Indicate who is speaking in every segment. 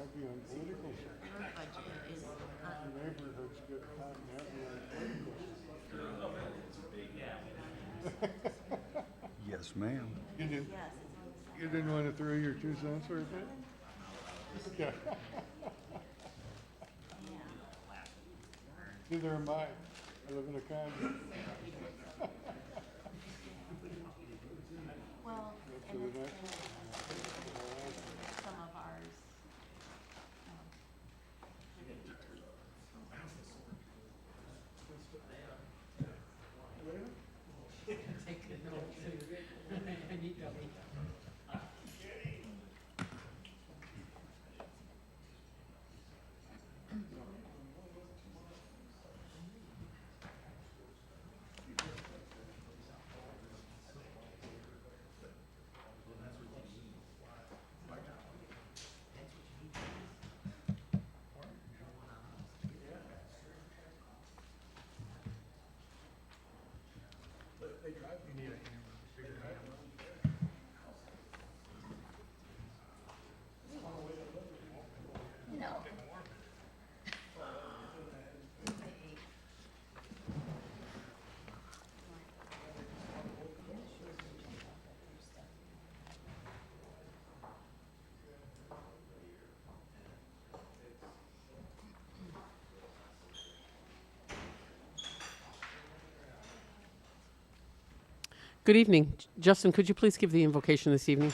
Speaker 1: Heavy on political stuff.
Speaker 2: Your budget is
Speaker 1: Neighborhood's good, hot and heavy on political stuff.
Speaker 3: Yes, ma'am.
Speaker 1: You didn't,
Speaker 2: yes, it's on the side.
Speaker 1: you didn't want to throw your 2 cents worth in? Okay. Neither am I. I live in a condo.
Speaker 2: Well,
Speaker 1: To
Speaker 2: and
Speaker 1: the
Speaker 2: it's
Speaker 1: next.
Speaker 2: some of ours. No.
Speaker 4: Good evening. Justin, could you please give the invocation this evening?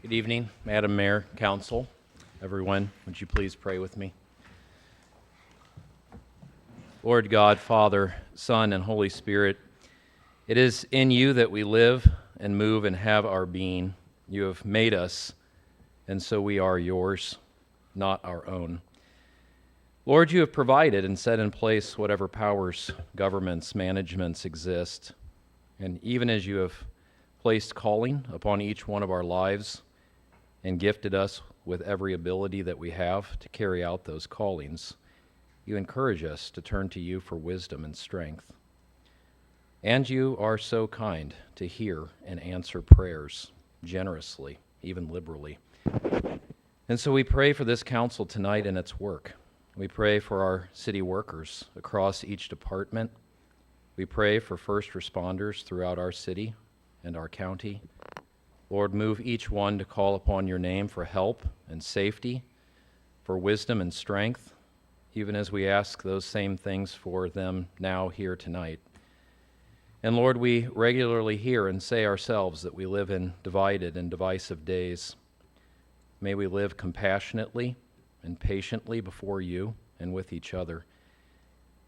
Speaker 5: Good evening, Madam Mayor, Council, everyone. Would you please pray with me? Lord God, Father, Son, and Holy Spirit, it is in you that we live and move and have our being. You have made us, and so we are yours, not our own. Lord, you have provided and set in place whatever powers, governments, managements exist. And even as you have placed calling upon each one of our lives and gifted us with every ability that we have to carry out those callings, you encourage us to turn to you for wisdom and strength. And you are so kind to hear and answer prayers generously, even liberally. And so we pray for this council tonight and its work. We pray for our city workers across each department. We pray for first responders throughout our city and our county. Lord, move each one to call upon your name for help and safety, for wisdom and strength, even as we ask those same things for them now here tonight. And Lord, we regularly hear and say ourselves that we live in divided and divisive days. May we live compassionately and patiently before you and with each other,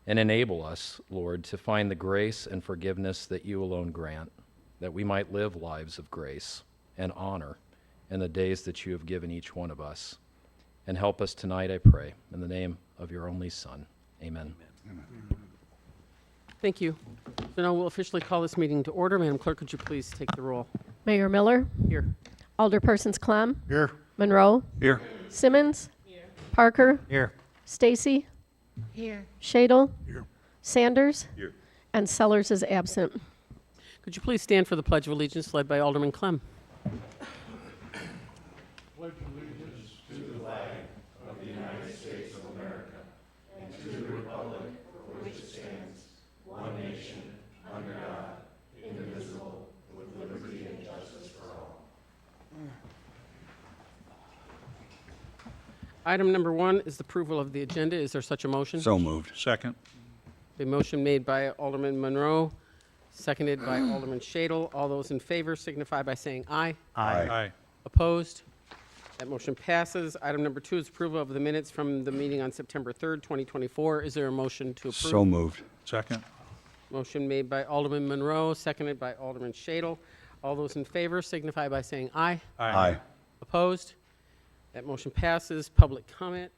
Speaker 5: and enable us, Lord, to find the grace and forgiveness that you alone grant, that we might live lives of grace and honor in the days that you have given each one of us. And help us tonight, I pray, in the name of your only Son. Amen.
Speaker 4: Thank you. So now we'll officially call this meeting to order. Madam Clerk, could you please take the roll?
Speaker 6: Mayor Miller,
Speaker 4: Here.
Speaker 6: Alderpersons Clem,
Speaker 1: Here.
Speaker 6: Monroe,
Speaker 3: Here.
Speaker 6: Simmons, Parker,
Speaker 3: Here.
Speaker 6: Stacy,
Speaker 2: Here.
Speaker 6: Shadle,
Speaker 1: Here.
Speaker 6: Sanders,
Speaker 3: Here.
Speaker 6: and Sellers is absent.
Speaker 4: Could you please stand for the Pledge of Allegiance led by Alderman Clem?
Speaker 1: Pledge allegiance to the
Speaker 4: Item number 1 is the approval of the agenda. Is there such a motion?
Speaker 3: So moved.
Speaker 1: Second.
Speaker 4: A motion made by Alderman Monroe, seconded by Alderman Shadle. All those in favor signify by saying aye.
Speaker 1: Aye.
Speaker 4: Opposed? That motion passes. Item number 2 is approval of the minutes from the meeting on September 3rd, 2024. Is there a motion to approve?
Speaker 3: So moved.
Speaker 1: Second.
Speaker 4: Motion made by Alderman Monroe, seconded by Alderman Shadle. All those in favor signify by saying aye.
Speaker 3: Aye.
Speaker 4: Opposed? That motion passes. Public comment.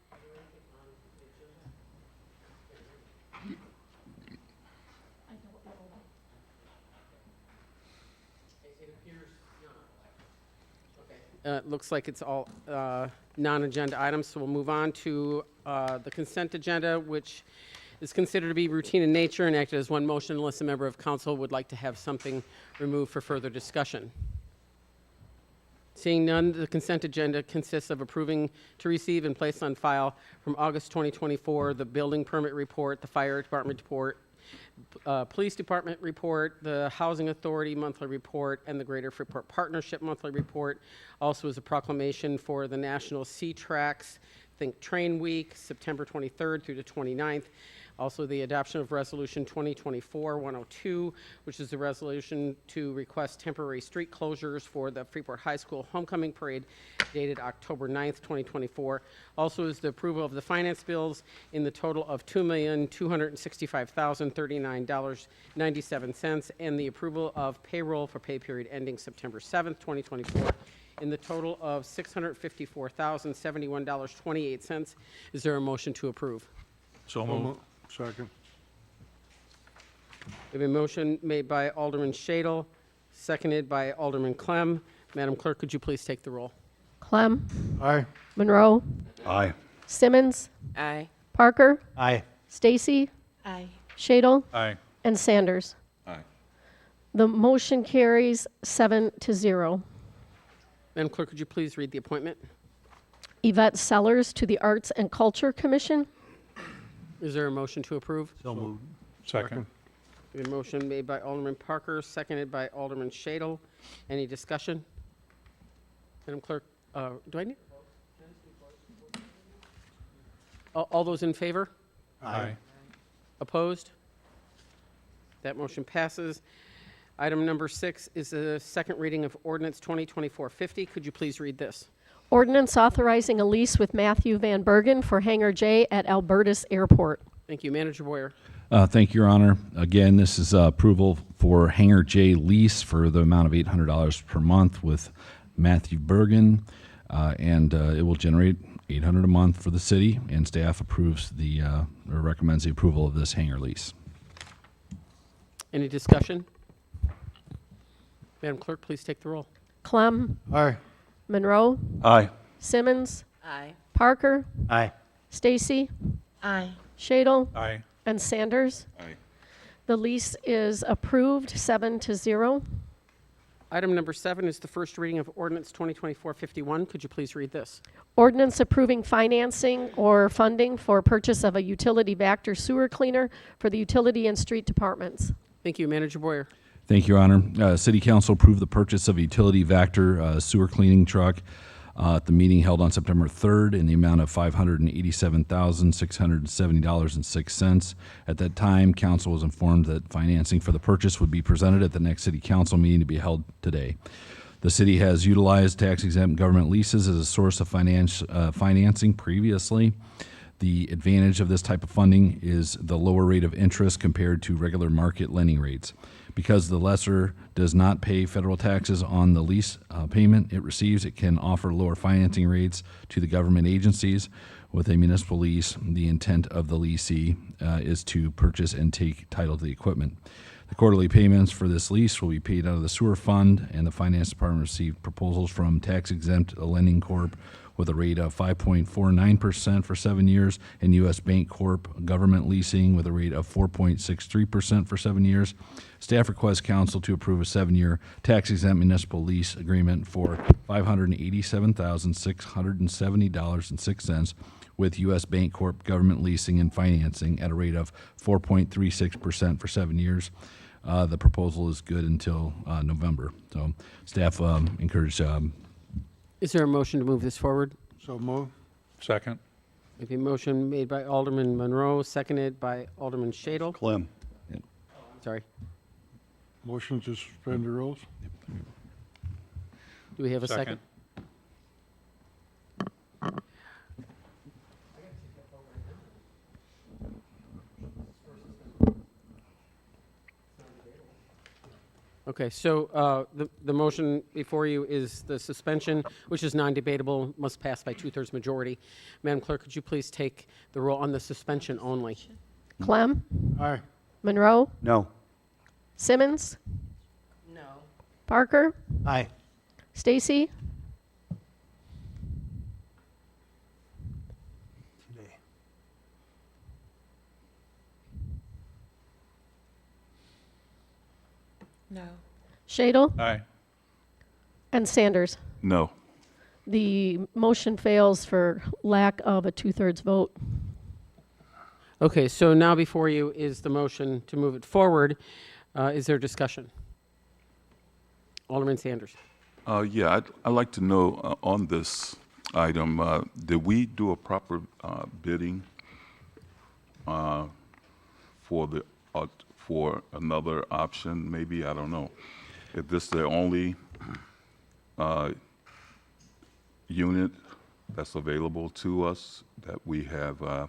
Speaker 4: It looks like it's all non-agenda items, so we'll move on to the consent agenda, which is considered to be routine in nature and acted as one motion unless a member of council would like to have something removed for further discussion. Seeing none, the consent agenda consists of approving to receive and place on file from August 2024 the building permit report, the fire department report, police department report, the housing authority monthly report, and the Greater Freeport Partnership monthly report. Also is a proclamation for the National Sea Tracks Think Train Week, September 23rd through the 29th. Also, the adoption of Resolution 2024-102, which is the resolution to request temporary street closures for the Freeport High School Homecoming Parade dated October 9th, 2024. Also is the approval of the finance bills in the total of $2,265,039.97 and the approval of payroll for pay period ending September 7th, 2024 in the total of $654,071.28. Is there a motion to approve?
Speaker 1: So moved. Second.
Speaker 4: We have a motion made by Alderman Shadle, seconded by Alderman Clem. Madam Clerk, could you please take the roll?
Speaker 6: Clem.
Speaker 1: Aye.
Speaker 6: Monroe.
Speaker 3: Aye.
Speaker 6: Simmons.
Speaker 2: Aye.
Speaker 6: Parker.
Speaker 3: Aye.
Speaker 6: Stacy.
Speaker 2: Aye.
Speaker 6: Shadle.
Speaker 1: Aye.
Speaker 6: And Sanders.
Speaker 3: Aye.
Speaker 6: The motion carries 7-0.
Speaker 4: Madam Clerk, could you please read the appointment?
Speaker 6: Yvette Sellers to the Arts and Culture Commission.
Speaker 4: Is there a motion to approve?
Speaker 3: So moved.
Speaker 1: Second.
Speaker 4: We have a motion made by Alderman Parker, seconded by Alderman Shadle. Any discussion? Madam Clerk, do I need? All those in favor?
Speaker 1: Aye.
Speaker 4: Opposed? That motion passes. Item number 6 is the second reading of Ordinance 2024-50. Could you please read this?
Speaker 6: Ordinance authorizing a lease with Matthew Van Bergen for Hangar J at Albertus Airport.
Speaker 4: Thank you. Manager Boyer.
Speaker 7: Thank you, Your Honor. Again, this is approval for Hangar J lease for the amount of $800 per month with Matthew Bergen, and it will generate $800 a month for the city, and staff approves or recommends the approval of this hangar lease.
Speaker 4: Any discussion? Madam Clerk, please take the roll.
Speaker 6: Clem.
Speaker 1: Aye.
Speaker 6: Monroe.
Speaker 3: Aye.
Speaker 6: Simmons.
Speaker 2: Aye.
Speaker 6: Parker.
Speaker 3: Aye.
Speaker 6: Stacy.
Speaker 2: Aye.
Speaker 6: Shadle.
Speaker 1: Aye.
Speaker 6: And Sanders.
Speaker 3: Aye.
Speaker 6: The lease is approved 7-0.
Speaker 4: Item number 7 is the first reading of Ordinance 2024-51. Could you please read this?
Speaker 6: Ordinance approving financing or funding for purchase of a utility Vector sewer cleaner for the utility and street departments.
Speaker 4: Thank you. Manager Boyer.
Speaker 7: Thank you, Your Honor. City Council approved the purchase of a utility Vector sewer cleaning truck at the meeting held on September 3rd in the amount of $587,670.06. At that time, council was informed that financing for the purchase would be presented at the next city council meeting to be held today. The city has utilized tax-exempt government leases as a source of financing previously. The advantage of this type of funding is the lower rate of interest compared to regular market lending rates. Because the lessor does not pay federal taxes on the lease payment it receives, it can offer lower financing rates to the government agencies. With a municipal lease, the intent of the leasee is to purchase and take title to the equipment. The quarterly payments for this lease will be paid out of the sewer fund, and the finance department received proposals from tax-exempt lending corp with a rate of 5.49% for 7 years, and U.S. Bank Corp. Government leasing with a rate of 4.63% for 7 years. Staff requests council to approve a 7-year tax-exempt municipal lease agreement for $587,670.06 with U.S. Bank Corp. Government leasing and financing at a rate of 4.36% for 7 years. The proposal is good until November. So staff encourage.
Speaker 4: Is there a motion to move this forward?
Speaker 1: So moved. Second.
Speaker 4: We have a motion made by Alderman Monroe, seconded by Alderman Shadle.
Speaker 3: Clem.
Speaker 4: Sorry.
Speaker 1: Motion to suspend the rules?
Speaker 4: Do we have a second? Okay, so the motion before you is the suspension, which is non-debatable, must pass by 2/3 majority. Madam Clerk, could you please take the roll on the suspension only?
Speaker 6: Clem,
Speaker 1: Aye.
Speaker 6: Monroe,
Speaker 3: No.
Speaker 6: Simmons,
Speaker 2: No.
Speaker 6: Parker,
Speaker 3: Aye.
Speaker 6: Stacy,
Speaker 2: No.
Speaker 6: Shadle,
Speaker 3: Aye.
Speaker 6: and Sanders.
Speaker 3: No.
Speaker 6: The motion fails for lack of a 2/3 vote.
Speaker 4: Okay, so now before you is the motion to move it forward. Is there discussion? Alderman Sanders.
Speaker 8: Yeah, I'd like to know on this item, did we do a proper bidding for the for another option? Maybe, I don't know. Is this the only unit that's available to us that we have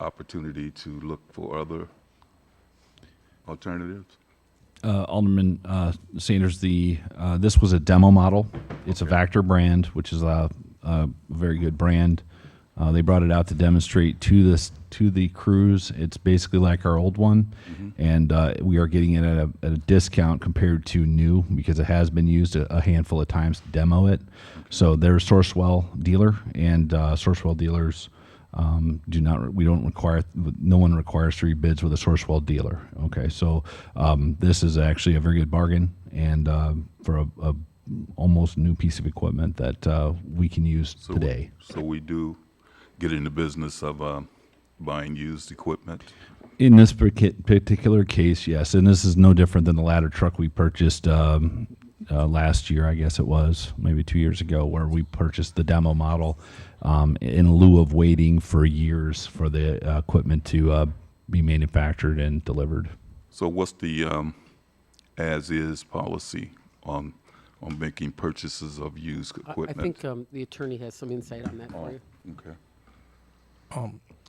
Speaker 8: opportunity to look for other alternatives?
Speaker 7: Alderman Sanders, this was a demo model. It's a Vector brand, which is a very good brand. They brought it out to demonstrate to the crews. It's basically like our old one, and we are getting it at a discount compared to new because it has been used a handful of times to demo it. So they're a Sourcewell dealer, and Sourcewell dealers no one requires 3 bids with a Sourcewell dealer. Okay, so this is actually a very good bargain, and for a almost new piece of equipment that we can use today.
Speaker 8: So we do get in the business of buying used equipment?
Speaker 7: In this particular case, yes, and this is no different than the ladder truck we purchased last year, I guess it was, maybe 2 years ago, where we purchased the demo model in lieu of waiting for years for the equipment to be manufactured and delivered.
Speaker 8: So what's the as-is policy on making purchases of used
Speaker 4: I
Speaker 8: equipment?
Speaker 4: think the attorney has some insight on that for you.
Speaker 8: Okay.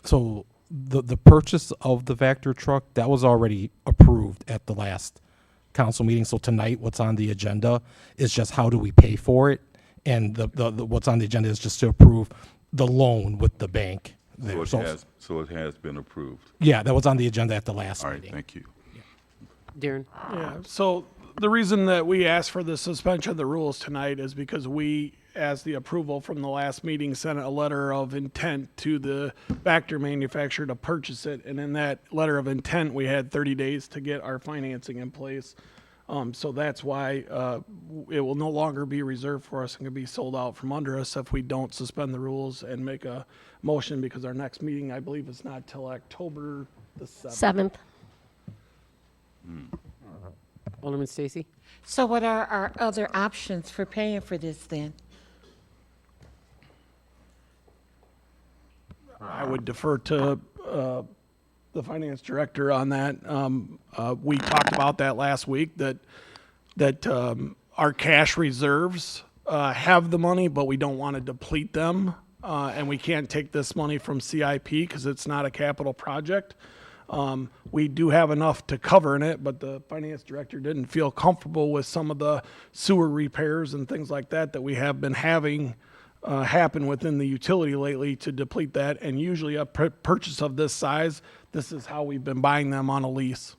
Speaker 9: So the purchase of the Vector truck, that was already approved at the last council meeting. So tonight, what's on the agenda is just how do we pay for it? And the what's on the agenda is just to approve the loan with the bank. there.
Speaker 8: So it has been approved.
Speaker 9: Yeah, that was on the agenda at the last
Speaker 8: All right,
Speaker 9: meeting.
Speaker 8: thank you.
Speaker 4: Darren?
Speaker 1: Yeah, so the reason that we asked for the suspension of the rules tonight is because we, as the approval from the last meeting, sent a letter of intent to the Vector manufacturer to purchase it. And in that letter of intent, we had 30 days to get our financing in place. So that's why it will no longer be reserved for us and can be sold out from under us if we don't suspend the rules and make a motion, because our next meeting, I believe, is not till October the 7th.
Speaker 6: 7th.
Speaker 4: Alderman Stacy?
Speaker 2: So what are our other options for paying for this then?
Speaker 1: I would defer to the finance director on that. We talked about that last week, that our cash reserves have the money, but we don't want to deplete them. And we can't take this money from CIP because it's not a capital project. We do have enough to cover in it, but the finance director didn't feel comfortable with some of the sewer repairs and things like that we have been having happen within the utility lately to deplete that. And usually a purchase of this size, this is how we've been buying them on a lease.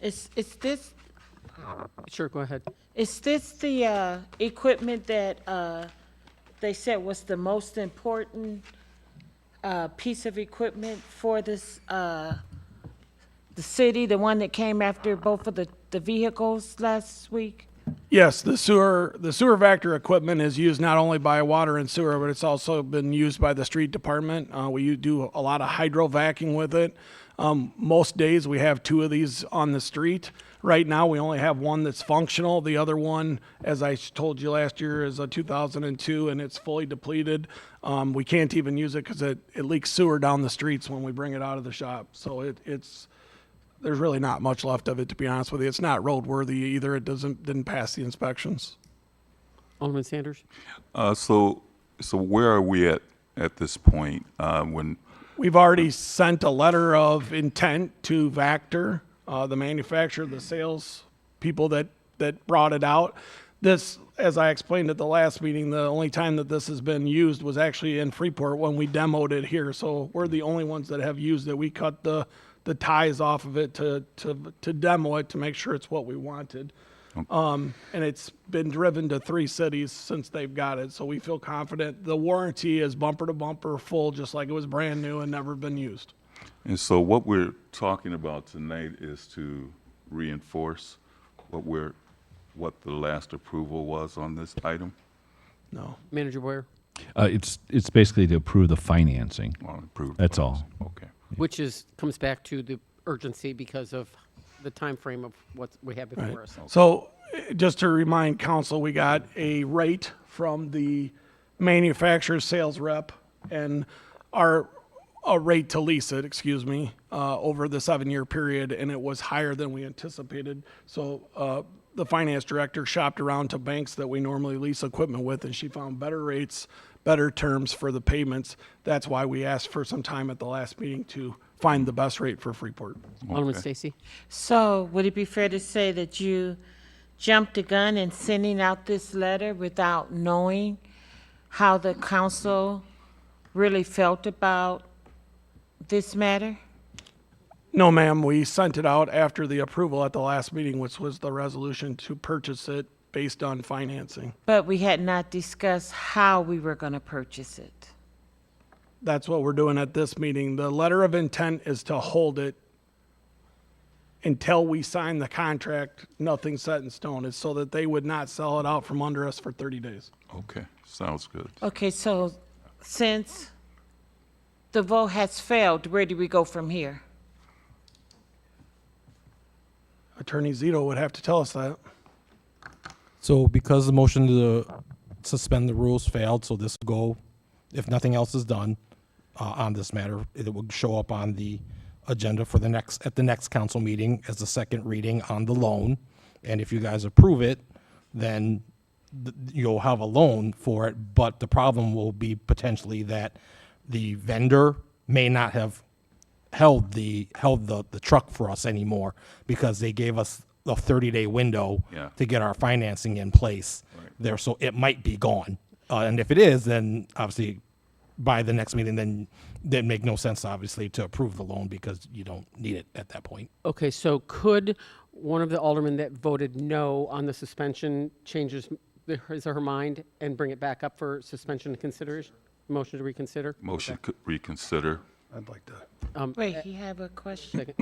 Speaker 2: Is this
Speaker 4: Sure, go ahead.
Speaker 2: the equipment that they said was the most important piece of equipment for this the city, the one that came after both of the vehicles last week?
Speaker 1: Yes, the sewer Vector equipment is used not only by water and sewer, but it's also been used by the street department. We do a lot of hydro vacuum with it. Most days we have 2 of these on the street. Right now, we only have one that's functional. The other one, as I told you last year, is a 2002, and it's fully depleted. We can't even use it because it leaks sewer down the streets when we bring it out of the shop. So there's really not much left of it, to be honest with you. It's not roadworthy either. It didn't pass the inspections.
Speaker 4: Alderman Sanders?
Speaker 8: So where are we at this point? When
Speaker 1: We've already sent a letter of intent to Vactor, the manufacturer, the sales people that brought it out. This, as I explained at the last meeting, the only time that this has been used was actually in Freeport when we demoed it here. So we're the only ones that have used it. We cut the ties off of it to demo it to make sure it's what we wanted. And it's been driven to 3 cities since they've got it. So we feel confident. The warranty is bumper to bumper full, just like it was brand new and never been used.
Speaker 8: And so what we're talking about tonight is to reinforce what the last approval was on this item?
Speaker 1: No.
Speaker 4: Manager Boyer?
Speaker 7: It's basically to approve the financing.
Speaker 8: On approved
Speaker 7: That's
Speaker 8: funds.
Speaker 7: all.
Speaker 8: Okay.
Speaker 4: Which comes back to the urgency because of the time frame of what we have before
Speaker 1: Right.
Speaker 4: us.
Speaker 1: So just to remind council, we got a rate from the manufacturer's sales rep and a rate to lease it, over the 7-year period, and it was higher than we anticipated. So the finance director shopped around to banks that we normally lease equipment with, and she found better rates, better terms for the payments. That's why we asked for some time at the last meeting to find the best rate for Freeport.
Speaker 4: Alderman
Speaker 8: Okay.
Speaker 4: Stacy?
Speaker 2: So would it be fair to say that you jumped the gun in sending out this letter without knowing how the council really felt about this matter?
Speaker 1: No, ma'am, we sent it out after the approval at the last meeting, which was the resolution to purchase it based on financing.
Speaker 2: But we had not discussed how we were going to purchase it.
Speaker 1: That's what we're doing at this meeting. The letter of intent is to hold it until we sign the contract, nothing set in stone. It's so that they would not sell it out from under us for 30 days.
Speaker 8: Okay, sounds good.
Speaker 2: Okay, so since the vote has failed, where do we go from here?
Speaker 1: Attorney Zito would have to tell us that.
Speaker 9: So because the motion to suspend the rules failed, so this will go, if nothing else is done on this matter, it will show up on the agenda for at the next council meeting as a second reading on the loan. And if you guys approve it, then you'll have a loan for it. But the problem will be potentially that the vendor may not have held the truck for us anymore because they gave us a 30-day window
Speaker 8: Yeah.
Speaker 9: to get our financing in place there. So it might be gone. And if it is, then obviously by the next meeting, then it'd make no sense, obviously, to approve the loan because you don't need it at that point.
Speaker 4: Okay, so could one of the aldermen that voted no on the suspension change his or her mind and bring it back up for suspension and consideration? Motion to reconsider?
Speaker 8: Motion could reconsider.
Speaker 7: I'd like to.
Speaker 2: Wait, you have a question?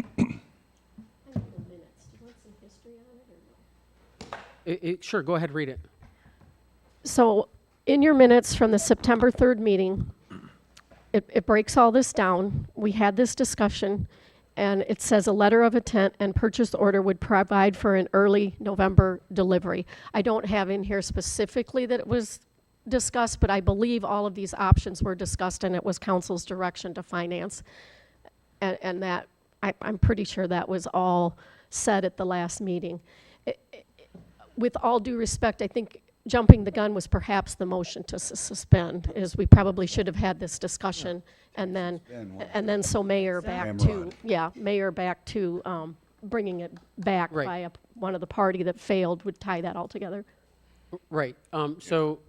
Speaker 4: Second. Sure, go ahead, read it.
Speaker 6: So in your minutes from the September 3rd meeting, it breaks all this down. We had this discussion, and it says a letter of intent and purchase order would provide for an early November delivery. I don't have in here specifically that it was discussed, but I believe all of these options were discussed, and it was council's direction to finance. And that, I'm pretty sure that was all said at the last meeting. With all due respect, I think jumping the gun was perhaps the motion to suspend, is we probably should have had this discussion, and then so mayor back to bringing it back
Speaker 4: Right.
Speaker 6: by one of the party that failed would tie that all together.
Speaker 4: Right, so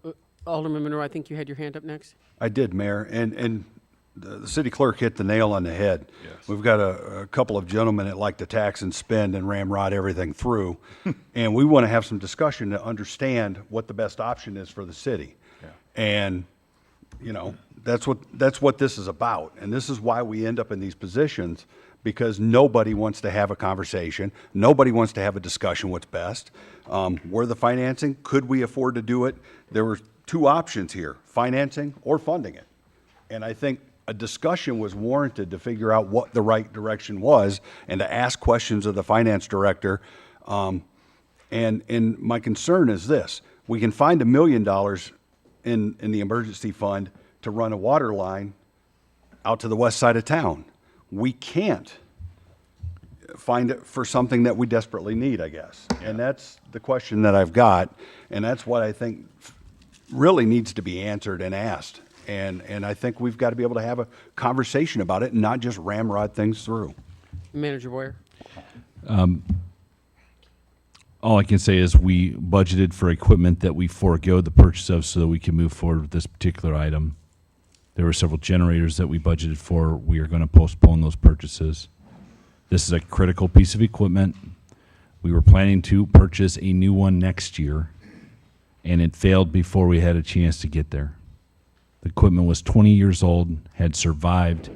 Speaker 4: Alderman Monroe, I think you had your hand up next?
Speaker 3: I did, Mayor, and the city clerk hit the nail on the head.
Speaker 8: Yes.
Speaker 3: We've got a couple of gentlemen that like to tax and spend and ramrod everything through, and we want to have some discussion to understand what the best option is for the city.
Speaker 8: Yeah.
Speaker 3: And, you know, that's what this is about, and this is why we end up in these positions, because nobody wants to have a conversation, nobody wants to have a discussion what's best. Where the financing, could we afford to do it? There were 2 options here, financing or funding it. And I think a discussion was warranted to figure out what the right direction was and to ask questions of the finance director And my concern is this: we can find $1 million in the emergency fund to run a water line out to the west side of town. We can't find it for something that we desperately need, I guess. And that's the question that I've got, and that's what I think really needs to be answered and asked. And I think we've got to be able to have a conversation about it and not just ramrod things through.
Speaker 4: Manager Boyer?
Speaker 7: All I can say is we budgeted for equipment that we foregoed the purchase of so that we can move forward with this particular item. There were several generators that we budgeted for. We are going to postpone those purchases. This is a critical piece of equipment. We were planning to purchase a new one next year, and it failed before we had a chance to get there. The equipment was 20 years old, had survived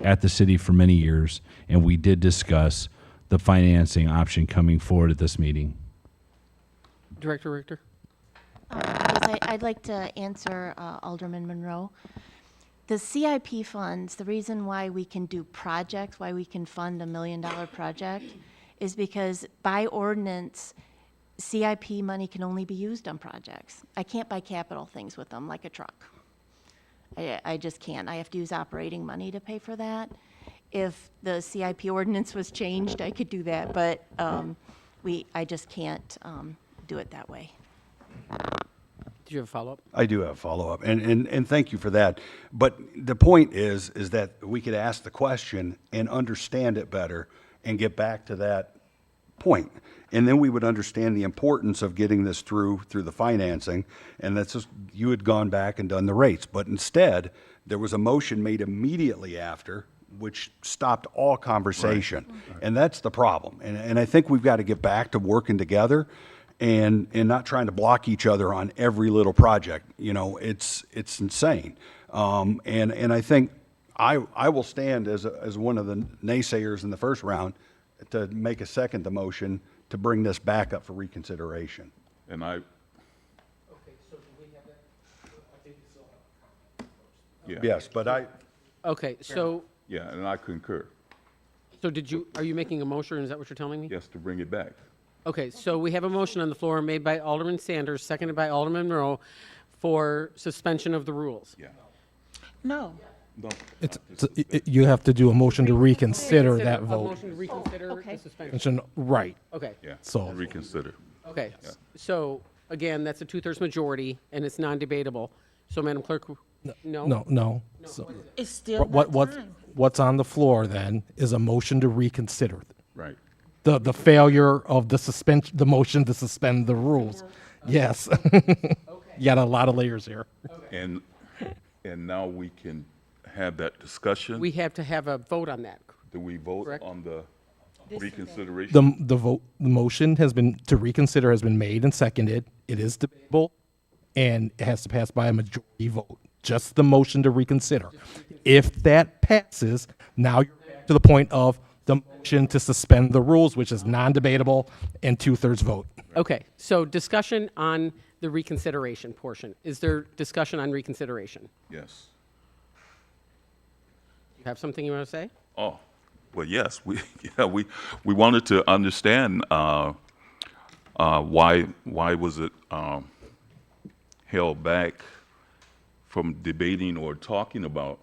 Speaker 7: at the city for many years, and we did discuss the financing option coming forward at this meeting.
Speaker 4: Director Richter?
Speaker 10: Yes, I'd like to answer Alderman Monroe. The CIP funds, the reason why we can do projects, why we can fund $1 million project, is because by ordinance, CIP money can only be used on projects. I can't buy capital things with them, like a truck. I just can't. I have to use operating money to pay for that. If the CIP ordinance was changed, I could do that, but I just can't do it that way.
Speaker 4: Do you have a follow-up?
Speaker 3: I do have a follow-up, and thank you for that. But the point is that we could ask the question and understand it better and get back to that point. And then we would understand the importance of getting this through the financing, and that's just, you had gone back and done the rates. But instead, there was a motion made immediately after, which stopped all conversation. Right. And that's the problem. And I think we've got to get back to working together and not trying to block each other on every little project. You know, it's insane. And I think I will stand as one of the naysayers in the first round to make a second the motion to bring this back up for reconsideration.
Speaker 8: And I,
Speaker 4: Okay, so do we have that? I think
Speaker 8: yeah.
Speaker 3: Yes, but
Speaker 4: Okay, so,
Speaker 8: Yeah, and I concur.
Speaker 4: are you making a motion, is that what you're telling me?
Speaker 8: Yes, to bring it back.
Speaker 4: Okay, so we have a motion on the floor made by Alderman Sanders, seconded by Alderman Monroe for suspension of the rules.
Speaker 8: Yeah.
Speaker 2: No.
Speaker 8: No,
Speaker 9: You have to do a motion to reconsider that
Speaker 4: A
Speaker 9: vote.
Speaker 4: motion to reconsider
Speaker 2: Okay.
Speaker 4: the suspension.
Speaker 9: Right.
Speaker 4: Okay,
Speaker 8: yeah.
Speaker 9: So-
Speaker 8: Reconsider.
Speaker 4: okay. So, again, that's a 2/3 majority, and it's non-debatable. So, Madam Clerk, no?
Speaker 9: No. So
Speaker 2: It's still
Speaker 9: what
Speaker 2: not time.
Speaker 9: what's on the floor then is a motion to reconsider.
Speaker 8: Right.
Speaker 9: The failure of the motion to suspend the rules. Yes. You got a lot of layers here.
Speaker 8: And now we can have that discussion.
Speaker 4: We have to have a vote on that.
Speaker 8: Do we vote
Speaker 4: Correct.
Speaker 8: on the reconsideration?
Speaker 9: The motion to reconsider has been made and seconded. It is debatable, and it has to pass by a majority vote. Just the motion to reconsider. If that passes, now you're back to the point of the motion to suspend the rules, which is non-debatable and 2/3 vote.
Speaker 4: Okay, so discussion on the reconsideration portion. Is there discussion on reconsideration?
Speaker 8: Yes.
Speaker 4: You have something you want to say?
Speaker 8: Oh, well, yes, we wanted to understand why was it held back from debating or talking about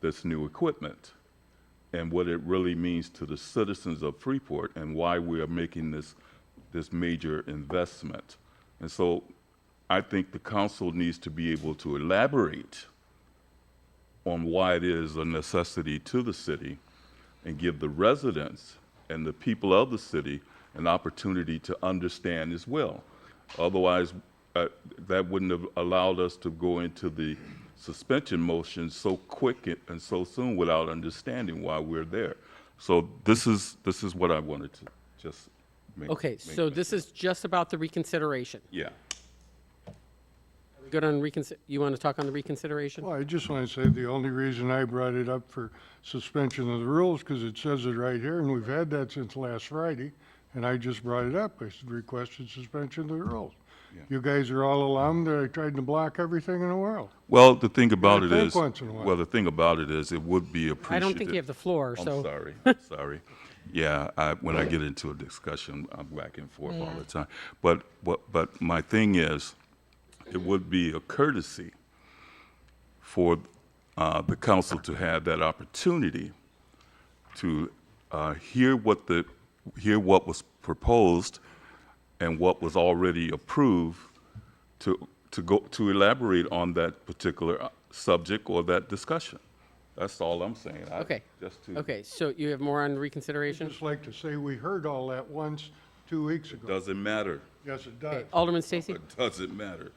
Speaker 8: this new equipment and what it really means to the citizens of Freeport and why we are making this major investment. And so I think the council needs to be able to elaborate on why it is a necessity to the city and give the residents and the people of the city an opportunity to understand as well. Otherwise, that wouldn't have allowed us to go into the suspension motion so quick and so soon without understanding why we're there. So this is what I wanted to just make.
Speaker 4: Okay, so this is just about the reconsideration.
Speaker 8: Yeah.
Speaker 4: Good on you want to talk on the reconsideration?
Speaker 11: Well, I just want to say the only reason I brought it up for suspension of the rules, because it says it right here, and we've had that since last Friday, and I just brought it up. I requested suspension of the rules.
Speaker 8: Yeah.
Speaker 11: You guys are all alarmed that I tried to block everything in the world.
Speaker 8: Well, the thing about it
Speaker 11: think
Speaker 8: is,
Speaker 11: once in a while.
Speaker 8: the thing about it is, it would be appreciative.
Speaker 4: I don't think you have the floor, so.
Speaker 8: I'm sorry, sorry. Yeah, when I get into a discussion, I'm back and forth all the time. But my thing is, it would be a courtesy for the council to have that opportunity to hear what was proposed and what was already approved to elaborate on that particular subject or that discussion. That's all I'm saying.
Speaker 4: Okay. Okay, so you have more on reconsideration?
Speaker 11: Just like to say we heard all that once, 2 weeks ago.
Speaker 8: Doesn't matter.
Speaker 11: Yes, it does.
Speaker 4: Okay, Alderman Stacy?
Speaker 8: It doesn't matter.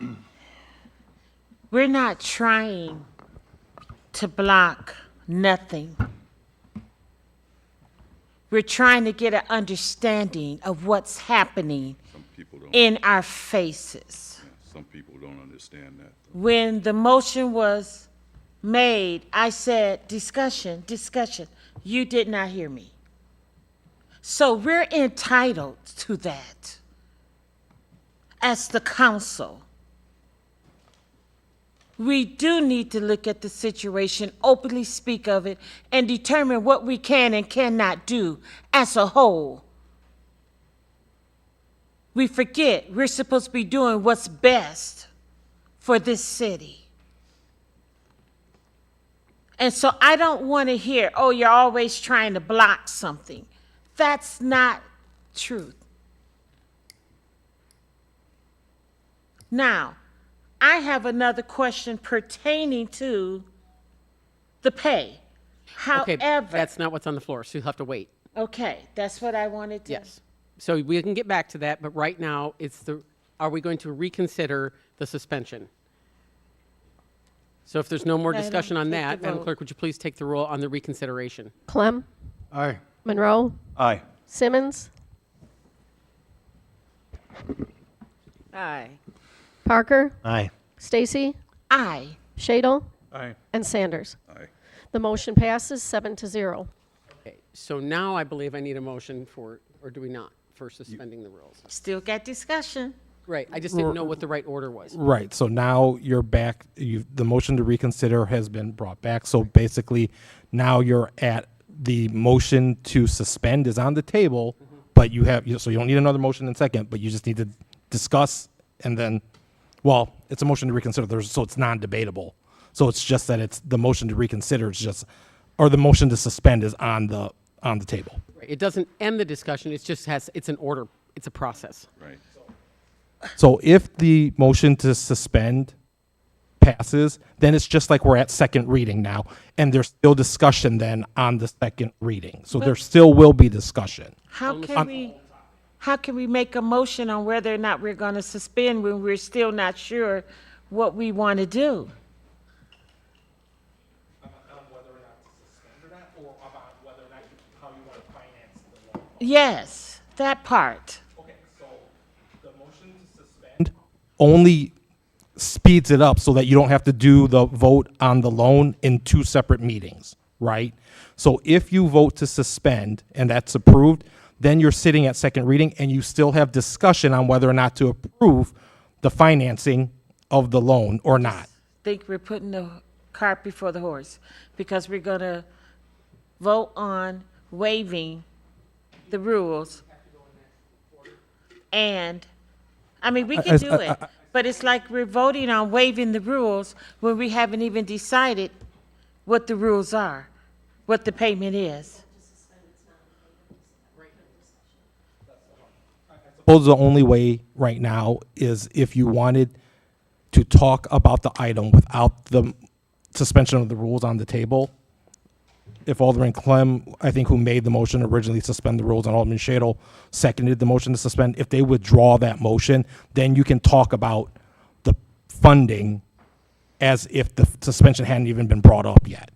Speaker 2: We're not trying to block nothing. We're trying to get an understanding of what's happening
Speaker 8: Some people don't.
Speaker 2: in our faces.
Speaker 8: Some people don't understand that.
Speaker 2: When the motion was made, I said, discussion, discussion. You did not hear me. So we're entitled to that as the council. We do need to look at the situation, openly speak of it, and determine what we can and cannot do as a whole. We forget we're supposed to be doing what's best for this city. And so I don't want to hear, oh, you're always trying to block something. That's not truth. Now, I have another question pertaining to the pay.
Speaker 4: Okay,
Speaker 2: However,
Speaker 4: that's not what's on the floor, so you'll have to wait.
Speaker 2: okay, that's what I wanted to.
Speaker 4: Yes. So we can get back to that, but right now, are we going to reconsider the suspension? So if there's no more
Speaker 2: Madam,
Speaker 4: discussion on
Speaker 2: take
Speaker 4: that,
Speaker 2: the
Speaker 4: Madam
Speaker 2: vote.
Speaker 4: Clerk, would you please take the roll on the reconsideration?
Speaker 6: Clem,
Speaker 11: Aye.
Speaker 6: Monroe,
Speaker 3: Aye.
Speaker 6: Simmons,
Speaker 2: Aye.
Speaker 6: Parker,
Speaker 12: Aye.
Speaker 6: Stacy,
Speaker 2: Aye.
Speaker 6: Shadle,
Speaker 8: Aye.
Speaker 6: and Sanders.
Speaker 8: Aye.
Speaker 6: The motion passes 7-0.
Speaker 4: Okay, so now I believe I need a motion for, or do we not, for suspending the rules?
Speaker 2: Still got discussion.
Speaker 4: Right, I just didn't know what the right order was.
Speaker 9: Right, so now you're back, the motion to reconsider has been brought back, so basically, now you're at, the motion to suspend is on the table, but so you don't need another motion in second, but you just need to discuss, and then, well, it's a motion to reconsider, so it's non-debatable. So it's just that it's, the motion to reconsider is just, or the motion to suspend is on the table.
Speaker 4: Right, it doesn't end the discussion, it's an order, it's a process.
Speaker 8: Right.
Speaker 9: So if the motion to suspend passes, then it's just like we're at second reading now, and there's still discussion then on the second reading. So there still will be discussion.
Speaker 2: How can we make a motion on whether or not we're going to suspend when we're still not sure what we want to do? Yes, that part.
Speaker 9: Only speeds it up so that you don't have to do the vote on the loan in two separate meetings, right? So if you vote to suspend and that's approved, then you're sitting at second reading and you still have discussion on whether or not to approve the financing of the loan or not.
Speaker 2: Think we're putting the cart before the horse because we're going to vote on waiving the rules. And, I mean, we can do it, but it's like we're voting on waiving the rules when we haven't even decided what the rules are, what the payment is.
Speaker 9: Suppose the only way right now is if you wanted to talk about the item without the suspension of the rules on the table. If Alderman Clem, I think who made the motion originally suspend the rules, and Alderman Shadle seconded the motion to suspend, if they withdraw that motion, then you can talk about the funding as if the suspension hadn't even been brought up yet.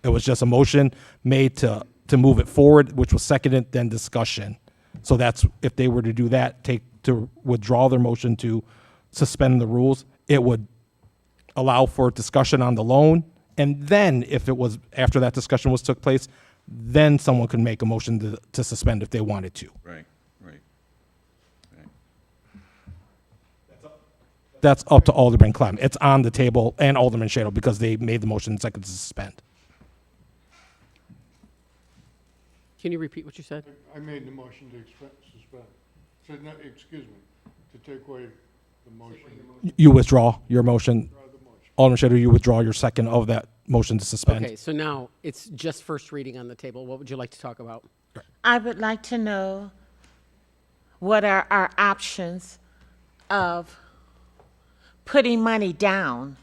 Speaker 9: It was just a motion made to move it forward, which was seconded, then discussion. So that's, if they were to do that, to withdraw their motion to suspend the rules, it would allow for discussion on the loan. And then if it was, after that discussion took place, then someone could make a motion to suspend if they wanted to.
Speaker 8: Right.
Speaker 9: That's up to Alderman Clem. It's on the table, and Alderman Shadle, because they made the motion second to suspend.
Speaker 4: Can you repeat what you said?
Speaker 11: I made the motion to suspend. Said, no, excuse me, to take away the motion.
Speaker 9: You withdraw your motion. Alderman Shader, you withdraw your second of that motion to suspend.
Speaker 4: Okay, so now it's just first reading on the table. What would you like to talk about?
Speaker 2: I would like to know what are our options of putting money down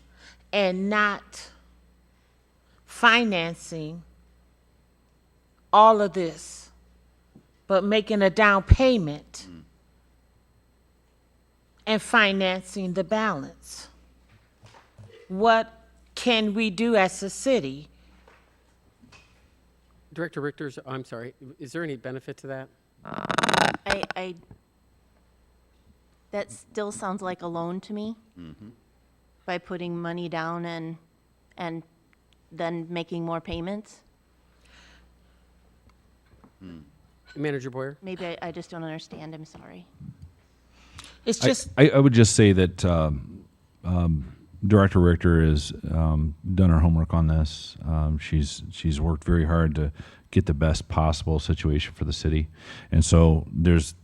Speaker 2: and not financing all of this, but making a down payment and financing the balance. What can we do as a city?
Speaker 4: Director Richter's, I'm sorry, is there any benefit to that?
Speaker 10: That still sounds like a loan to me. By putting money down and then making more payments.
Speaker 4: Manager Boyer?
Speaker 10: Maybe I just don't understand. I'm sorry.
Speaker 2: It's just,
Speaker 7: I would just say that Director Richter has done her homework on this. She's worked very hard to get the best possible situation for the city, and so there's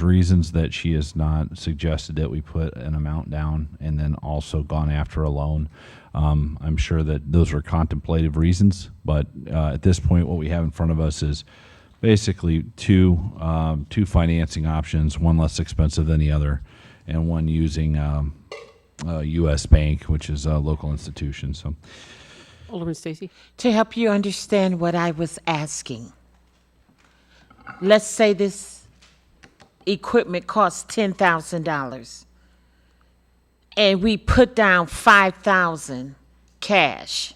Speaker 7: reasons that she has not suggested that we put an amount down and then also gone after a loan. I'm sure that those are contemplative reasons, but at this point, what we have in front of us is basically two financing options, one less expensive than the other, and one using U.S. Bank, which is a local institution. So,
Speaker 4: Alderman Stacy?
Speaker 2: to help you understand what I was asking. Let's say this equipment costs $10,000 and we put down $5,000 cash.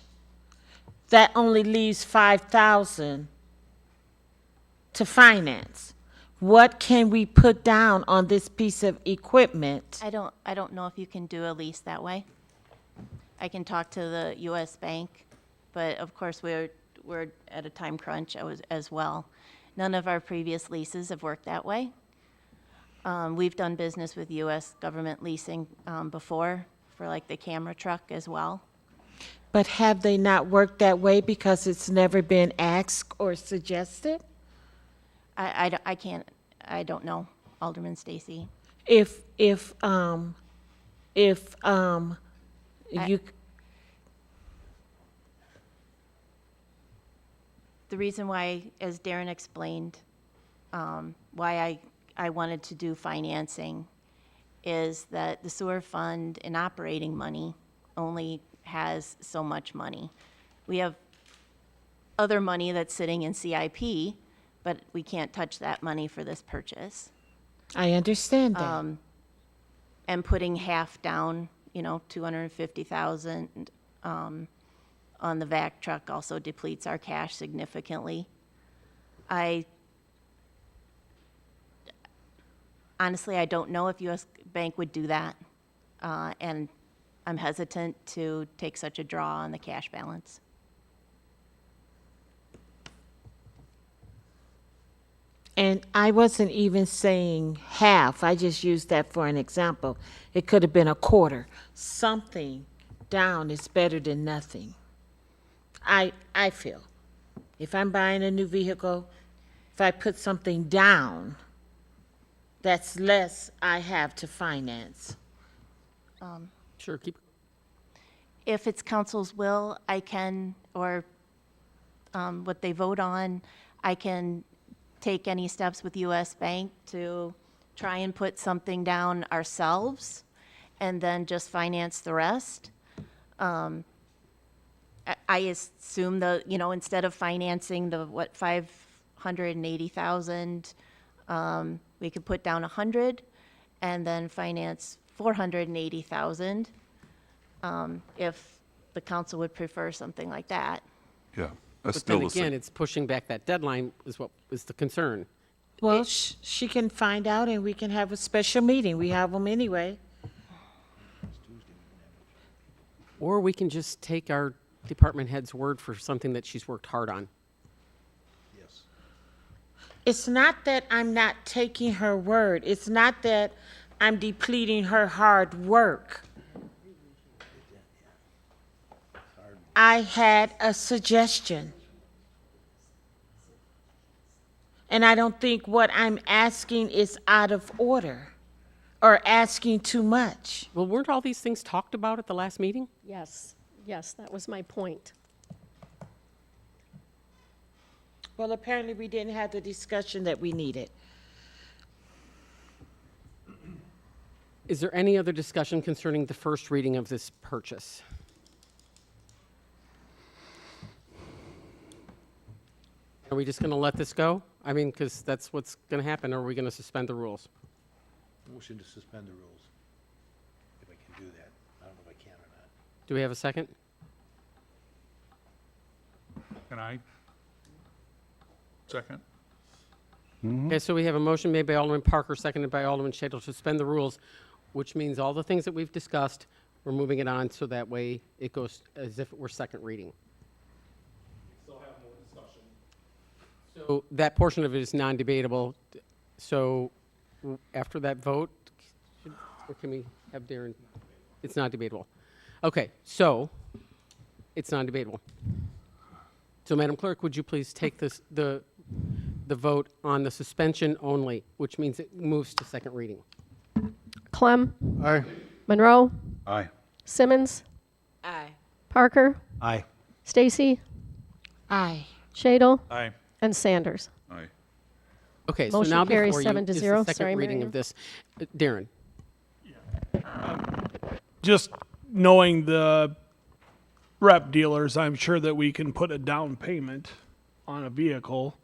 Speaker 2: That only leaves $5,000 to finance. What can we put down on this piece of equipment?
Speaker 10: I don't know if you can do a lease that way. I can talk to the U.S. Bank, but of course we're at a time crunch as well. None of our previous leases have worked that way. We've done business with U.S. government leasing before for like the camera truck as well.
Speaker 2: But have they not worked that way because it's never been asked or suggested?
Speaker 10: I can't, I don't know, Alderman Stacy.
Speaker 2: If you,
Speaker 10: The reason why, as Darren explained, why I wanted to do financing is that the sewer fund in operating money only has so much money. We have other money that's sitting in CIP, but we can't touch that money for this purchase.
Speaker 2: I understand that.
Speaker 10: And putting half down, $250,000 on the vac truck also depletes our cash significantly. Honestly, I don't know if U.S. Bank would do that, and I'm hesitant to take such a draw on the cash balance.
Speaker 2: And I wasn't even saying half. I just used that for an example. It could have been a quarter. Something down is better than nothing. I feel. If I'm buying a new vehicle, if I put something down, that's less I have to finance.
Speaker 4: Sure, keep.
Speaker 10: If it's council's will, I can, or what they vote on, I can take any steps with U.S. Bank to try and put something down ourselves and then just finance the rest. I assume instead of financing the, $580,000, we could put down 100 and then finance 480,000, if the council would prefer something like that.
Speaker 8: Yeah, that's
Speaker 4: But
Speaker 8: still
Speaker 4: then
Speaker 8: the same.
Speaker 4: again, it's pushing back that deadline is what is the concern.
Speaker 2: Well, she can find out and we can have a special meeting. We have them anyway.
Speaker 4: Or we can just take our department head's word for something that she's worked hard on.
Speaker 2: It's not that I'm not taking her word. It's not that I'm depleting her hard work. I had a suggestion. And I don't think what I'm asking is out of order or asking too much.
Speaker 4: Well, weren't all these things talked about at the last meeting?
Speaker 6: Yes, yes, that was my point.
Speaker 2: Well, apparently we didn't have the discussion that we needed.
Speaker 4: Is there any other discussion concerning the first reading of this purchase? Are we just going to let this go? I mean, because that's what's going to happen, or are we going to suspend the rules?
Speaker 12: Motion to suspend the rules, if I can do that. I don't know if I can or not.
Speaker 4: Do we have a second?
Speaker 13: Can I? Second?
Speaker 4: Okay, so we have a motion made by Alderman Parker, seconded by Alderman Shadle to suspend the rules, which means all the things that we've discussed, we're moving it on so that way it goes as if it were second reading. So that portion of it is non-debatable. So after that vote, or can we have Darren? It's not debatable. Okay, so it's non-debatable. So Madam Clerk, would you please take this, the vote on the suspension only, which means it moves to second reading.
Speaker 6: Clem,
Speaker 11: Aye.
Speaker 6: Monroe,
Speaker 3: Aye.
Speaker 6: Simmons,
Speaker 2: Aye.
Speaker 6: Parker,
Speaker 12: Aye.
Speaker 6: Stacy,
Speaker 2: Aye.
Speaker 6: Shadle,
Speaker 13: Aye.
Speaker 6: and Sanders.
Speaker 8: Aye.
Speaker 4: Okay, so
Speaker 6: Motion
Speaker 4: now
Speaker 6: carries
Speaker 4: before you
Speaker 6: 7 to
Speaker 4: is
Speaker 6: 0.
Speaker 4: the second
Speaker 6: Sorry,
Speaker 4: reading
Speaker 6: Mario.
Speaker 4: of this. Darren,
Speaker 1: Just knowing the rep dealers, I'm sure that we can put a down payment on a vehicle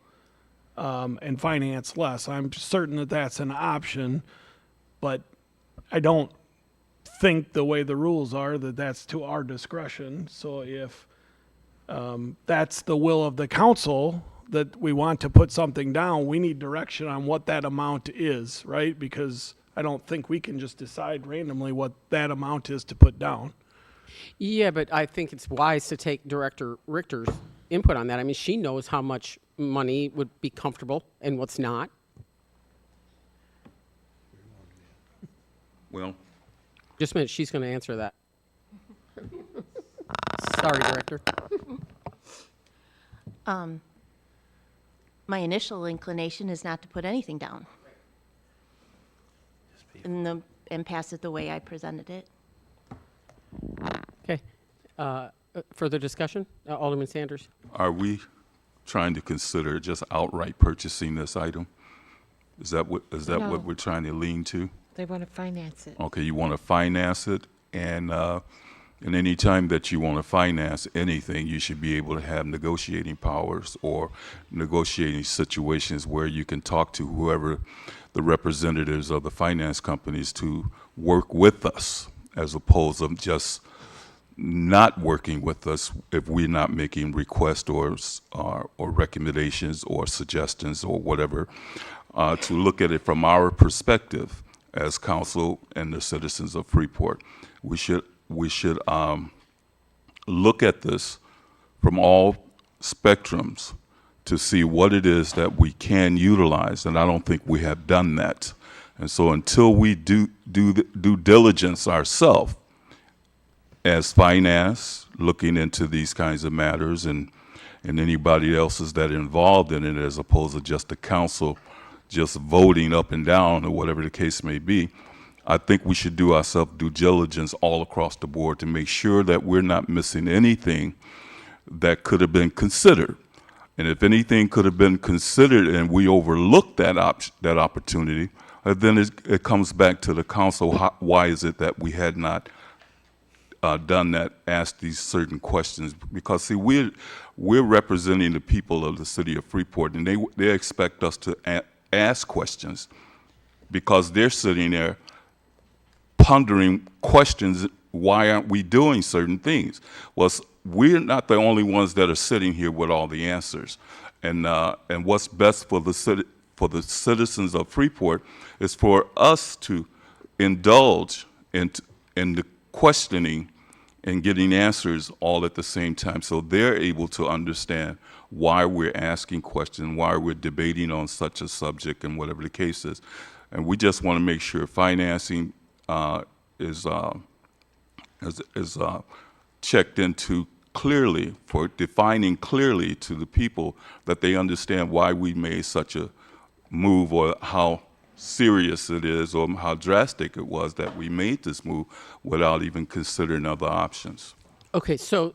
Speaker 1: and finance less. I'm certain that that's an option, but I don't think the way the rules are that that's to our discretion. So if that's the will of the council, that we want to put something down, we need direction on what that amount is, right? Because I don't think we can just decide randomly what that amount is to put down.
Speaker 4: yeah, but I think it's wise to take Director Richter's input on that. I mean, she knows how much money would be comfortable and what's not.
Speaker 8: Well,
Speaker 4: Just a minute, she's going to answer that. Sorry, Director.
Speaker 10: My initial inclination is not to put anything down. And pass it the way I presented it.
Speaker 4: Okay. Further discussion? Alderman Sanders?
Speaker 8: are we trying to consider just outright purchasing this item? Is that what
Speaker 2: No.
Speaker 8: we're trying to lean to?
Speaker 2: They want to finance it.
Speaker 8: Okay, you want to finance it, and any time that you want to finance anything, you should be able to have negotiating powers or negotiating situations where you can talk to whoever the representatives of the finance companies to work with us, as opposed to just not working with us if we're not making requests or recommendations or suggestions or whatever, to look at it from our perspective as council and the citizens of Freeport. We should look at this from all spectrums to see what it is that we can utilize, and I don't think we have done that. And so until we do due diligence ourselves as finance, looking into these kinds of matters, and anybody else's that are involved in it, as opposed to just the council just voting up and down or whatever the case may be, I think we should do ourselves due diligence all across the board to make sure that we're not missing anything that could have been considered. And if anything could have been considered and we overlooked that opportunity, then it comes back to the council. Why is it that we had not done that, asked these certain questions? Because see, we're representing the people of the city of Freeport, and they expect us to ask questions because they're sitting there pondering questions. Why aren't we doing certain things? Well, we're not the only ones that are sitting here with all the answers, and what's best for the citizens of Freeport is for us to indulge in the questioning and getting answers all at the same time, so they're able to understand why we're asking questions, why we're debating on such a subject, and whatever the case is. And we just want to make sure financing is checked into clearly, for defining clearly to the people that they understand why we made such a move or how serious it is or how drastic it was that we made this move without even considering other options.
Speaker 4: Okay, so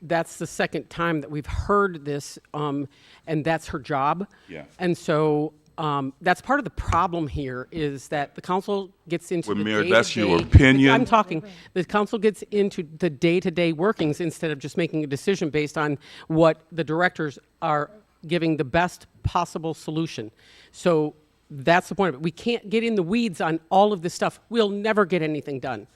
Speaker 4: that's the second time that we've heard this, and that's her job.
Speaker 8: Yeah.
Speaker 4: And so that's part of the problem here is that the council gets into
Speaker 8: Well,
Speaker 4: the
Speaker 8: Mayor,
Speaker 4: day-to-day.
Speaker 8: that's your opinion.
Speaker 4: I'm talking. The council gets into the day-to-day workings instead of just making a decision based on what the directors are giving the best possible solution. So that's the point of it. We can't get in the weeds on all of this stuff. We'll never get anything done.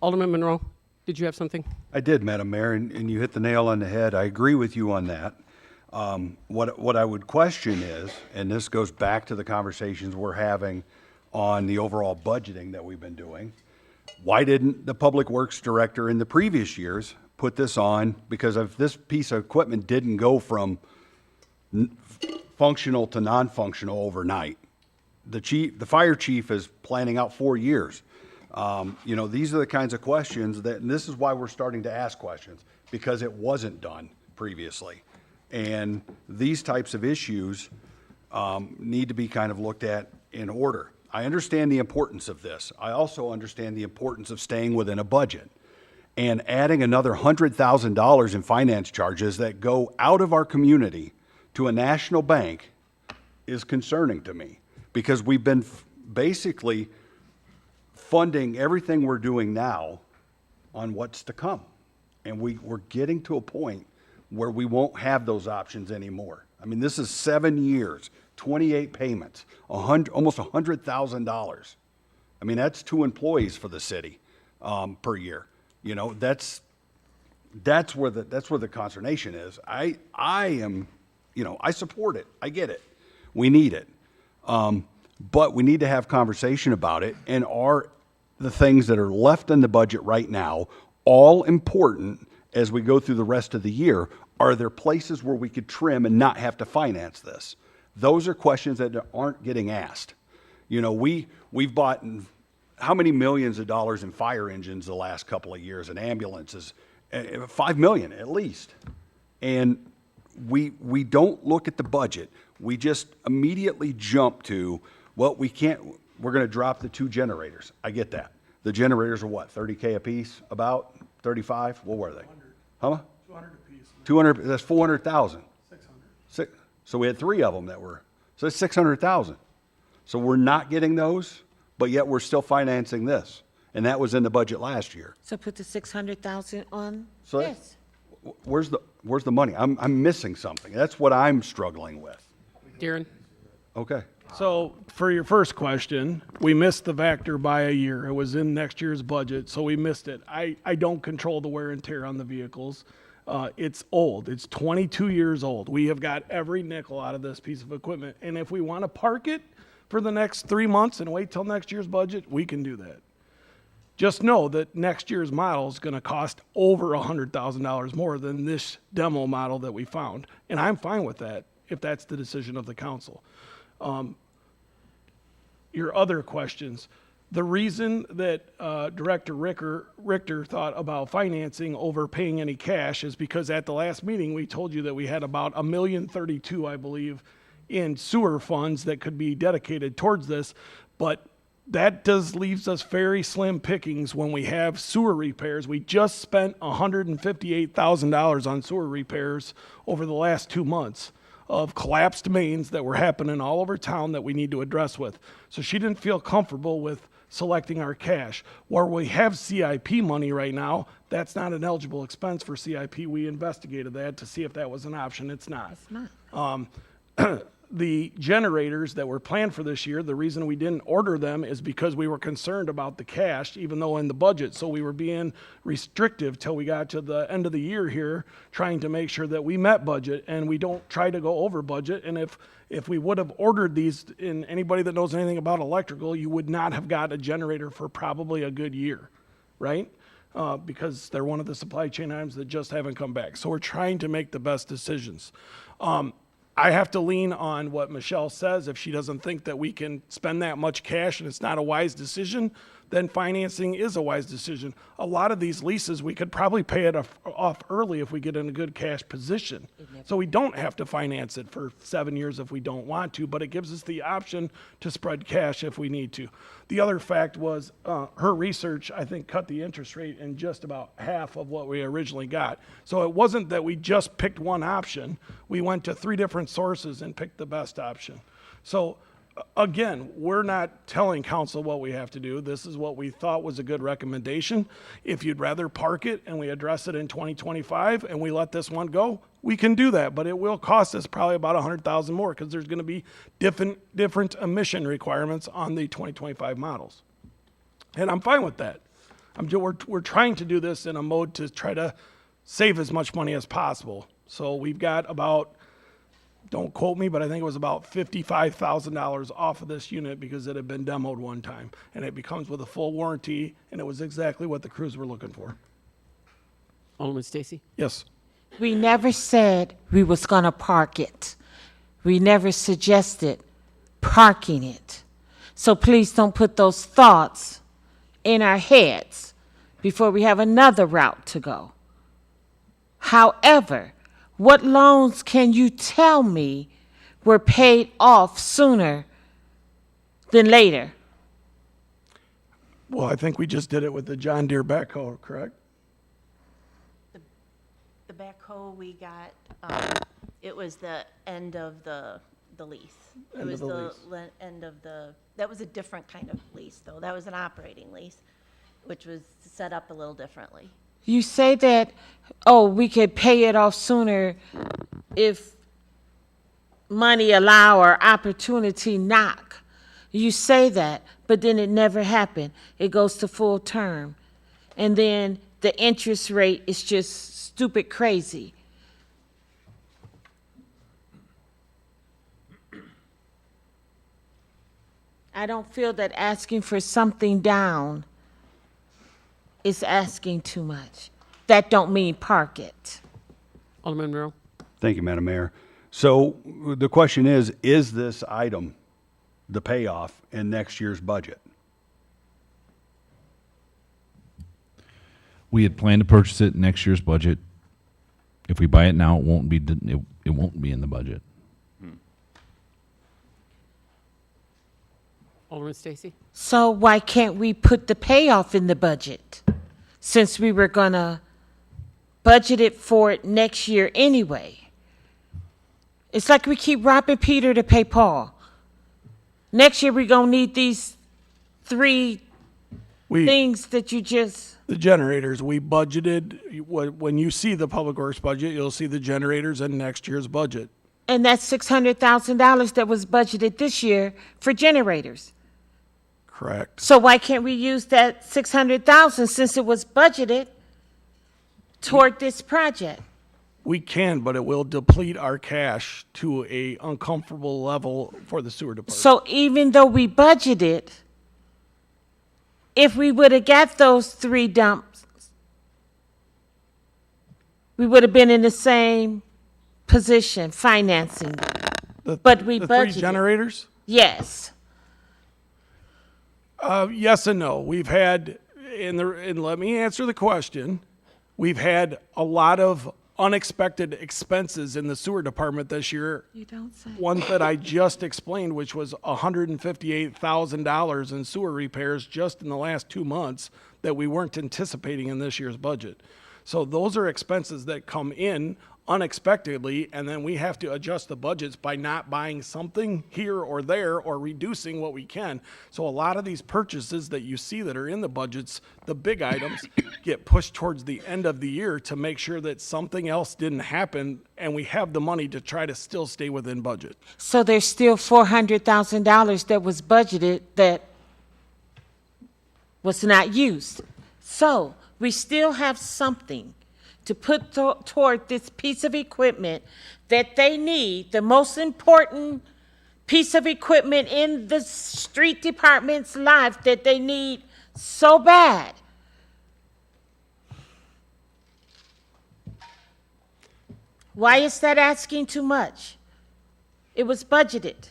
Speaker 4: Alderman Monroe, did you have something?
Speaker 3: I did, Madam Mayor, and you hit the nail on the head. I agree with you on that. What I would question is, and this goes back to the conversations we're having on the overall budgeting that we've been doing, why didn't the Public Works Director in the previous years put this on? Because if this piece of equipment didn't go from functional to non-functional overnight. The fire chief is planning out 4 years. These are the kinds of questions and this is why we're starting to ask questions, because it wasn't done previously. And these types of issues need to be kind of looked at in order. I understand the importance of this. I also understand the importance of staying within a budget. And adding another $100,000 in finance charges that go out of our community to a national bank is concerning to me, because we've been basically funding everything we're doing now on what's to come. And we're getting to a point where we won't have those options anymore. I mean, this is 7 years, 28 payments, almost $100,000. I mean, that's 2 employees for the city per year. That's where the consternation is. I am, I support it. I get it. We need it. But we need to have conversation about it. And are the things that are left in the budget right now all important as we go through the rest of the year? Are there places where we could trim and not have to finance this? Those are questions that aren't getting asked. We've bought how many millions of dollars in fire engines the last couple of years and ambulances? 5 million at least. And we don't look at the budget. We just immediately jump to, well, we're going to drop the 2 generators. I get that. The generators are what, $30K a piece? About 35? What were they?
Speaker 1: 200.
Speaker 3: How much?
Speaker 1: 200 apiece.
Speaker 3: 200, that's 400,000.
Speaker 1: 600.
Speaker 3: So we had 3 of them so that's 600,000. So we're not getting those, but yet we're still financing this. And that was in the budget last year.
Speaker 2: So put the 600,000 on
Speaker 3: So
Speaker 2: this.
Speaker 3: Where's the money? I'm missing something. That's what I'm struggling with.
Speaker 4: Darren?
Speaker 3: Okay.
Speaker 1: So for your first question, we missed the Vector by a year. It was in next year's budget, so we missed it. I don't control the wear and tear on the vehicles. It's old. It's 22 years old. We have got every nickel out of this piece of equipment. And if we want to park it for the next 3 months and wait till next year's budget, we can do that. Just know that next year's model is going to cost over $100,000 more than this demo model that we found. And I'm fine with that if that's the decision of the council. Your other questions. The reason that Director Richter thought about financing over paying any cash is because at the last meeting, we told you that we had about $1,032,000, I believe, in sewer funds that could be dedicated towards this. But that leaves us very slim pickings when we have sewer repairs. We just spent $158,000 on sewer repairs over the last 2 months of collapsed mains that were happening all over town that we need to address with. So she didn't feel comfortable with selecting our cash. Where we have CIP money right now, that's not an eligible expense for CIP. We investigated that to see if that was an option. It's not.
Speaker 2: It's not.
Speaker 1: The generators that were planned for this year, the reason we didn't order them is because we were concerned about the cash, even though in the budget. So we were being restrictive till we got to the end of the year here, trying to make sure that we met budget and we don't try to go over budget. And if we would have ordered these, and anybody that knows anything about electrical, you would not have got a generator for probably a good year, right? Because they're one of the supply chain items that just haven't come back. So we're trying to make the best decisions. I have to lean on what Michelle says. If she doesn't think that we can spend that much cash and it's not a wise decision, then financing is a wise decision. A lot of these leases, we could probably pay it off early if we get in a good cash position. So we don't have to finance it for 7 years if we don't want to, but it gives us the option to spread cash if we need to. The other fact was her research, I think, cut the interest rate in just about half of what we originally got. So it wasn't that we just picked one option. We went to 3 different sources and picked the best option. So again, we're not telling council what we have to do. This is what we thought was a good recommendation. If you'd rather park it and we address it in 2025 and we let this one go, we can do that, but it will cost us probably about $100,000 more because there's going to be different emission requirements on the 2025 models. And I'm fine with that. We're trying to do this in a mode to try to save as much money as possible. So we've got about, don't quote me, but I think it was about $55,000 off of this unit because it had been demoed one time. And it becomes with a full warranty, and it was exactly what the crews were looking for.
Speaker 4: Alderman Stacy?
Speaker 1: Yes.
Speaker 2: We never said we was gonna park it. We never suggested parking it. So please don't put those thoughts in our heads before we have another route to go. However, what loans can you tell me were paid off sooner than later?
Speaker 1: Well, I think we just did it with the John Deere backhoe, correct?
Speaker 10: The backhoe we got, it was the end of the lease. It
Speaker 1: End
Speaker 10: was
Speaker 1: of the
Speaker 10: the
Speaker 1: lease.
Speaker 10: end of the, that was a different kind of lease, though. That was an operating lease, which was set up a little differently.
Speaker 2: You say that, oh, we could pay it off sooner if money allow or opportunity knock. You say that, but then it never happened. It goes to full term. And then the interest rate is just stupid crazy. I don't feel that asking for something down is asking too much. That don't mean park it.
Speaker 4: Alderman Monroe?
Speaker 3: Thank you, Madam Mayor. So the question is this item the payoff in next year's budget?
Speaker 7: We had planned to purchase it in next year's budget. If we buy it now, it won't be in the budget.
Speaker 4: Alderman Stacy?
Speaker 2: So why can't we put the payoff in the budget? Since we were gonna budget it for it next year anyway. It's like we keep robbing Peter to pay Paul. Next year, we're gonna need these 3 things that you just,
Speaker 1: The generators, we budgeted, when you see the Public Works budget, you'll see the generators in next year's budget.
Speaker 2: and that's $600,000 that was budgeted this year for generators.
Speaker 1: Correct.
Speaker 2: So why can't we use that 600,000 since it was budgeted toward this project?
Speaker 1: We can, but it will deplete our cash to a uncomfortable level for the sewer department.
Speaker 2: So even though we budgeted, if we would have got those 3 dumps, we would have been in the same position financing. But we
Speaker 1: The 3
Speaker 2: budgeted.
Speaker 1: generators?
Speaker 2: Yes.
Speaker 1: Yes and no. We've had, and let me answer the question. We've had a lot of unexpected expenses in the sewer department this year.
Speaker 2: You don't say.
Speaker 1: One that I just explained, which was $158,000 in sewer repairs just in the last 2 months that we weren't anticipating in this year's budget. So those are expenses that come in unexpectedly, and then we have to adjust the budgets by not buying something here or there or reducing what we can. So a lot of these purchases that you see that are in the budgets, the big items, get pushed towards the end of the year to make sure that something else didn't happen and we have the money to try to still stay within budget.
Speaker 2: So there's still $400,000 that was budgeted that was not used. So we still have something to put toward this piece of equipment that they need, the most important piece of equipment in the street department's life that they need so bad. Why is that asking too much? It was budgeted.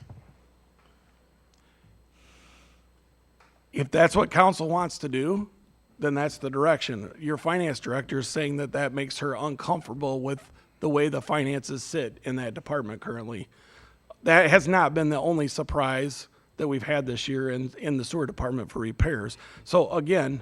Speaker 1: If that's what council wants to do, then that's the direction. Your finance director is saying that that makes her uncomfortable with the way the finances sit in that department currently. That has not been the only surprise that we've had this year in the sewer department for repairs. So again,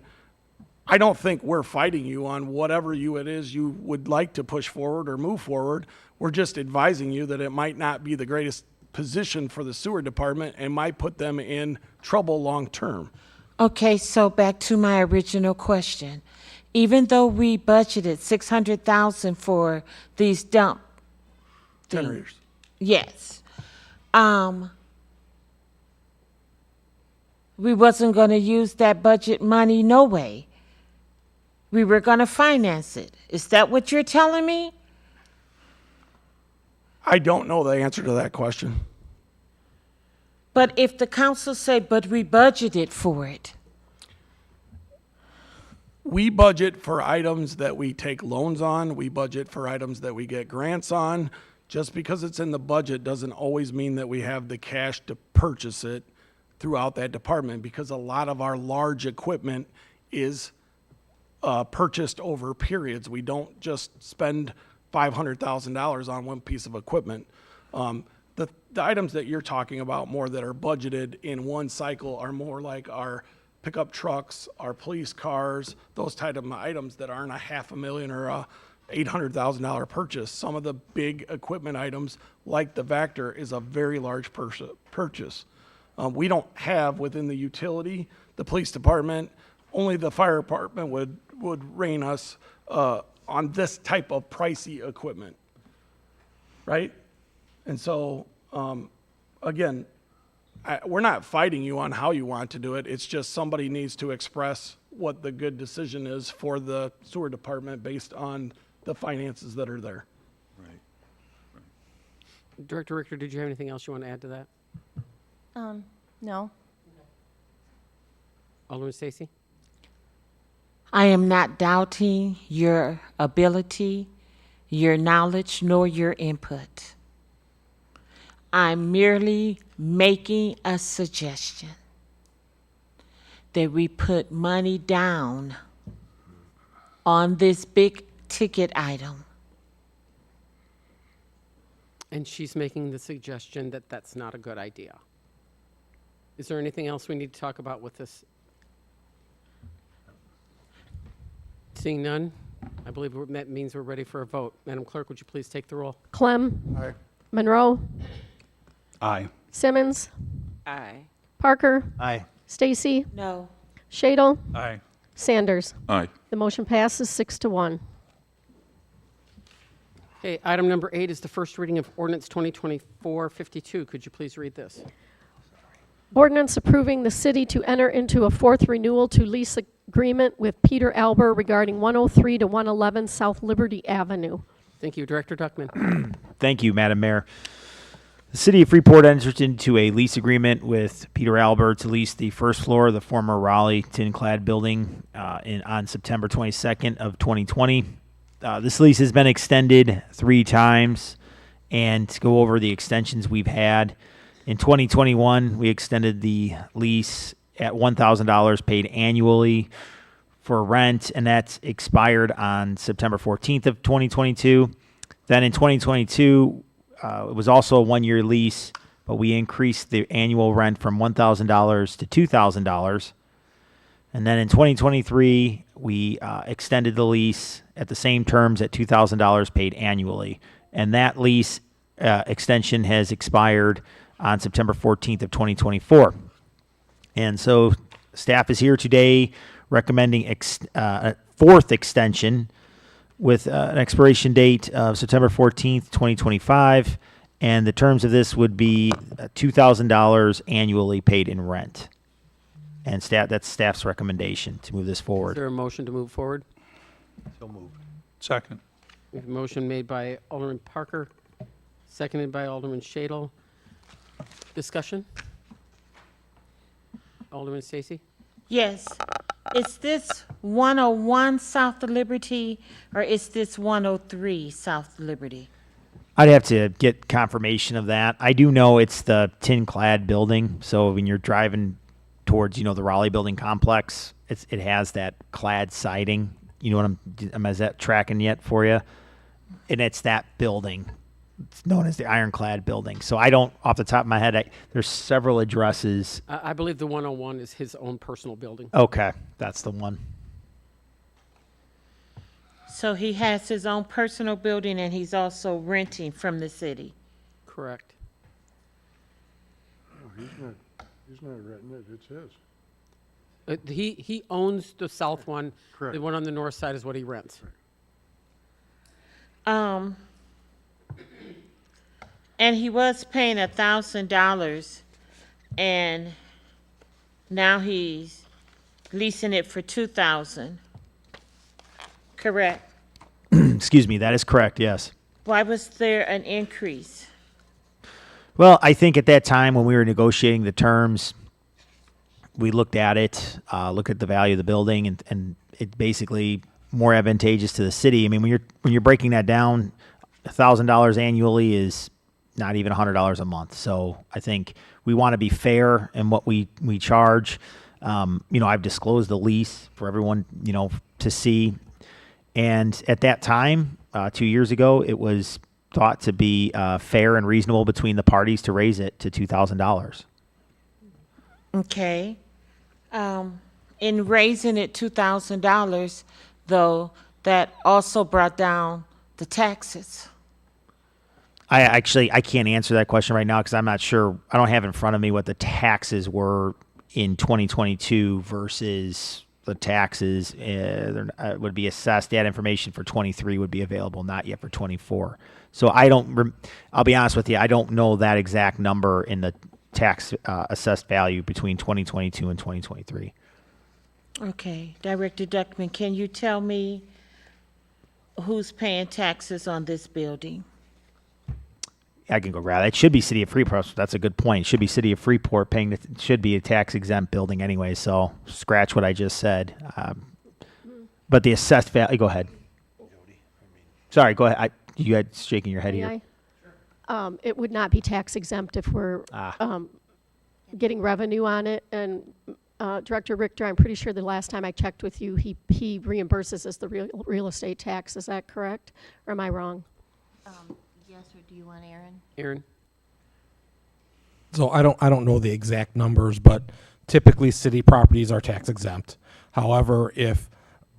Speaker 1: I don't think we're fighting you on whatever it is you would like to push forward or move forward. We're just advising you that it might not be the greatest position for the sewer department and might put them in trouble long term.
Speaker 2: Okay, so back to my original question. Even though we budgeted 600,000 for these dump
Speaker 1: Generators.
Speaker 2: Yes. We wasn't gonna use that budget money no way. We were gonna finance it. Is that what you're telling me?
Speaker 1: I don't know the answer to that question.
Speaker 2: But if the council say, but we budgeted for it.
Speaker 1: We budget for items that we take loans on. We budget for items that we get grants on. Just because it's in the budget doesn't always mean that we have the cash to purchase it throughout that department, because a lot of our large equipment is purchased over periods. We don't just spend $500,000 on one piece of equipment. The items that you're talking about more that are budgeted in one cycle are more like our pickup trucks, our police cars, those type of items that aren't a $500,000 or a $800,000 purchase. Some of the big equipment items, like the Vector, is a very large purchase. We don't have within the utility, the police department, only the fire department would rein us on this type of pricey equipment, right? And so, again, we're not fighting you on how you want to do it. It's just somebody needs to express what the good decision is for the sewer department based on the finances that are there.
Speaker 4: Director Richter, did you have anything else you want to add to that?
Speaker 10: No.
Speaker 4: Alderman Stacy?
Speaker 2: I am not doubting your ability, your knowledge, nor your input. I'm merely making a suggestion that we put money down on this big ticket item.
Speaker 4: And she's making the suggestion that that's not a good idea. Is there anything else we need to talk about with this? Seeing none, I believe that means we're ready for a vote. Madam Clerk, would you please take the roll?
Speaker 6: Clem.
Speaker 11: Aye.
Speaker 6: Monroe.
Speaker 3: Aye.
Speaker 6: Simmons.
Speaker 2: Aye.
Speaker 6: Parker.
Speaker 12: Aye.
Speaker 6: Stacy.
Speaker 2: No.
Speaker 6: Shadle.
Speaker 12: Aye.
Speaker 6: Sanders.
Speaker 8: Aye.
Speaker 6: The motion passes 6-1.
Speaker 4: Okay, item number 8 is the first reading of ordinance 2024-52. Could you please read this?
Speaker 6: Ordinance approving the city to enter into a fourth renewal to lease agreement with Peter Alber regarding 103 to 111 South Liberty Avenue.
Speaker 4: Thank you. Director Duckman.
Speaker 13: Thank you, Madam Mayor. The City of Freeport entered into a lease agreement with Peter Albert to lease the first floor of the former Raleigh tin-clad building on September 22nd of 2020. This lease has been extended 3 times, and to go over the extensions we've had, in 2021, we extended the lease at $1,000 paid annually for rent, and that's expired on September 14th of 2022. Then in 2022, it was also a 1-year lease, but we increased the annual rent from $1,000 to $2,000. And then in 2023, we extended the lease at the same terms at $2,000 paid annually. And that lease extension has expired on September 14th of 2024. And so staff is here today recommending a 4th extension with an expiration date of September 14th, 2025. And the terms of this would be $2,000 annually paid in rent. And that's staff's recommendation to move this
Speaker 4: Is
Speaker 13: forward.
Speaker 4: there a motion to move forward?
Speaker 12: So moved.
Speaker 8: Second.
Speaker 4: We have a motion made by Alderman Parker, seconded by Alderman Shadle. Discussion? Alderman Stacy?
Speaker 2: Yes. Is this 101 South Liberty or is this 103 South Liberty?
Speaker 13: I'd have to get confirmation of that. I do know it's the tin-clad building, so when you're driving towards, the Raleigh building complex. It has that clad siding. You know what is that tracking yet for you? And it's that building. It's known as the ironclad building. So I don't, off the top of my head, there's several addresses.
Speaker 4: I believe the 101 is his own personal building.
Speaker 13: Okay, that's the one.
Speaker 2: So he has his own personal building and he's also renting from the city.
Speaker 4: Correct.
Speaker 11: No, he's not renting it, it's his.
Speaker 4: He owns the south one.
Speaker 11: Correct.
Speaker 4: The one on the north side is what he rents.
Speaker 2: And he was paying $1,000 and now he's leasing it for $2,000. Correct.
Speaker 13: Excuse me, that is correct, yes.
Speaker 2: Why was there an increase?
Speaker 13: Well, I think at that time when we were negotiating the terms, we looked at it, look at the value of the building, and it basically more advantageous to the city. I mean, when you're breaking that down, $1,000 annually is not even $100 a month. So I think we want to be fair in what we charge. I've disclosed the lease for everyone, to see. And at that time, 2 years ago, it was thought to be fair and reasonable between the parties to raise it to $2,000.
Speaker 2: Okay. In raising it $2,000, though, that also brought down the taxes.
Speaker 13: I can't answer that question right now because I'm not sure. I don't have in front of me what the taxes were in 2022 versus the taxes would be assessed. That information for 23 would be available, not yet for 24. So I'll be honest with you, I don't know that exact number in the tax assessed value between 2022 and 2023.
Speaker 2: Okay. Director Duckman, can you tell me who's paying taxes on this building?
Speaker 13: I can go grab it. It should be City of Freeport. That's a good point. It should be City of Freeport paying. It should be a tax exempt building anyway. So scratch what I just said. But the assessed value. Go ahead. Sorry. Go ahead. You had shaking your head here.
Speaker 6: It would not be tax exempt if we're getting revenue on it. And Director Richter, I'm pretty sure the last time I checked with you, he reimburses us the real estate tax. Is that correct? Or am I wrong?
Speaker 10: Yes, or do you want Aaron?
Speaker 4: Aaron?
Speaker 9: So I don't know the exact numbers, but typically city properties are tax exempt. However, if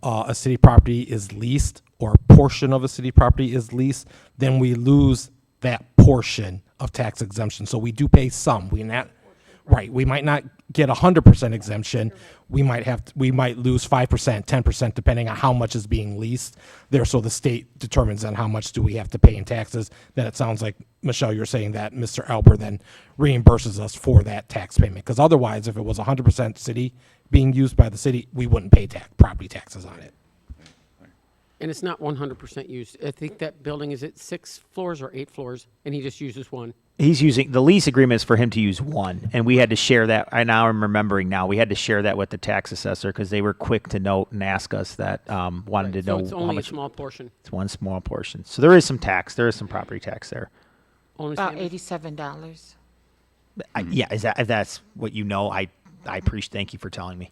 Speaker 9: a city property is leased or a portion of a city property is leased, then we lose that portion of tax exemption. So we do pay some. We might not get 100% exemption. We might lose 5%, 10%, depending on how much is being leased there. So the state determines then how much do we have to pay in taxes. Then it sounds like, Michelle, you're saying that Mr. Albert then reimburses us for that tax payment. Because otherwise, if it was 100% city being used by the city, we wouldn't pay property taxes on it.
Speaker 4: And it's not 100% used. I think that building is at 6 floors or 8 floors, and he just uses one.
Speaker 13: He's using the lease agreement is for him to use one, and we had to share that. I'm remembering now. We had to share that with the tax assessor because they were quick to note and ask us that wanted to know
Speaker 4: So it's
Speaker 13: how
Speaker 4: only a
Speaker 13: much.
Speaker 4: small portion.
Speaker 13: It's one small portion. So there is some tax. There is some property tax there.
Speaker 4: Only
Speaker 2: About
Speaker 4: Sam-
Speaker 2: $87.
Speaker 13: Yeah, if that's what you know, I appreciate. Thank you for telling me.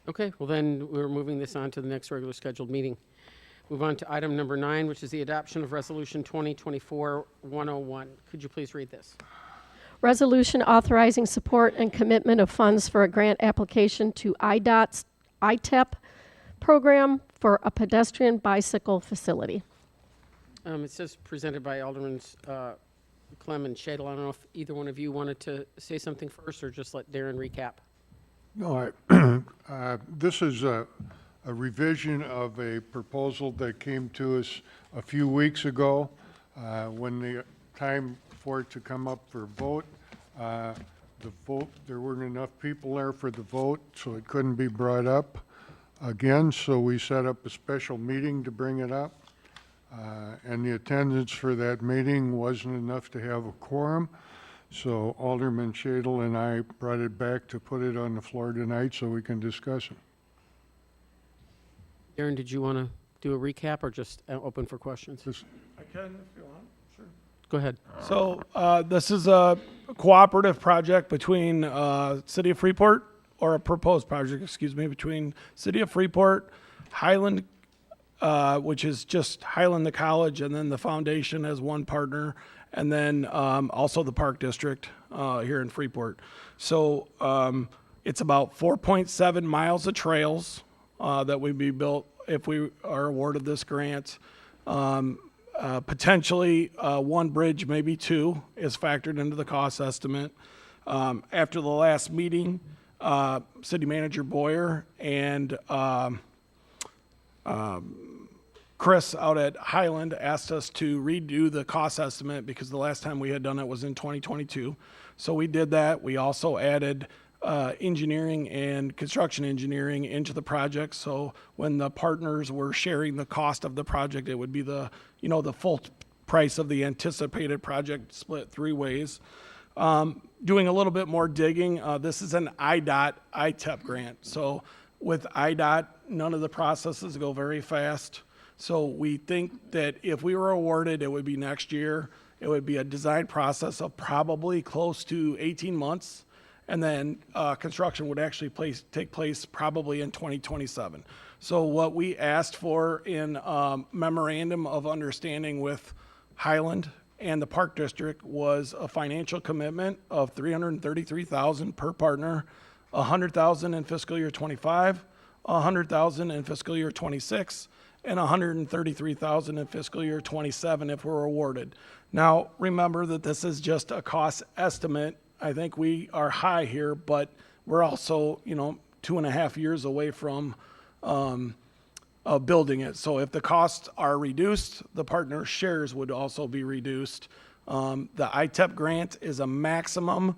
Speaker 4: Okay, well then, we're moving this on to the next regular scheduled meeting. Move on to item number 9, which is the adoption of Resolution 2024-101. Could you please read this?
Speaker 6: Resolution authorizing support and commitment of funds for a grant application to IDOT's ITEP program for a pedestrian bicycle facility.
Speaker 4: It says presented by Alderman Clem and Shadle. I don't know if either one of you wanted to say something first or just let Darren recap.
Speaker 11: No, this is a revision of a proposal that came to us a few weeks ago. When the time for it to come up for vote, there weren't enough people there for the vote, so it couldn't be brought up again. So we set up a special meeting to bring it up. And the attendance for that meeting wasn't enough to have a quorum. So Alderman Shadle and I brought it back to put it on the floor tonight so we can discuss it.
Speaker 4: Darren, did you want to do a recap or just open for questions?
Speaker 11: Just-
Speaker 1: I can if you want, sure.
Speaker 4: Go ahead.
Speaker 1: So this is a cooperative project between City of Freeport, or a proposed project, excuse me, between City of Freeport, Highland, which is just Highland the college, and then the foundation as one partner, and then also the Park District here in Freeport. So it's about 4.7 miles of trails that would be built if we are awarded this grant. Potentially one bridge, maybe two, is factored into the cost estimate. After the last meeting, City Manager Boyer and Chris out at Highland asked us to redo the cost estimate because the last time we had done it was in 2022. So we did that. We also added engineering and construction engineering into the project. So when the partners were sharing the cost of the project, it would be the full price of the anticipated project split three ways. Doing a little bit more digging, this is an IDOT ITEP grant. So with IDOT, none of the processes go very fast. So we think that if we were awarded, it would be next year. It would be a design process of probably close to 18 months. And then construction would actually take place probably in 2027. So what we asked for in memorandum of understanding with Highland and the Park District was a financial commitment of $333,000 per partner, $100,000 in fiscal year 25, $100,000 in fiscal year 26, and $133,000 in fiscal year 27 if we're awarded. Now, remember that this is just a cost estimate. I think we are high here, but we're also, 2.5 years away from building it. So if the costs are reduced, the partner shares would also be reduced. The ITEP grant is a maximum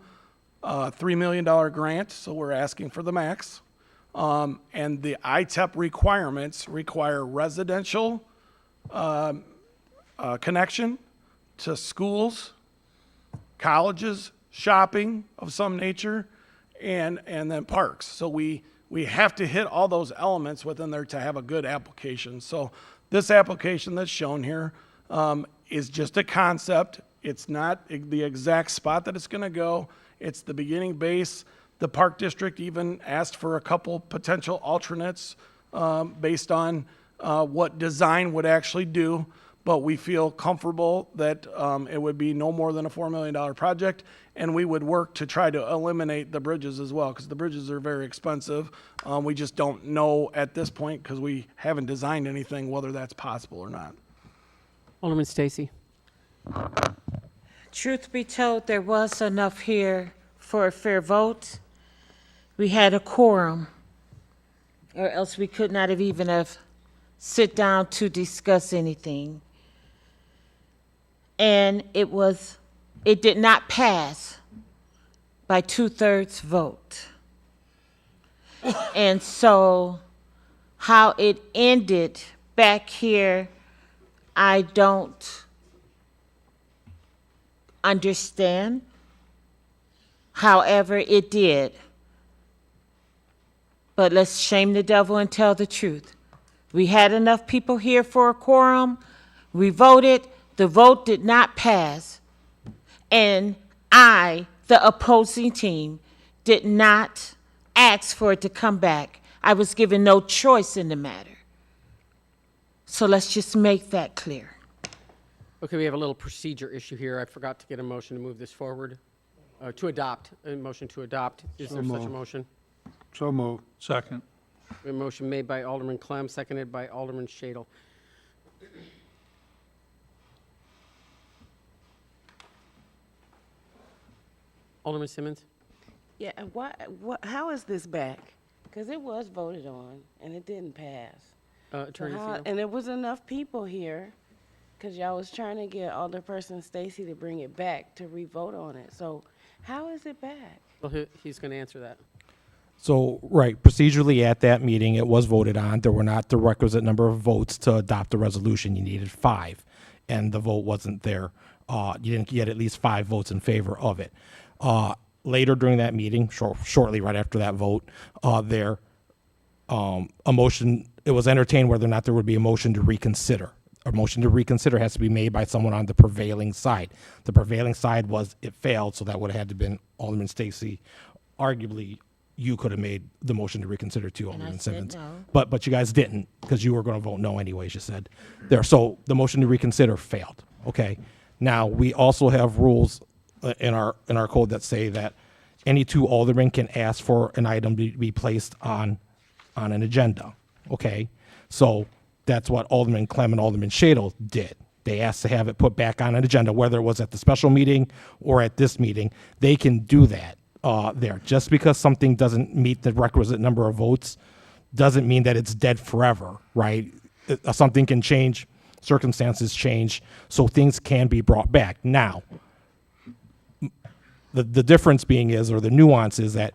Speaker 1: $3 million grant, so we're asking for the max. And the ITEP requirements require residential connection to schools, colleges, shopping of some nature, and then parks. So we have to hit all those elements within there to have a good application. So this application that's shown here is just a concept. It's not the exact spot that it's going to go. It's the beginning base. The Park District even asked for a couple potential alternates based on what design would actually do. But we feel comfortable that it would be no more than a $4 million project, and we would work to try to eliminate the bridges as well, because the bridges are very expensive. We just don't know at this point, because we haven't designed anything, whether that's possible or not.
Speaker 4: Alderman Stacy.
Speaker 2: Truth be told, there was enough here for a fair vote. We had a quorum, or else we could not have even sit down to discuss anything. And it did not pass by 2/3 vote. And so how it ended back here, I don't understand. However, it did. But let's shame the devil and tell the truth. We had enough people here for a quorum. We voted. The vote did not pass. And I, the opposing team, did not ask for it to come back. I was given no choice in the matter. So let's just make that clear.
Speaker 4: Okay, we have a little procedure issue here. I forgot to get a motion to move this forward, to adopt, a motion to adopt. Is there such a motion?
Speaker 11: So moved.
Speaker 12: Second.
Speaker 4: A motion made by Alderman Clem, seconded by Alderman Shadle. Alderman Simmons?
Speaker 14: Yeah, how is this back? Because it was voted on, and it didn't pass.
Speaker 4: Attorney Zeno?
Speaker 14: And there was enough people here, because y'all was trying to get Alderperson Stacy to bring it back to re-vote on it. So how is it back?
Speaker 4: Well, he's going to answer that.
Speaker 9: So, right, procedurally at that meeting, it was voted on. There were not the requisite number of votes to adopt the resolution. You needed 5, and the vote wasn't there. You didn't get at least 5 votes in favor of it. Later during that meeting, shortly right after that vote, a motion, it was entertained whether or not there would be a motion to reconsider a motion to reconsider has to be made by someone on the prevailing side. The prevailing side was it failed, so that would have had to been Alderman Stacy. Arguably, you could have made the motion to reconsider too, Alderman
Speaker 2: said
Speaker 9: Simmons.
Speaker 2: no.
Speaker 9: But you guys didn't, because you were going to vote no anyways, you said. There, so the motion to reconsider failed, okay? Now, we also have rules in our code that say that any two aldermen can ask for an item to be placed on an agenda, okay? So that's what Alderman Clem and Alderman Shadle did. They asked to have it put back on an agenda, whether it was at the special meeting or at this meeting. They can do that there. Just because something doesn't meet the requisite number of votes doesn't mean that it's dead forever, right? Something can change, circumstances change, so things can be brought back. Now, the difference being is, or the nuance is that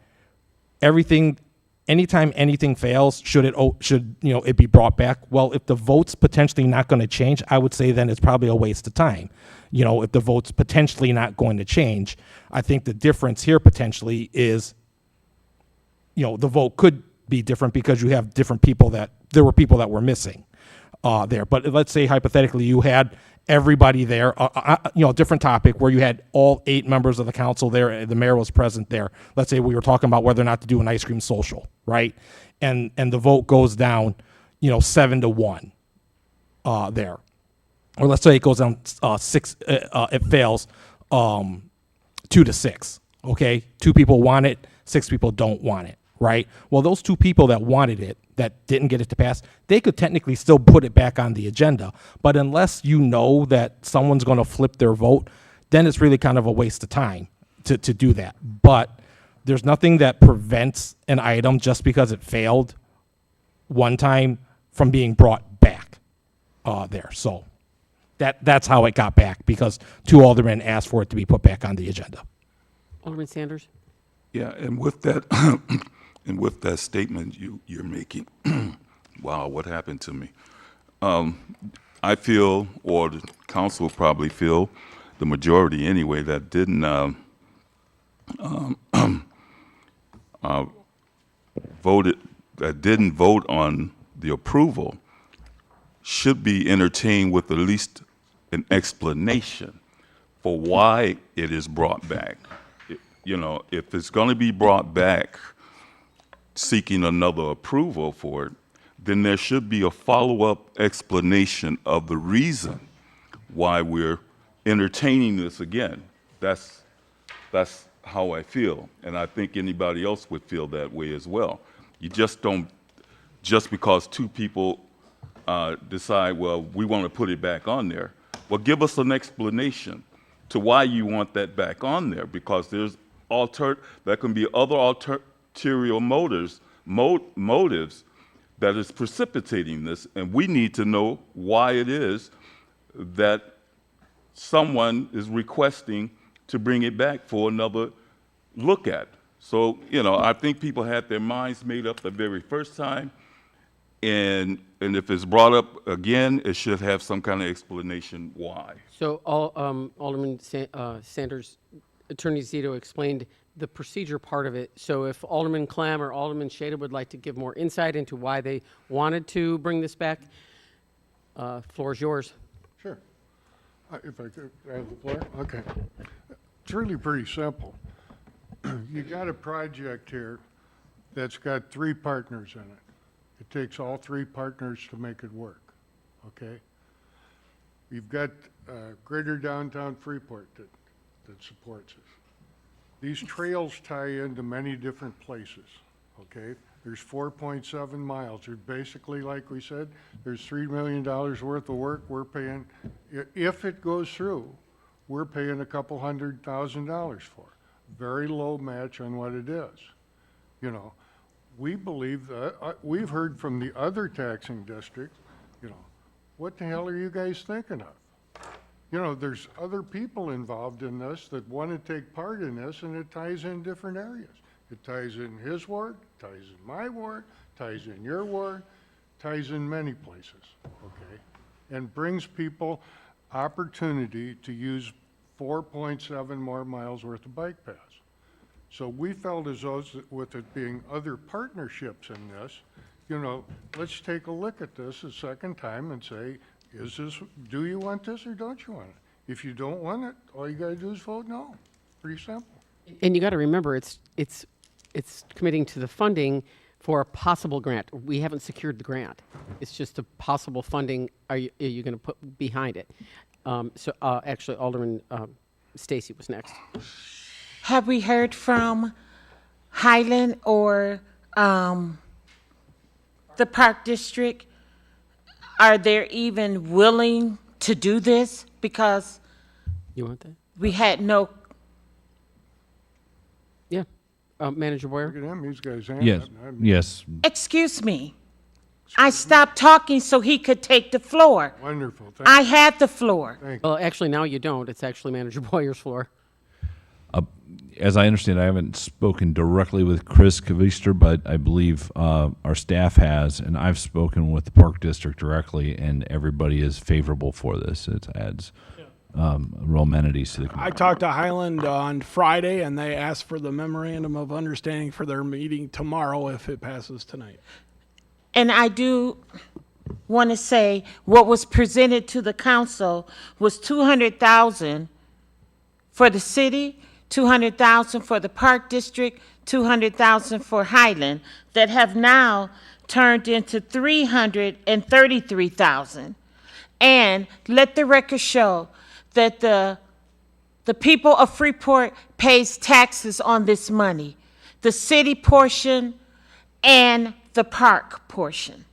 Speaker 9: anytime anything fails, should it be brought back? Well, if the vote's potentially not going to change, I would say then it's probably a waste of time. If the vote's potentially not going to change, I think the difference here potentially is, the vote could be different because you have different people there were people that were missing there. But let's say hypothetically you had everybody there, different topic where you had all 8 members of the council there, the mayor was present there. Let's say we were talking about whether or not to do an ice cream social, right? And the vote goes down, 7-1 there. Or let's say it goes down 6, it fails 2-6, okay? 2 people want it, 6 people don't want it, right? Well, those 2 people that wanted it, that didn't get it to pass, they could technically still put it back on the agenda. But unless you know that someone's going to flip their vote, then it's really kind of a waste of time to do that. But there's nothing that prevents an item just because it failed one time from being brought back there. So that's how it got back, because 2 aldermen asked for it to be put back on the agenda.
Speaker 4: Alderman Sanders?
Speaker 8: Yeah, and with that, and with that statement you're making, wow, what happened to me? I feel, or the council probably feel, the majority anyway, that didn't vote on the approval should be entertained with at least an explanation for why it is brought back. If it's going to be brought back seeking another approval for it, then there should be a follow-up explanation of the reason why we're entertaining this again. That's how I feel, and I think anybody else would feel that way as well. You just don't, just because 2 people decide, well, we want to put it back on there, well, give us an explanation to why you want that back on there, because there can be other ulterior motives that is precipitating this, and we need to know why it is that someone is requesting to bring it back for another look at. So, I think people had their minds made up the very first time, and if it's brought up again, it should have some kind of explanation why.
Speaker 4: So Alderman Sanders, Attorney Zito explained the procedure part of it. So if Alderman Clem or Alderman Shada would like to give more insight into why they wanted to bring this back, floor is yours.
Speaker 11: Sure. If I could have the floor? Okay. It's really pretty simple. You got a project here that's got 3 partners in it. It takes all 3 partners to make it work, okay? You've got Greater Downtown Freeport that supports it. These trails tie into many different places, okay? There's 4.7 miles. There's basically, like we said, there's $3 million worth of work we're paying. If it goes through, we're paying a couple $100,000 for. Very low match on what it is. We believe that, we've heard from the other taxing districts, what the hell are you guys thinking of? There's other people involved in this that want to take part in this, and it ties in different areas. It ties in his ward, ties in my ward, ties in your ward, ties in many places, okay? And brings people opportunity to use 4.7 more miles worth of bike paths. So we felt as though, with it being other partnerships in this, let's take a look at this a second time and say, do you want this or don't you want it? If you don't want it, all you gotta do is vote no. Pretty simple.
Speaker 4: And you got to remember, it's committing to the funding for a possible grant. We haven't secured the grant. It's just a possible funding. Are you going to put behind it? Actually, Alderman Stacy was next.
Speaker 2: Have we heard from Highland or the Park District? Are they even willing to do this? Because
Speaker 4: You want that?
Speaker 2: we had no,
Speaker 4: Yeah. Manager Boyer?
Speaker 11: Look at him, he's got his hand
Speaker 7: Yes,
Speaker 11: up.
Speaker 7: yes.
Speaker 2: excuse me. I stopped talking so he could take the floor.
Speaker 11: Wonderful, thank
Speaker 2: I had the floor.
Speaker 4: Well, actually, now you don't. It's actually Manager Boyer's floor.
Speaker 7: As I understand, I haven't spoken directly with Chris Kavister, but I believe our staff has, and I've spoken with the Park District directly, and everybody is favorable for this. It adds real amenities to the
Speaker 1: I
Speaker 7: community.
Speaker 1: talked to Highland on Friday, and they asked for the memorandum of understanding for their meeting tomorrow if it passes tonight.
Speaker 2: And I do want to say what was presented to the council was 200,000 for the city, 200,000 for the Park District, 200,000 for Highland, that have now turned into 333,000. And let the record show that the people of Freeport pays taxes on this money, the city portion and the park portion.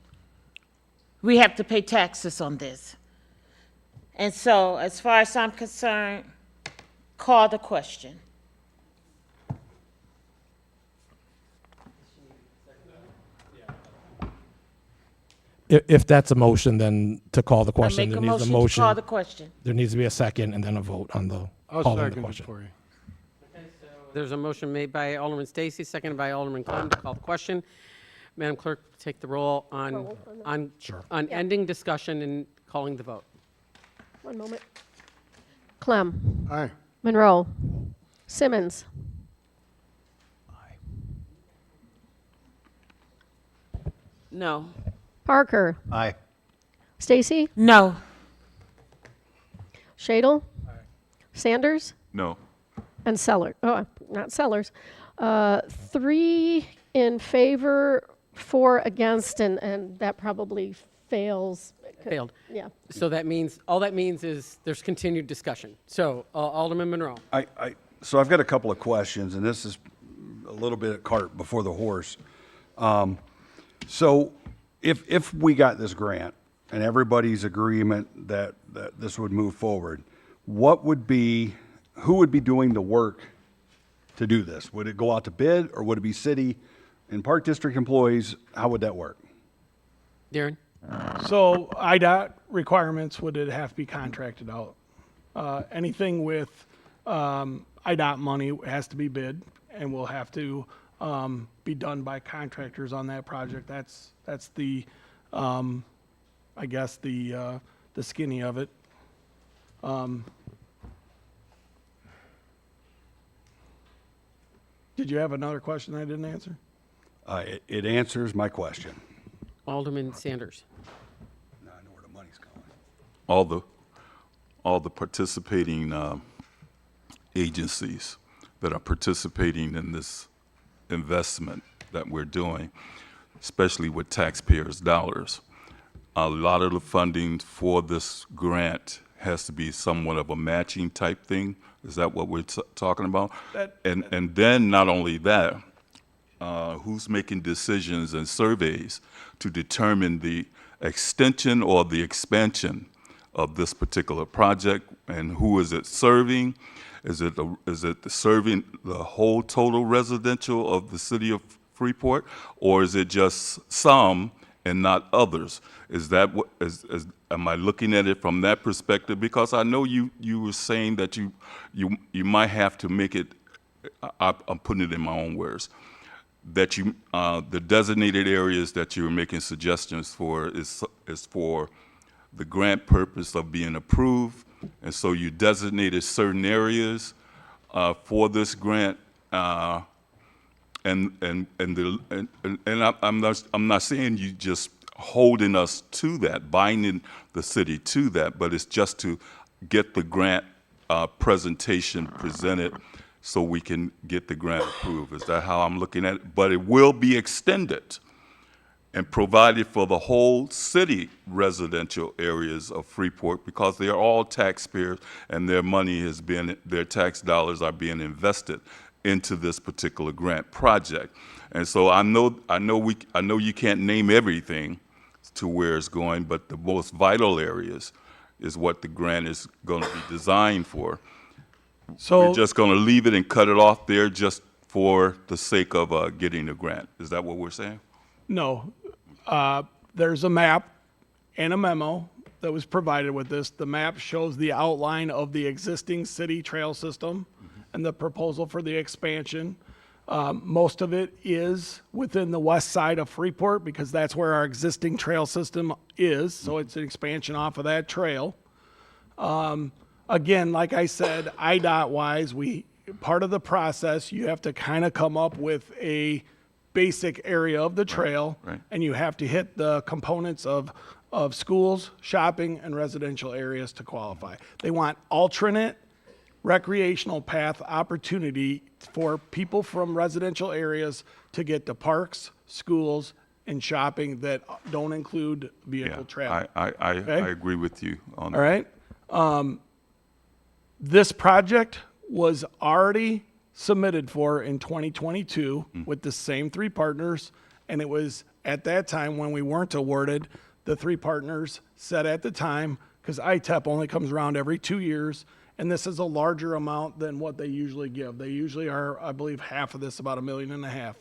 Speaker 2: We have to pay taxes on this. And so, as far as I'm concerned, call the question.
Speaker 9: If that's a motion, then to call the
Speaker 2: I
Speaker 9: question,
Speaker 2: make
Speaker 9: there
Speaker 2: a
Speaker 9: needs a
Speaker 2: motion to call
Speaker 9: motion.
Speaker 2: the question.
Speaker 9: There needs to be a second and then a vote on the
Speaker 11: I'll
Speaker 9: calling the
Speaker 11: second it
Speaker 9: question.
Speaker 11: for you.
Speaker 4: There's a motion made by Alderman Stacy, seconded by Alderman Clem to call the question. Madam Clerk, take the roll on ending discussion and calling the vote.
Speaker 6: One moment. Clem.
Speaker 11: Aye.
Speaker 6: Monroe. Simmons.
Speaker 14: No.
Speaker 6: Parker.
Speaker 3: Aye.
Speaker 6: Stacy.
Speaker 2: No.
Speaker 6: Shadle. Sanders.
Speaker 8: No.
Speaker 6: And Sellers. Oh, not Sellers. 3 in favor, 4 against, and that probably fails.
Speaker 4: Failed.
Speaker 6: Yeah.
Speaker 4: So that means, all that means is there's continued discussion. So Alderman Monroe.
Speaker 3: So I've got a couple of questions, and this is a little bit of cart before the horse. So if we got this grant and everybody's agreement that this would move forward, who would be doing the work to do this? Would it go out to bid, or would it be city and Park District employees? How would that work?
Speaker 4: Darren?
Speaker 1: So IDOT requirements, would it have to be contracted out? Anything with IDOT money has to be bid and will have to be done by contractors on that project. That's the, I guess, the skinny of it. Did you have another question I didn't answer?
Speaker 3: It answers my question.
Speaker 4: Alderman Sanders.
Speaker 3: Now I know where the money's going.
Speaker 8: All the participating agencies that are participating in this investment that we're doing, especially with taxpayers' dollars, a lot of the funding for this grant has to be somewhat of a matching type thing. Is that what we're talking about? And then not only that, who's making decisions and surveys to determine the extension or the expansion of this particular project, and who is it serving? Is it serving the whole total residential of the city of Freeport, or is it just some and not others? Is that what am I looking at it from that perspective? Because I know you were saying that you might have to make it. I'm putting it in my own words. That the designated areas that you're making suggestions for is for the grant purpose of being approved, and so you designated certain areas for this grant, and I'm not saying you just holding us to that, binding the city to that, but it's just to get the grant presentation presented so we can get the grant approved. Is that how I'm looking at it? But it will be extended and provided for the whole city residential areas of Freeport, because they are all taxpayers and their money has been, their tax dollars are being invested into this particular grant project. And so I know you can't name everything to where it's going, but the most vital areas is what the grant is going to be designed for.
Speaker 1: So
Speaker 8: We're just going to leave it and cut it off there just for the sake of getting the grant. Is that what we're saying?
Speaker 1: no, there's a map and a memo that was provided with this. The map shows the outline of the existing city trail system and the proposal for the expansion. Most of it is within the west side of Freeport because that's where our existing trail system is. So it's an expansion off of that trail. Again, like I said, IDOT wise, part of the process, you have to kind of come up with a basic area of the trail,
Speaker 8: right.
Speaker 1: and you have to hit the components of schools, shopping, and residential areas to qualify. They want alternate recreational path opportunity for people from residential areas to get to parks, schools, and shopping that don't include vehicle travel.
Speaker 8: I agree with you on that.
Speaker 1: All right? This project was already submitted for in 2022 with the same three partners, and it was at that time when we weren't awarded, the three partners said at the time, because ITEP only comes around every 2 years, and this is a larger amount than what they usually give. They usually are, I believe, half of this, about $1.5 million.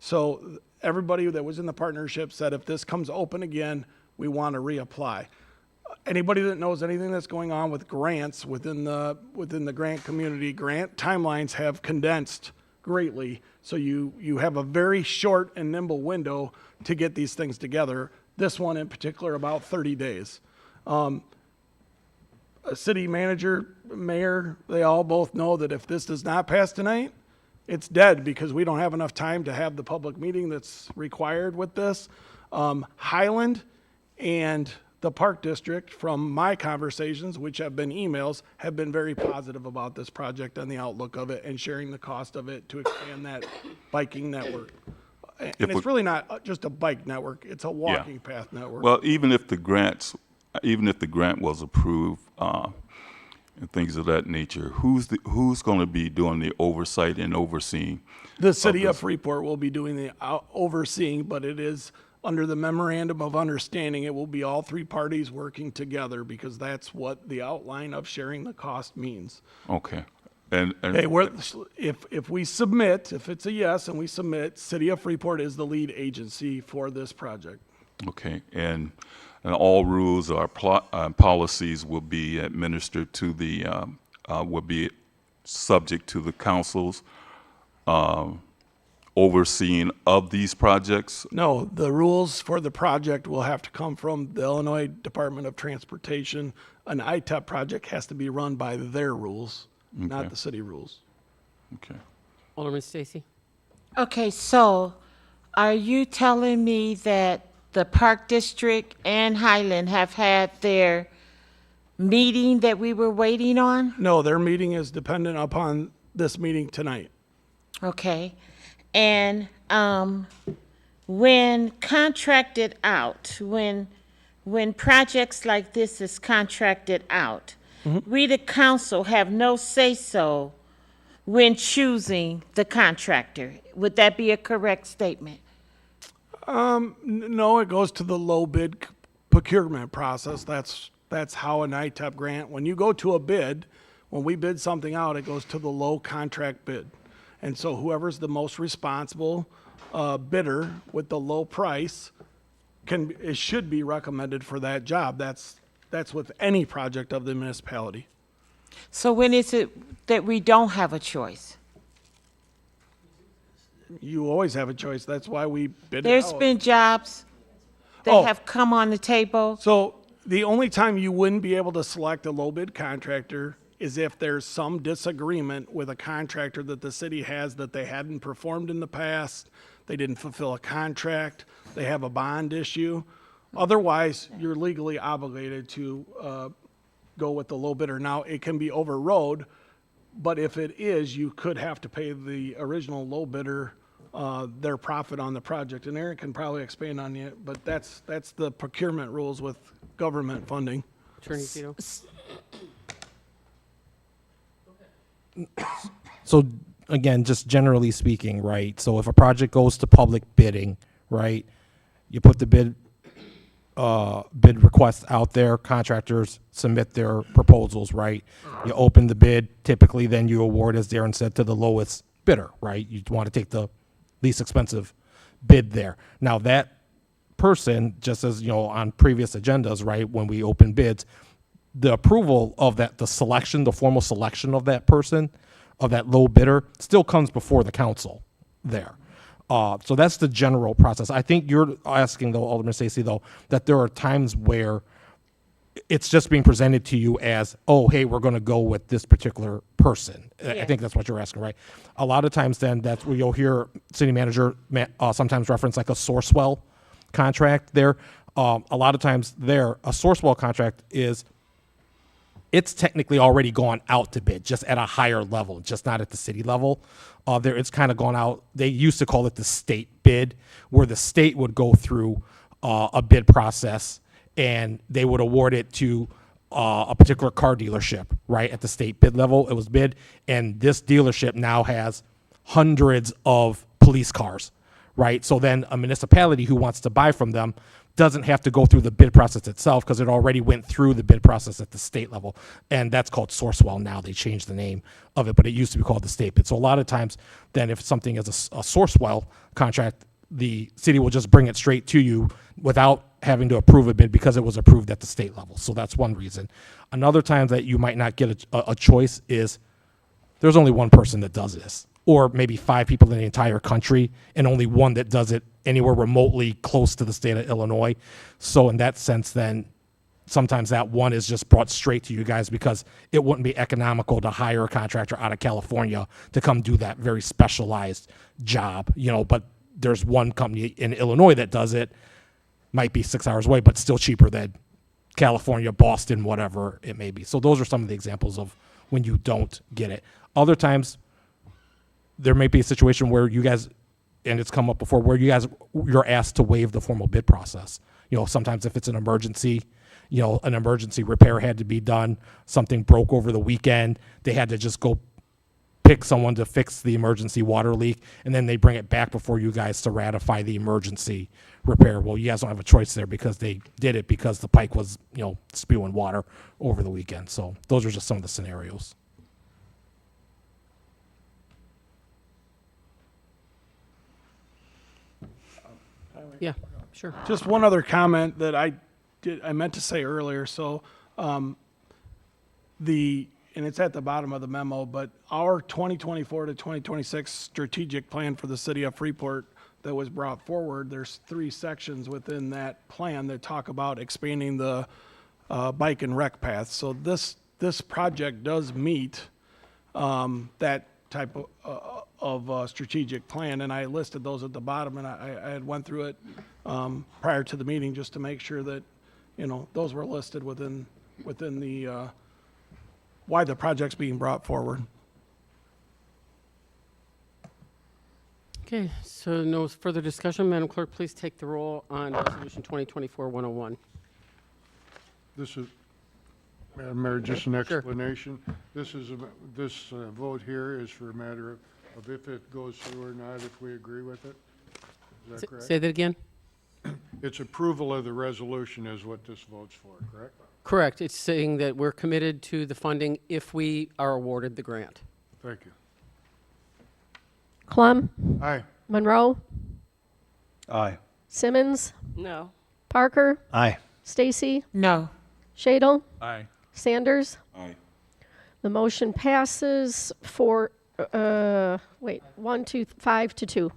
Speaker 1: So everybody that was in the partnership said, if this comes open again, we want to reapply. Anybody that knows anything that's going on with grants within the grant community, grant timelines have condensed greatly. So you have a very short and nimble window to get these things together. This one in particular, about 30 days. A city manager, mayor, they all both know that if this does not pass tonight, it's dead because we don't have enough time to have the public meeting that's required with this. Highland and the Park District, from my conversations, which have been emails, have been very positive about this project and the outlook of it and sharing the cost of it to expand that biking network. And it's really not just a bike network, it's a walking path network.
Speaker 8: Well, even if the grant was approved, and things of that nature, who's going to be doing the oversight and overseeing?
Speaker 1: The city of Freeport will be doing the overseeing, but it is under the memorandum of understanding, it will be all three parties working together because that's what the outline of sharing the cost means.
Speaker 8: Okay. And
Speaker 1: Hey, if we submit, if it's a yes and we submit, City of Freeport is the lead agency for this project.
Speaker 8: okay, and all rules or policies will be administered to the will be subject to the council's overseeing of these projects?
Speaker 1: No, the rules for the project will have to come from the Illinois Department of Transportation. An ITEP project has to be run by their rules, not the city rules.
Speaker 8: Okay.
Speaker 4: Alderman Stacy?
Speaker 2: Okay, so are you telling me that the Park District and Highland have had their meeting that we were waiting on?
Speaker 1: No, their meeting is dependent upon this meeting tonight.
Speaker 2: Okay. And when contracted out, when projects like this is contracted out, we the council have no say-so when choosing the contractor. Would that be a correct statement?
Speaker 1: No, it goes to the low bid procurement process. That's how an ITEP grant, when you go to a bid, when we bid something out, it goes to the low contract bid. And so whoever's the most responsible bidder with the low price it should be recommended for that job. That's with any project of the municipality.
Speaker 2: So when is it that we don't have a choice?
Speaker 1: You always have a choice. That's why we bid it
Speaker 2: There's
Speaker 1: out.
Speaker 2: been jobs that have come on the table.
Speaker 1: So the only time you wouldn't be able to select a low bid contractor is if there's some disagreement with a contractor that the city has that they hadn't performed in the past, they didn't fulfill a contract, they have a bond issue. Otherwise, you're legally obligated to go with the low bidder. Now, it can be overrode, but if it is, you could have to pay the original low bidder their profit on the project. And Aaron can probably expand on it, but that's the procurement rules with government funding.
Speaker 4: Attorney Zito?
Speaker 9: So again, just generally speaking, right? So if a project goes to public bidding, right, you put the bid request out there, contractors submit their proposals, right? You open the bid, typically then you award, as Darren said, to the lowest bidder, right? You want to take the least expensive bid there. Now that person, just as, you know, on previous agendas, right, when we open bids, the approval of that, the selection, the formal selection of that person, of that low bidder, still comes before the council there. So that's the general process. I think you're asking, though, Alderman Stacey, though, that there are times where it's just being presented to you as, oh, hey, we're going to go with this particular person. I think that's what you're asking, right? A lot of times then that's where you'll hear city manager sometimes reference like a Sourcewell contract there. A lot of times there, a Sourcewell contract is, it's technically already gone out to bid, just at a higher level, just not at the city level. There, it's kind of gone out. They used to call it the state bid, where the state would go through a bid process and they would award it to a particular car dealership, right? At the state bid level, it was bid, and this dealership now has hundreds of police cars, right? So then a municipality who wants to buy from them doesn't have to go through the bid process itself because it already went through the bid process at the state level. And that's called Sourcewell now. They changed the name of it, but it used to be called the state bid. So a lot of times then if something is a Sourcewell contract, the city will just bring it straight to you without having to approve a bid because it was approved at the state level. So that's one reason. Another time that you might not get a choice is there's only one person that does this, or maybe 5 people in the entire country and only one that does it anywhere remotely close to the state of Illinois. So in that sense, then sometimes that one is just brought straight to you guys because it wouldn't be economical to hire a contractor out of California to come do that very specialized job, you know, but there's one company in Illinois that does it, might be 6 hours away, but still cheaper than California, Boston, whatever it may be. So those are some of the examples of when you don't get it. Other times, there may be a situation where you guys, and it's come up before, where you're asked to waive the formal bid process. You know, sometimes if it's an emergency, you know, an emergency repair had to be done, something broke over the weekend, they had to just go pick someone to fix the emergency water leak, and then they bring it back before you guys to ratify the emergency repair. Well, you guys don't have a choice there because they did it because the pipe was, you know, spewing water over the weekend. So those are just some of the scenarios.
Speaker 4: Yeah, sure.
Speaker 1: Just one other comment that I meant to say earlier. So, and it's at the bottom of the memo, but our 2024 to 2026 strategic plan for the city of Freeport that was brought forward, there's 3 sections within that plan that talk about expanding the bike and rec path. So this project does meet that type of strategig plan, and I listed those at the bottom, and I had went through it prior to the meeting just to make sure that, you know, those were listed within the why the project's being brought forward.
Speaker 4: Okay, so no further discussion. Madam Clerk, please take the roll on Resolution 2024-101.
Speaker 11: This is, Madam Mayor, just an explanation. This vote here is for a matter of if it goes through or not, if we agree with it. Is that correct?
Speaker 4: Say that again?
Speaker 11: It's approval of the resolution is what this vote's for, correct?
Speaker 4: Correct. It's saying that we're committed to the funding if we are awarded the grant.
Speaker 11: Thank you.
Speaker 6: Clem,
Speaker 11: Aye.
Speaker 6: Monroe,
Speaker 3: Aye.
Speaker 6: Simmons,
Speaker 14: No.
Speaker 6: Parker,
Speaker 13: Aye.
Speaker 6: Stacy,
Speaker 2: No.
Speaker 6: Shadle,
Speaker 12: Aye.
Speaker 6: Sanders.
Speaker 8: Aye.
Speaker 6: The motion passes for, 5 to 2.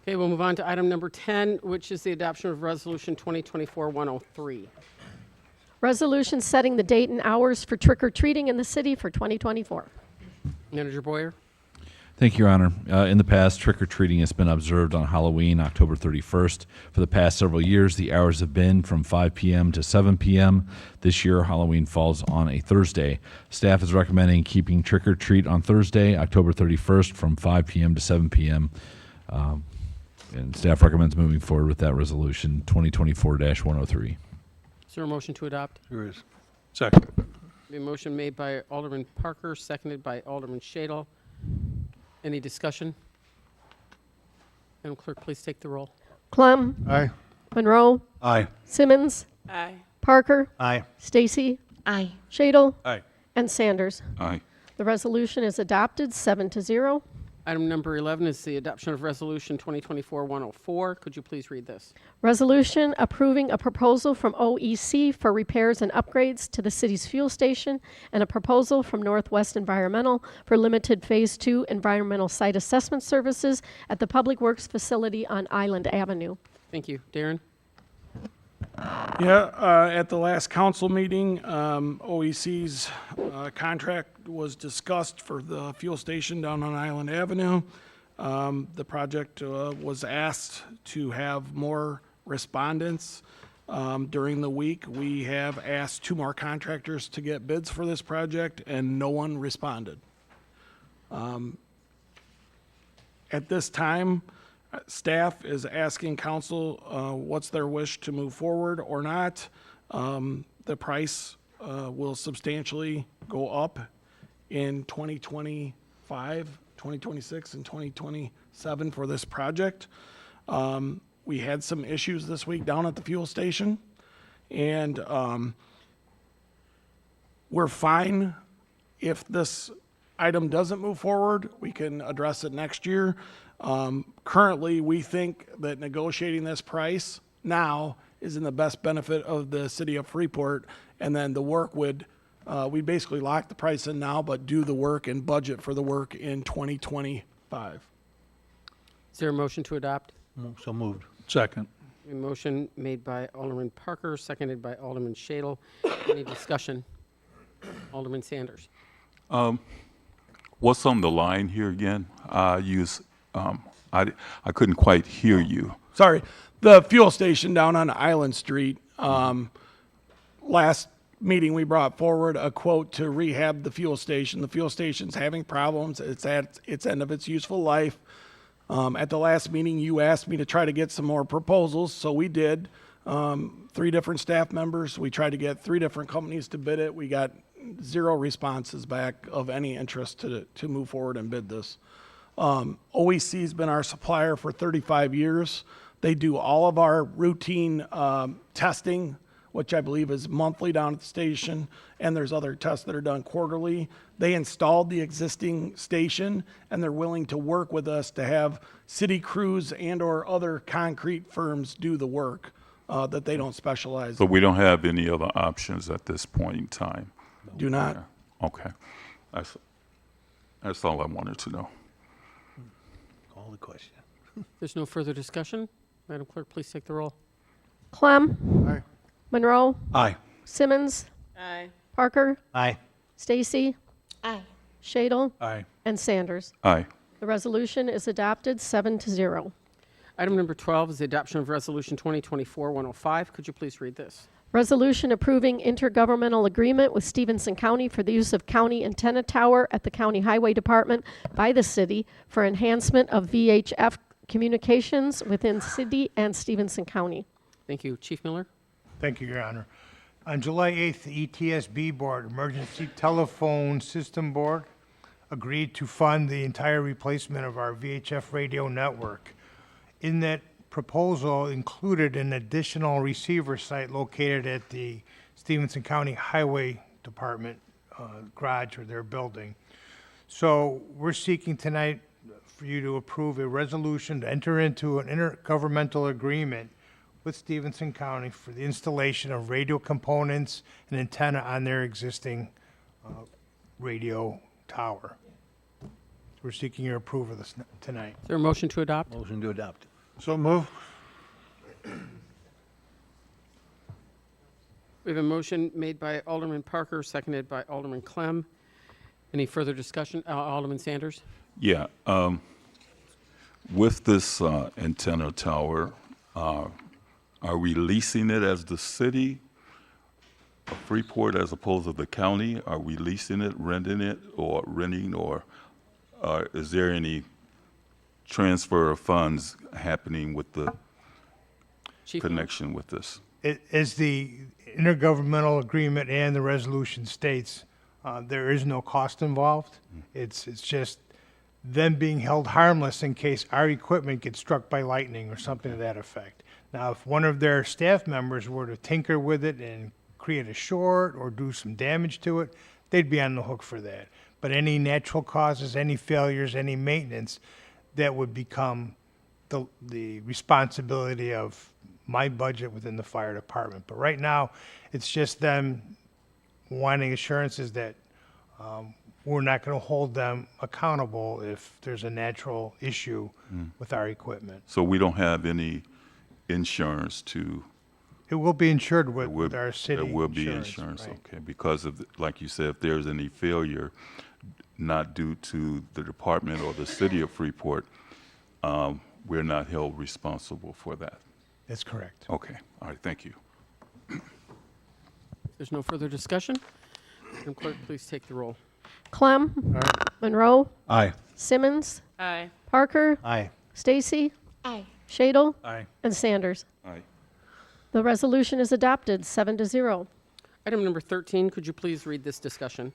Speaker 4: Okay, we'll move on to item number 10, which is the adoption of Resolution 2024-103.
Speaker 6: Resolution setting the date and hours for trick-or-treating in the city for 2024.
Speaker 4: Manager Boyer?
Speaker 7: Thank you, Your Honor. In the past, trick-or-treating has been observed on Halloween, October 31st. For the past several years, the hours have been from 5 p.m. to 7 p.m. This year, Halloween falls on a Thursday. Staff is recommending keeping trick-or-treat on Thursday, October 31st, from 5 p.m. to 7 p.m. And staff recommends moving forward with that resolution, 2024-103.
Speaker 4: Is there a motion to adopt?
Speaker 12: There is.
Speaker 1: Second.
Speaker 4: A motion made by Alderman Parker, seconded by Alderman Shadle. Any discussion? Madam Clerk, please take the roll.
Speaker 6: Clem.
Speaker 11: Aye.
Speaker 6: Monroe.
Speaker 3: Aye.
Speaker 6: Simmons.
Speaker 14: Aye.
Speaker 6: Parker.
Speaker 12: Aye.
Speaker 6: Stacy.
Speaker 2: Aye.
Speaker 6: Shadle.
Speaker 12: Aye.
Speaker 6: And Sanders.
Speaker 8: Aye.
Speaker 6: The resolution is adopted 7-0.
Speaker 4: Item number 11 is the adoption of Resolution 2024-104. Could you please read this?
Speaker 6: Resolution approving a proposal from OEC for repairs and upgrades to the city's fuel station and a proposal from Northwest Environmental for limited Phase 2 environmental site assessment services at the Public Works facility on Island Avenue.
Speaker 4: Thank you. Darren?
Speaker 1: Yeah, at the last council meeting, OEC's contract was discussed for the fuel station down on Island Avenue. The project was asked to have more respondents during the week. We have asked 2 more contractors to get bids for this project, and no one responded. At this time, staff is asking council what's their wish to move forward or not. The price will substantially go up in 2025, 2026, and 2027 for this project. We had some issues this week down at the fuel station, and we're fine if this item doesn't move forward. We can address it next year. Currently, we think that negotiating this price now is in the best benefit of the city of Freeport, and then the work would, we basically lock the price in now, but do the work and budget for the work in 2025.
Speaker 4: Is there a motion to adopt?
Speaker 12: So moved.
Speaker 1: Second.
Speaker 4: A motion made by Alderman Parker, seconded by Alderman Shadle. Any discussion? Alderman Sanders?
Speaker 8: What's on the line here again? I couldn't quite hear you.
Speaker 1: Sorry, the fuel station down on Island Street. Last meeting, we brought forward a quote to rehab the fuel station. The fuel station's having problems. It's at its end of its useful life. At the last meeting, you asked me to try to get some more proposals, so we did. 3 different staff members. We tried to get 3 different companies to bid it. We got 0 responses back of any interest to move forward and bid this. OEC's been our supplier for 35 years. They do all of our routine testing, which I believe is monthly down at the station, and there's other tests that are done quarterly. They installed the existing station, and they're willing to work with us to have city crews and or other concrete firms do the work that they don't specialize
Speaker 8: So
Speaker 1: in.
Speaker 8: we don't have any other options at this point in time?
Speaker 1: Do not.
Speaker 8: Okay. That's all I wanted to know.
Speaker 12: Call the question.
Speaker 4: There's no further discussion. Madam Clerk, please take the roll.
Speaker 6: Clem.
Speaker 11: Aye.
Speaker 6: Monroe.
Speaker 3: Aye.
Speaker 6: Simmons.
Speaker 14: Aye.
Speaker 6: Parker.
Speaker 12: Aye.
Speaker 6: Stacy.
Speaker 2: Aye.
Speaker 6: Shadle.
Speaker 12: Aye.
Speaker 6: And Sanders.
Speaker 8: Aye.
Speaker 6: The resolution is adopted 7-0.
Speaker 4: Item number 12 is the adoption of Resolution 2024-105. Could you please read this?
Speaker 6: Resolution approving intergovernmental agreement with Stevenson County for the use of county antenna tower at the County Highway Department by the city for enhancement of VHF communications within city and Stevenson County.
Speaker 4: Thank you. Chief Miller?
Speaker 15: Thank you, Your Honor. On July 8th, the ETSB Board, Emergency Telephone System Board, agreed to fund the entire replacement of our VHF radio network. In that proposal included an additional receiver site located at the Stevenson County Highway Department garage or their building. So we're seeking tonight for you to approve a resolution to enter into an intergovernmental agreement with Stevenson County for the installation of radio components and antenna on their existing radio tower. We're seeking your approval of this tonight.
Speaker 4: Is there a motion to adopt?
Speaker 12: Motion to adopt.
Speaker 11: So move.
Speaker 4: We have a motion made by Alderman Parker, seconded by Alderman Clem. Any further discussion? Alderman Sanders?
Speaker 8: Yeah, with this antenna tower, are we leasing it as the city of Freeport as opposed to the county? Are we leasing it, renting it, or renting, or is there any transfer of funds happening with the
Speaker 4: Chief?
Speaker 8: connection with this?
Speaker 15: As the intergovernmental agreement and the resolution states, there is no cost involved. It's just them being held harmless in case our equipment gets struck by lightning or something to that effect. Now, if one of their staff members were to tinker with it and create a short or do some damage to it, they'd be on the hook for that. But any natural causes, any failures, any maintenance, that would become the responsibility of my budget within the fire department. But right now, it's just them wanting assurances that we're not going to hold them accountable if there's a natural issue with our equipment.
Speaker 8: So we don't have any insurance to.
Speaker 15: It will be insured with our city
Speaker 8: There will be
Speaker 15: insurance,
Speaker 8: insurance,
Speaker 15: right.
Speaker 8: okay, because of, like you said, if there's any failure, not due to the department or the city of Freeport, we're not held responsible for that.
Speaker 15: That's correct.
Speaker 8: Okay, all right, thank you.
Speaker 4: There's no further discussion. Madam Clerk, please take the roll.
Speaker 6: Clem. Monroe.
Speaker 3: Aye.
Speaker 6: Simmons.
Speaker 14: Aye.
Speaker 6: Parker.
Speaker 15: Aye.
Speaker 6: Stacy.
Speaker 10: Aye.
Speaker 6: Shadle.
Speaker 12: Aye.
Speaker 6: And Sanders.
Speaker 8: Aye.
Speaker 6: The resolution is adopted 7-0.
Speaker 4: Item number 13, could you please read this discussion?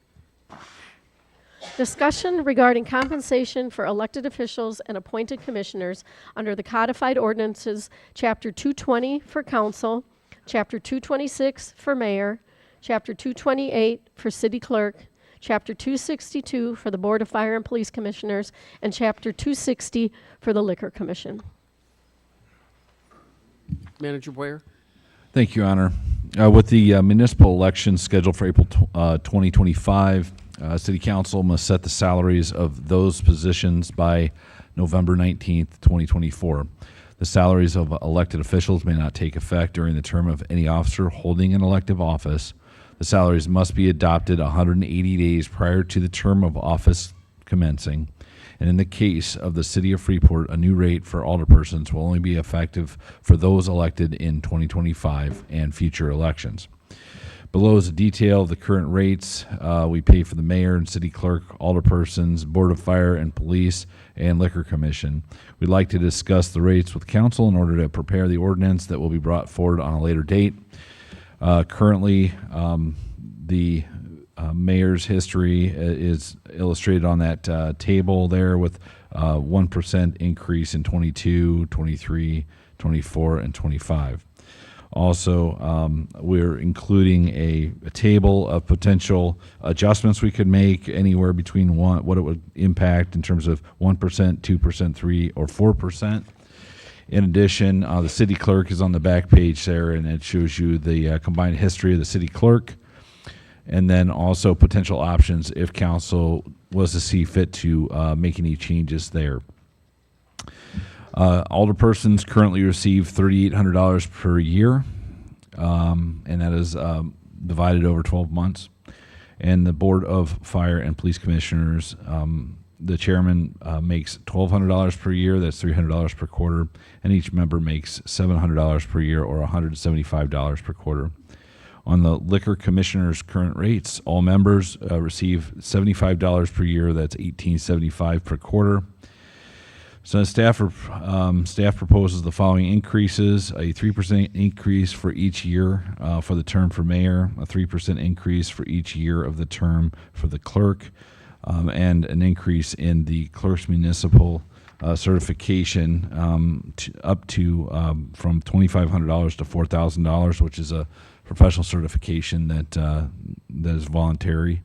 Speaker 6: Discussion regarding compensation for elected officials and appointed commissioners under the codified ordinances, Chapter 220 for council, Chapter 226 for mayor, Chapter 228 for city clerk, Chapter 262 for the Board of Fire and Police Commissioners, and Chapter 260 for the Liquor Commission.
Speaker 4: Manager Boyer?
Speaker 7: Thank you, Your Honor. With the municipal election scheduled for April 2025, City Council must set the salaries of those positions by November 19th, 2024. The salaries of elected officials may not take effect during the term of any officer holding an elective office. The salaries must be adopted 180 days prior to the term of office commencing. And in the case of the City of Freeport, a new rate for alderpersons will only be effective for those elected in 2025 and future elections. Below is a detail of the current rates we pay for the mayor and city clerk, alderpersons, Board of Fire and Police, and Liquor Commission. We'd like to discuss the rates with council in order to prepare the ordinance that will be brought forward on a later date. Currently, the mayor's history is illustrated on that table there with 1% increase in 22, 23, 24, and 25. Also, we're including a table of potential adjustments we could make anywhere between what it would impact in terms of 1%, 2%, 3%, or 4%. In addition, the city clerk is on the back page there, and it shows you the combined history of the city clerk, and then also potential options if council was to see fit to make any changes there. Alderpersons currently receive $3,800 per year, and that is divided over 12 months. And the Board of Fire and Police Commissioners, the chairman makes $1,200 per year, that's $300 per quarter, and each member makes $700 per year or $175 per quarter. On the Liquor Commissioner's current rates, all members receive $75 per year, that's $1,875 per quarter. So staff proposes the following increases: a 3% increase for each year for the term for mayor, a 3% increase for each year of the term for the clerk, and an increase in the clerk's municipal certification up to from $2,500 to $4,000, which is a professional certification that is voluntary.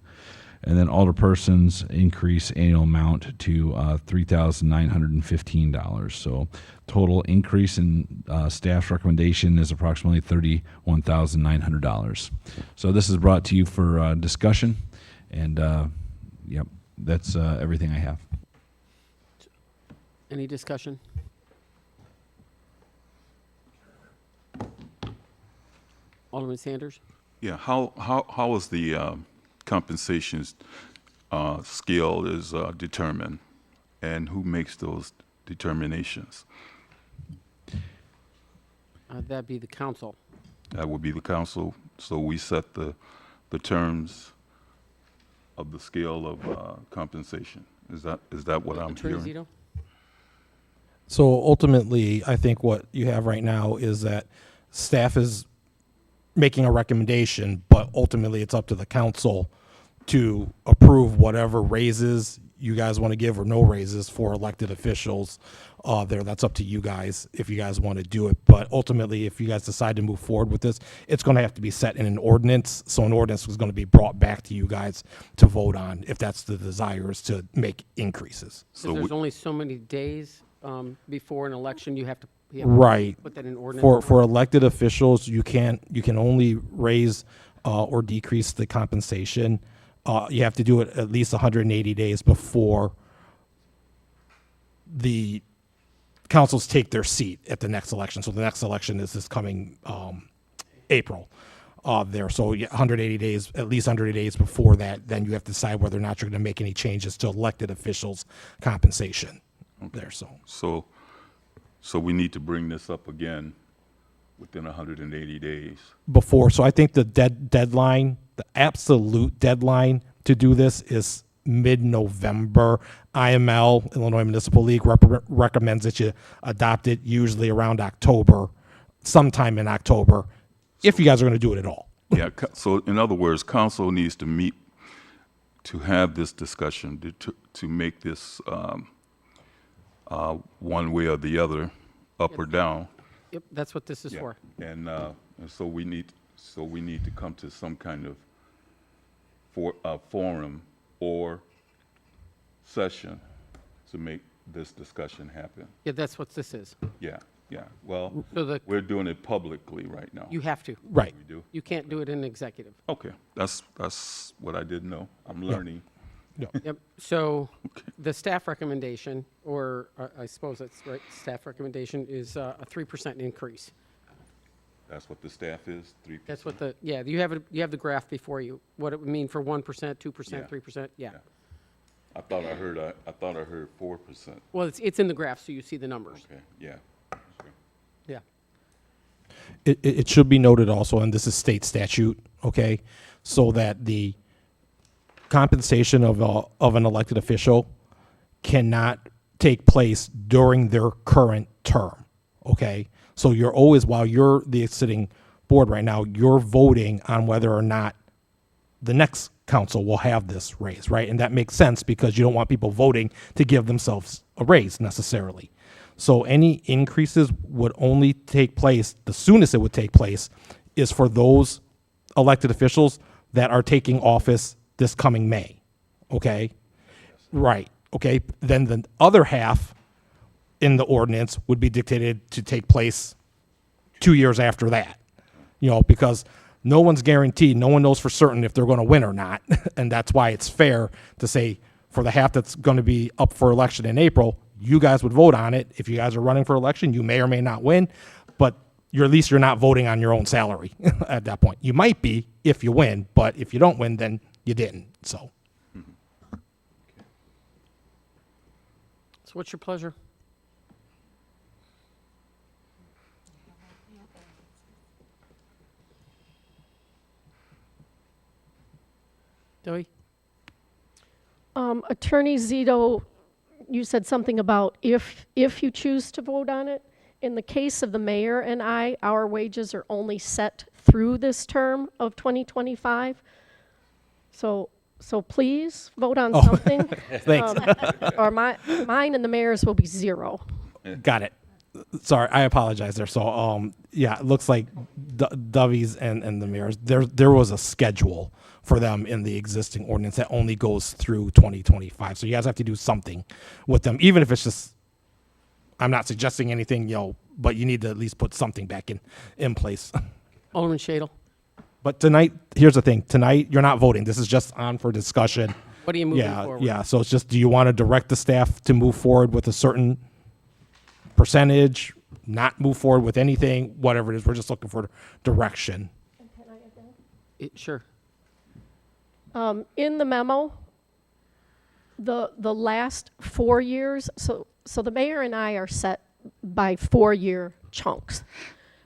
Speaker 7: And then alderpersons increase annual amount to $3,915. So total increase in staff's recommendation is approximately $31,900. So this is brought to you for discussion, and yep, that's everything I have.
Speaker 4: Any discussion? Alderman Sanders?
Speaker 8: Yeah, how is the compensation scale is determined? and who makes those determinations?
Speaker 4: That'd be the council.
Speaker 8: That would be the council. So we set the terms of the scale of compensation. Is that what I'm
Speaker 4: Attorney
Speaker 8: hearing?
Speaker 4: Zito?
Speaker 9: So ultimately, I think what you have right now is that staff is making a recommendation, but ultimately it's up to the council to approve whatever raises you guys want to give or no raises for elected officials there. That's up to you guys if you guys want to do it. But ultimately, if you guys decide to move forward with this, it's going to have to be set in an ordinance. So an ordinance is going to be brought back to you guys to vote on if that's the desire, is to make increases.
Speaker 4: So there's only so many days before an election, you have to
Speaker 9: Right.
Speaker 4: put that in ordinance.
Speaker 9: For elected officials, you can only raise or decrease the compensation. You have to do it at least 180 days before the councils take their seat at the next election. So the next election is this coming April there. So 180 days, at least 180 days before that, then you have to decide whether or not you're going to make any changes to elected officials' compensation there.
Speaker 8: So we need to bring this up again within 180 days.
Speaker 9: Before. So I think the deadline, the absolute deadline to do this is mid-November. IML, Illinois Municipal League, recommends that you adopt it usually around October, sometime in October, if you guys are going to do it at all.
Speaker 8: Yeah, so in other words, council needs to meet to have this discussion, to make this one way or the other, up or down.
Speaker 4: Yep, that's what this is
Speaker 8: Yeah.
Speaker 4: for.
Speaker 8: And so we need to come to some kind of forum or session to make this discussion happen.
Speaker 4: Yeah, that's what this is.
Speaker 8: Yeah. Well,
Speaker 4: So
Speaker 8: we're doing it publicly right now.
Speaker 4: You have to.
Speaker 9: Right.
Speaker 8: We do?
Speaker 4: You can't do it in executive.
Speaker 8: Okay, that's what I didn't know. I'm learning.
Speaker 4: Yep. So the staff recommendation, or I suppose that's right, staff recommendation is a 3% increase.
Speaker 8: That's what the staff is, 3%?
Speaker 4: That's what you have the graph before you, what it would mean for 1%, 2%,
Speaker 8: Yeah.
Speaker 4: 3%, yeah.
Speaker 8: I thought I heard 4%.
Speaker 4: Well, it's in the graph, so you see the numbers.
Speaker 8: Okay, yeah.
Speaker 4: Yeah.
Speaker 9: It should be noted also, and this is state statute, okay, so that the compensation of an elected official cannot take place during their current term, okay? So you're always, while you're the sitting board right now, you're voting on whether or not the next council will have this raise, right? And that makes sense because you don't want people voting to give themselves a raise necessarily. So any increases would only take place, the soonest it would take place is for those elected officials that are taking office this coming May, okay? Right, okay? Then the other half in the ordinance would be dictated to take place 2 years after that, because no one's guaranteed, no one knows for certain if they're going to win or not. And that's why it's fair to say for the half that's going to be up for election in April, you guys would vote on it. If you guys are running for election, you may or may not win, but at least you're not voting on your own salary at that point. You might be if you win, but if you don't win, then you didn't. So
Speaker 4: what's your pleasure? Dewey?
Speaker 6: Attorney Zito, you said something about if you choose to vote on it. In the case of the mayor and I, our wages are only set through this term of 2025. So please vote on something.
Speaker 9: Thanks.
Speaker 6: Or mine and the mayor's will be zero.
Speaker 9: got it. Sorry, I apologize there. So, it looks like Dovey's and the mayor's, there was a schedule for them in the existing ordinance that only goes through 2025. So you guys have to do something with them, even if it's just, I'm not suggesting anything, but you need to at least put something back in place.
Speaker 4: Alderman Shadle?
Speaker 9: But tonight, here's the thing. Tonight, you're not voting. This is just on for discussion.
Speaker 4: What are you moving forward?
Speaker 9: Yeah, so it's just, do you want to direct the staff to move forward with a certain percentage, not move forward with anything, whatever it is? We're just looking for direction.
Speaker 4: Sure.
Speaker 6: In the memo, The last 4 years, so the mayor and I are set by 4-year chunks.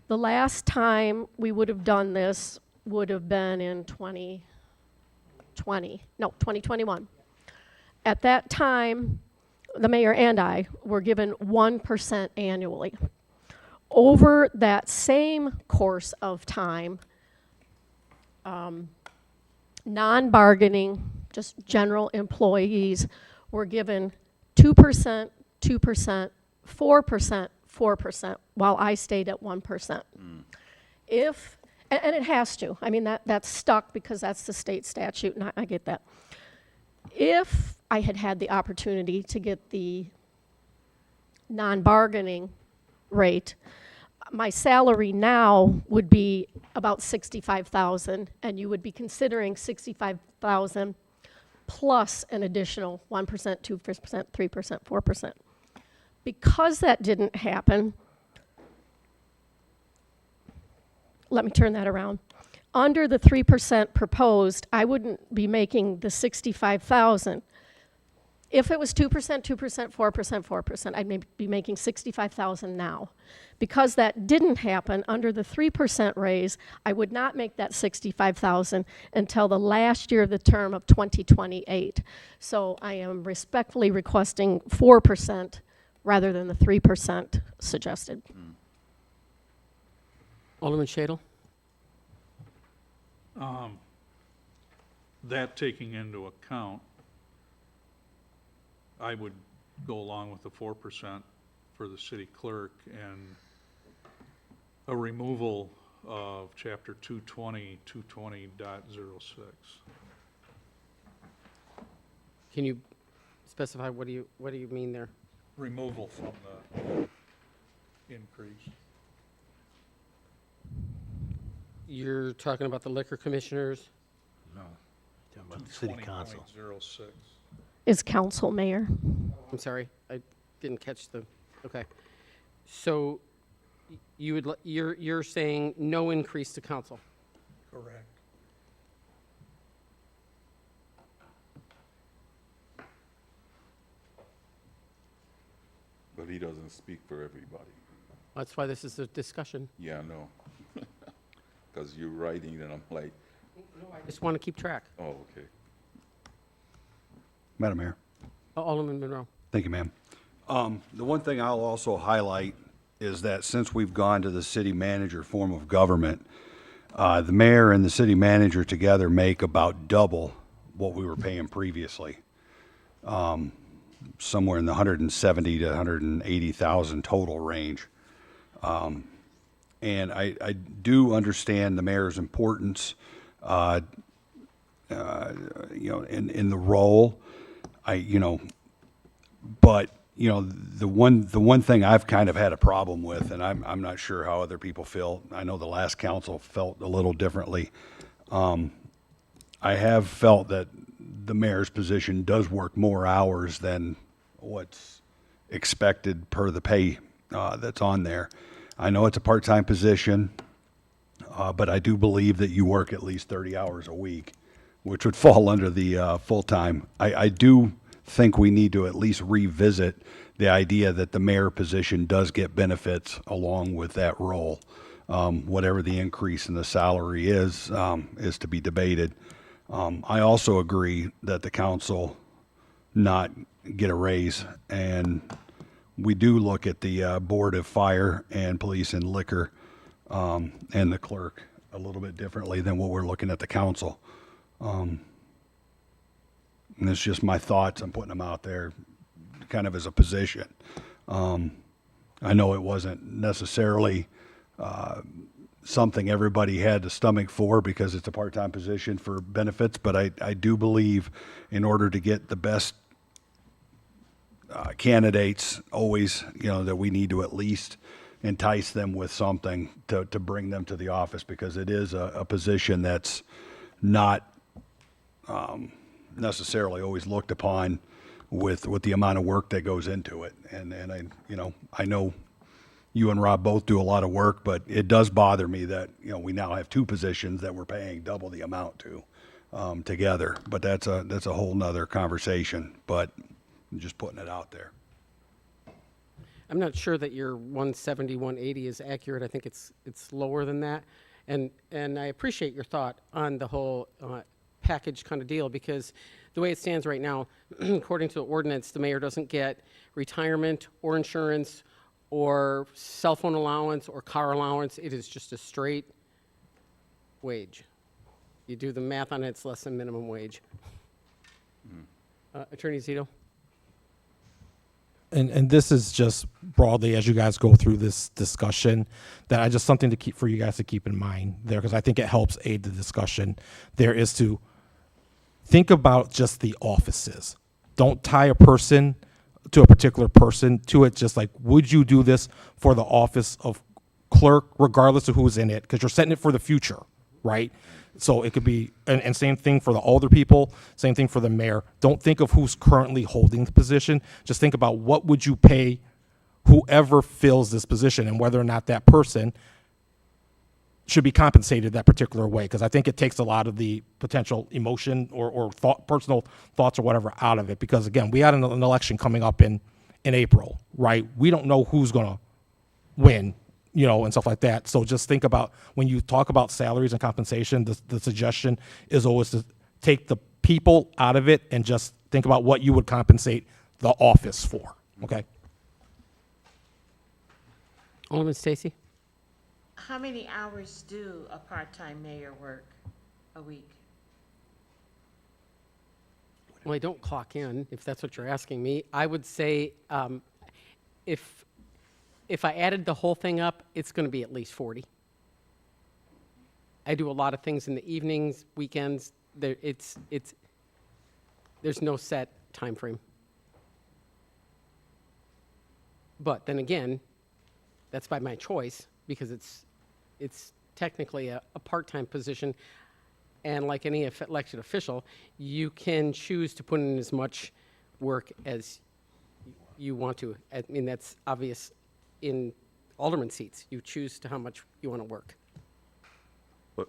Speaker 6: The last time we would have done this would have been in 2021. At that time, the mayor and I were given 1% annually. Over that same course of time, non-bargaining, just general employees were given 2%, 2%, 4%, 4%, while I stayed at 1%. If, and it has to, I mean, that's stuck because that's the state statute, and I get that. If I had had the opportunity to get the non-bargaining rate, my salary now would be about $65,000, and you would be considering $65,000 plus an additional 1%, 2%, 3%, 4%. Because that didn't happen, let me turn that around. Under the 3% proposed, I wouldn't be making the $65,000. If it was 2%, 2%, 4%, 4%, I'd be making $65,000 now. Because that didn't happen, under the 3% raise, I would not make that $65,000 until the last year of the term of 2028. So I am respectfully requesting 4% rather than the 3% suggested.
Speaker 4: Alderman Shadle?
Speaker 16: That taking into account, I would go along with the 4% for the city clerk and a removal of chapter 220, 220.06.
Speaker 4: Can you specify what do you mean there?
Speaker 16: Removal from the increase.
Speaker 4: You're talking about the liquor commissioners?
Speaker 12: No, talking about the city council.
Speaker 16: 220.06.
Speaker 6: Is council mayor?
Speaker 4: I'm sorry, I didn't catch the, okay. So you would, you're saying no increase to council?
Speaker 16: Correct.
Speaker 8: But he doesn't speak for everybody.
Speaker 4: That's why this is a discussion.
Speaker 8: Yeah, I know. Because you're writing, and I'm like,
Speaker 4: No, I just want to keep track.
Speaker 8: oh, okay.
Speaker 3: Madam Mayor.
Speaker 4: Alderman Monroe.
Speaker 3: Thank you, ma'am. The one thing I'll also highlight is that since we've gone to the city manager form of government, the mayor and the city manager together make about double what we were paying previously. Somewhere in the 170 to 180,000 total range. And I do understand the mayor's importance, in the role. But the one thing I've kind of had a problem with, and I'm not sure how other people feel. I know the last council felt a little differently. I have felt that the mayor's position does work more hours than what's expected per the pay that's on there. I know it's a part-time position, but I do believe that you work at least 30 hours a week, which would fall under the full-time. I do think we need to at least revisit the idea that the mayor position does get benefits along with that role. Whatever the increase in the salary is to be debated. I also agree that the council not get a raise, and we do look at the Board of Fire and Police and Liquor and the clerk a little bit differently than what we're looking at the council. And it's just my thoughts. I'm putting them out there kind of as a position. I know it wasn't necessarily something everybody had the stomach for because it's a part-time position for benefits, but I do believe in order to get the best candidates always, that we need to at least entice them with something to bring them to the office, because it is a position that's not necessarily always looked upon with the amount of work that goes into it. And I know you and Rob both do a lot of work, but it does bother me that, we now have two positions that we're paying double the amount to. together. But that's a whole nother conversation, but I'm just putting it out there.
Speaker 4: I'm not sure that your 170, 180 is accurate. I think it's lower than that. And I appreciate your thought on the whole package kind of deal, because the way it stands right now, according to the ordinance, the mayor doesn't get retirement or insurance or cell phone allowance or car allowance. It is just a straight wage. You do the math on it, it's less than minimum wage. Attorney Zito?
Speaker 9: And this is just broadly as you guys go through this discussion, that I just something to keep for you guys to keep in mind there, because I think it helps aid the discussion. There is to think about just the offices. Don't tie a person to a particular person to it. Just like, would you do this for the office of clerk, regardless of who's in it? Because you're setting it for the future, right? So it could be, and same thing for the older people, same thing for the mayor. Don't think of who's currently holding the position. Just think about what would you pay whoever fills this position, and whether or not that person should be compensated that particular way. Because I think it takes a lot of the potential emotion or thought, personal thoughts or whatever out of it. Because again, we had an election coming up in April, right? We don't know who's going to win, you know, and stuff like that. So just think about when you talk about salaries and compensation, the suggestion is always to take the people out of it and just think about what you would compensate the office for, okay?
Speaker 4: Alderman Stacy?
Speaker 2: How many hours do a part-time mayor work a week?
Speaker 4: Well, I don't clock in, if that's what you're asking me. I would say if I added the whole thing up, it's going to be at least 40. I do a lot of things in the evenings, weekends. There's no set time frame. But then again, that's by my choice, because it's technically a part-time position. And like any elected official, you can choose to put in as much work as you want to. I mean, that's obvious in alderman seats. You choose to how much you want to work.
Speaker 8: But,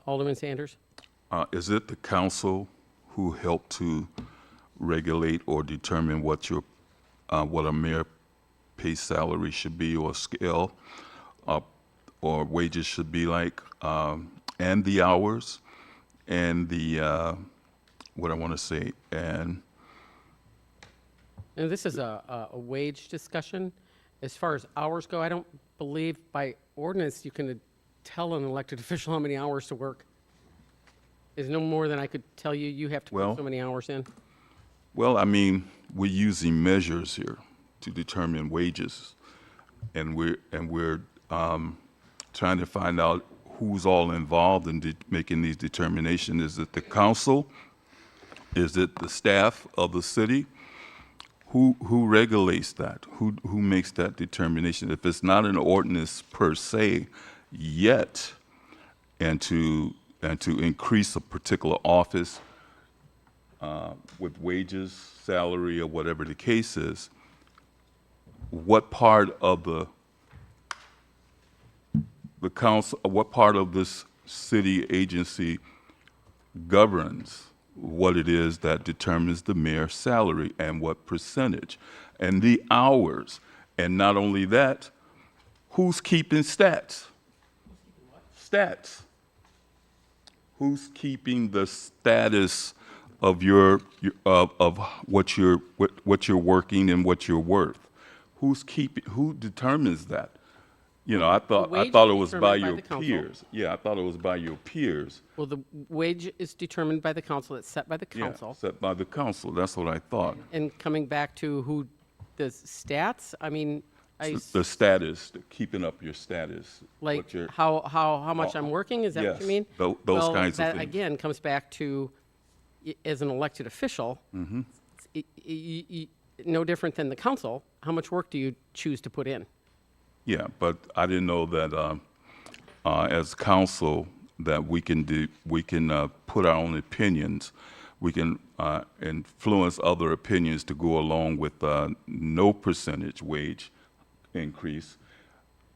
Speaker 4: Alderman Sanders?
Speaker 8: is it the council who help to regulate or determine what a mayor pay salary should be, or scale, or wages should be like, and the hours, and the what I want to say, and
Speaker 4: this is a wage discussion. As far as hours go, I don't believe by ordinance you can tell an elected official how many hours to work. There's no more than I could tell you. You have to put so many hours in.
Speaker 8: well, I mean, we're using measures here to determine wages, and we're trying to find out who's all involved in making these determinations. Is it the council? Is it the staff of the city? Who regulates that? Who makes that determination? If it's not an ordinance per se yet, and to increase a particular office with wages, salary, or whatever the case is, what part of the council, what part of this city agency governs what it is that determines the mayor's salary and what percentage and the hours? And not only that, who's keeping stats? Stats. Who's keeping the status of of what you're working and what you're worth? Who determines that? You know, I thought it was by your peers. Yeah, I thought it was by your peers.
Speaker 4: Well, the wage is determined by the council. It's set by the
Speaker 8: Yeah,
Speaker 4: council.
Speaker 8: set by the council. That's what I thought.
Speaker 4: And coming back to who does stats, I mean,
Speaker 8: The status, keeping up your status.
Speaker 4: like
Speaker 8: what your-
Speaker 4: how much I'm working, is that what you
Speaker 8: Yes,
Speaker 4: mean?
Speaker 8: those
Speaker 4: Well,
Speaker 8: kinds of
Speaker 4: that
Speaker 8: things.
Speaker 4: again comes back to, as an elected official,
Speaker 8: Mm-hmm.
Speaker 4: no different than the council, how much work do you choose to put in?
Speaker 8: Yeah, but I didn't know that as council that we can put our own opinions. We can influence other opinions to go along with no percentage wage increase.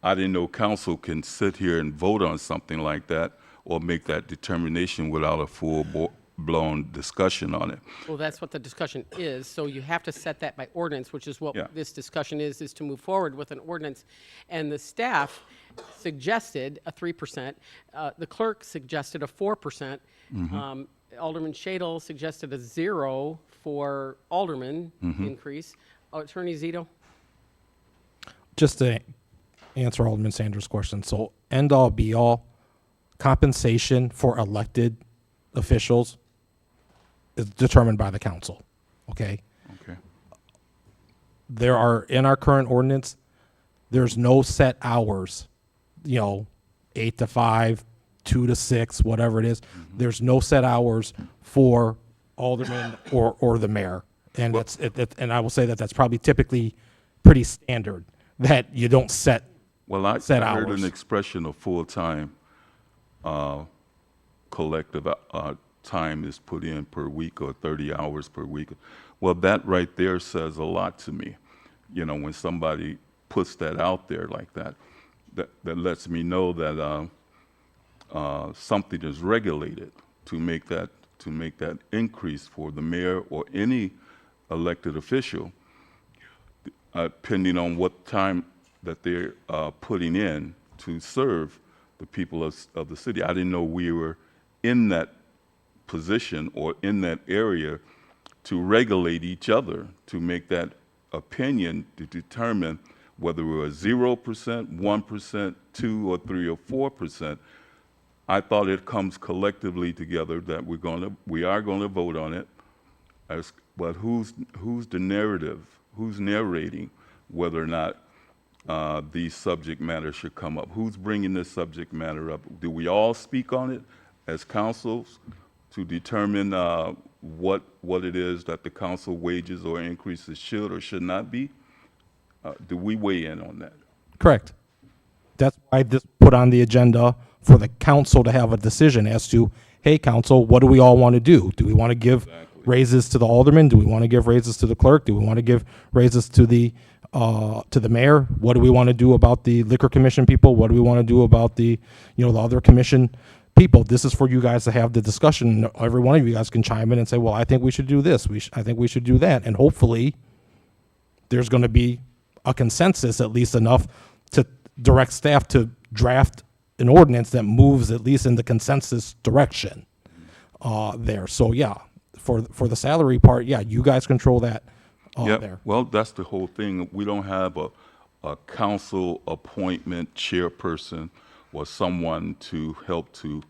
Speaker 8: I didn't know council can sit here and vote on something like that or make that determination without a full-blown discussion on it.
Speaker 4: Well, that's what the discussion is, so you have to set that by ordinance, which is what
Speaker 8: Yeah.
Speaker 4: this discussion is to move forward with an ordinance. And the staff suggested a 3%, the clerk suggested a 4%, Alderman Shadle suggested a 0 for alderman increase. Attorney Zito?
Speaker 9: Just to answer Alderman Sanders' question, so end all be all, compensation for elected officials is determined by the council, okay?
Speaker 8: Okay.
Speaker 9: There are, in our current ordinance, there's no set hours, 8 to 5, 2 to 6, whatever it is. There's no set hours for alderman or the mayor. And and I will say that that's probably typically pretty standard, that you don't set
Speaker 8: Well, I
Speaker 9: set
Speaker 8: heard
Speaker 9: hours.
Speaker 8: an expression of full-time collective time is put in per week, or 30 hours per week. Well, that right there says a lot to me. When somebody puts that out there like that, that lets me know that something is regulated to make that increase for the mayor or any elected official, depending on what time that they're putting in to serve the people of the city. I didn't know we were in that position or in that area to regulate each other, to make that opinion to determine whether we're 0%, 1%, 2 or 3 or 4%. I thought it comes collectively together that we are gonna vote on it. But who's the narrative? Who's narrating whether or not these subject matters should come up? Who's bringing this subject matter up? Do we all speak on it as councils to determine what it is that the council wages or increases should or should not be? Do we weigh in on that?
Speaker 9: Correct. That's why this put on the agenda for the council to have a decision as to, hey, council, what do we all want to do? Do we want to give raises to the alderman? Do we want to give raises to the clerk? Do we want to give raises to the mayor? What do we want to do about the liquor commission people? What do we want to do about the other commission people? This is for you guys to have the discussion. Every one of you guys can chime in and say, well, I think we should do this. I think we should do that. And hopefully there's going to be a consensus, at least enough to direct staff to draft an ordinance that moves at least in the consensus direction there. So yeah, for the salary part, yeah, you guys control that there.
Speaker 8: Well, that's the whole thing. We don't have a council appointment chairperson or someone to help to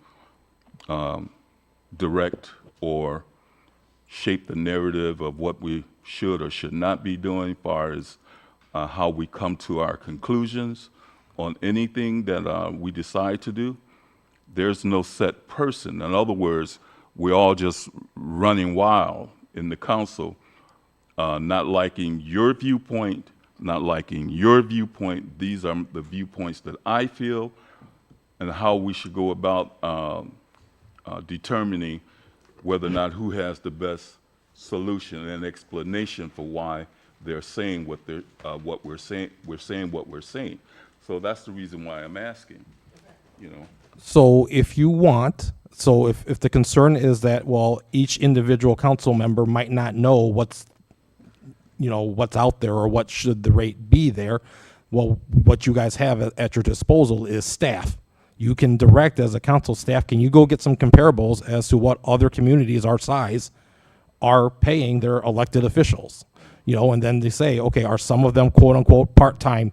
Speaker 8: direct or shape the narrative of what we should or should not be doing as far as how we come to our conclusions on anything that we decide to do. There's no set person. In other words, we're all just running wild in the council, not liking your viewpoint, not liking your viewpoint. These are the viewpoints that I feel, and how we should go about determining whether or not who has the best solution and explanation for why they're saying what we're saying. We're saying what we're saying. So that's the reason why I'm asking,
Speaker 9: So if you want, if the concern is that, well, each individual council member might not know what's out there or what should the rate be there, well, what you guys have at your disposal is staff. You can direct as a council staff, can you go get some comparables as to what other communities our size are paying their elected officials? And then they say, okay, are some of them quote unquote part-time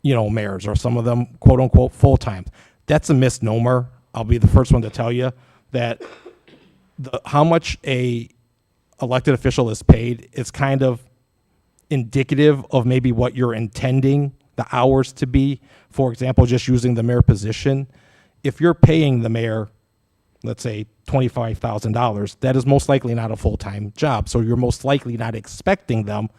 Speaker 9: mayors, or some of them quote unquote full-time? That's a misnomer. I'll be the first one to tell you that how much a elected official is paid is kind of indicative of maybe what you're intending the hours to be. For example, just using the mayor position, if you're paying the mayor, let's say $25,000, that is most likely not a full-time job. So you're most likely not expecting them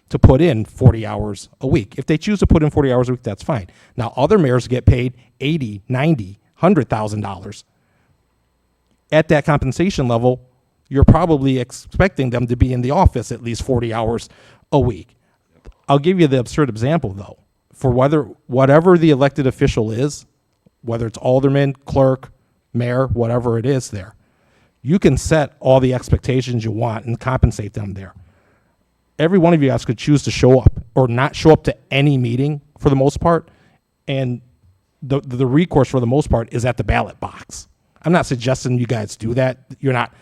Speaker 9: to put in 40 hours a week. If they choose to put in 40 hours a week, that's fine. Now, other mayors get paid $80, $90, $100,000. At that compensation level, you're probably expecting them to be in the office at least 40 hours a week. I'll give you the absurd example, though. For whatever the elected official is, whether it's alderman, clerk, mayor, whatever it is there. You can set all the expectations you want and compensate them there. Every one of you guys could choose to show up or not show up to any meeting for the most part, and the recourse for the most part is at the ballot box. I'm not suggesting you guys do that. You're not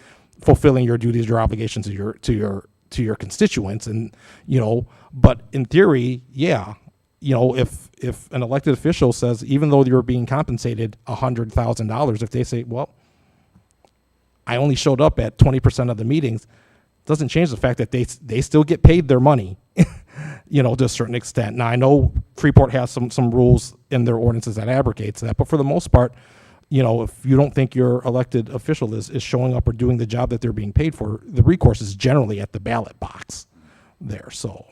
Speaker 9: fulfilling your duties, your obligations to your constituents, and but in theory, yeah, if an elected official says, even though you're being compensated $100,000, if they say, well, I only showed up at 20% of the meetings, doesn't change the fact that they still get paid their money, to a certain extent. Now, I know Freeport has some rules in their ordinances that abrogates that, but for the most part, if you don't think your elected official is showing up or doing the job that they're being paid for, the recourse is generally at the ballot box there, so.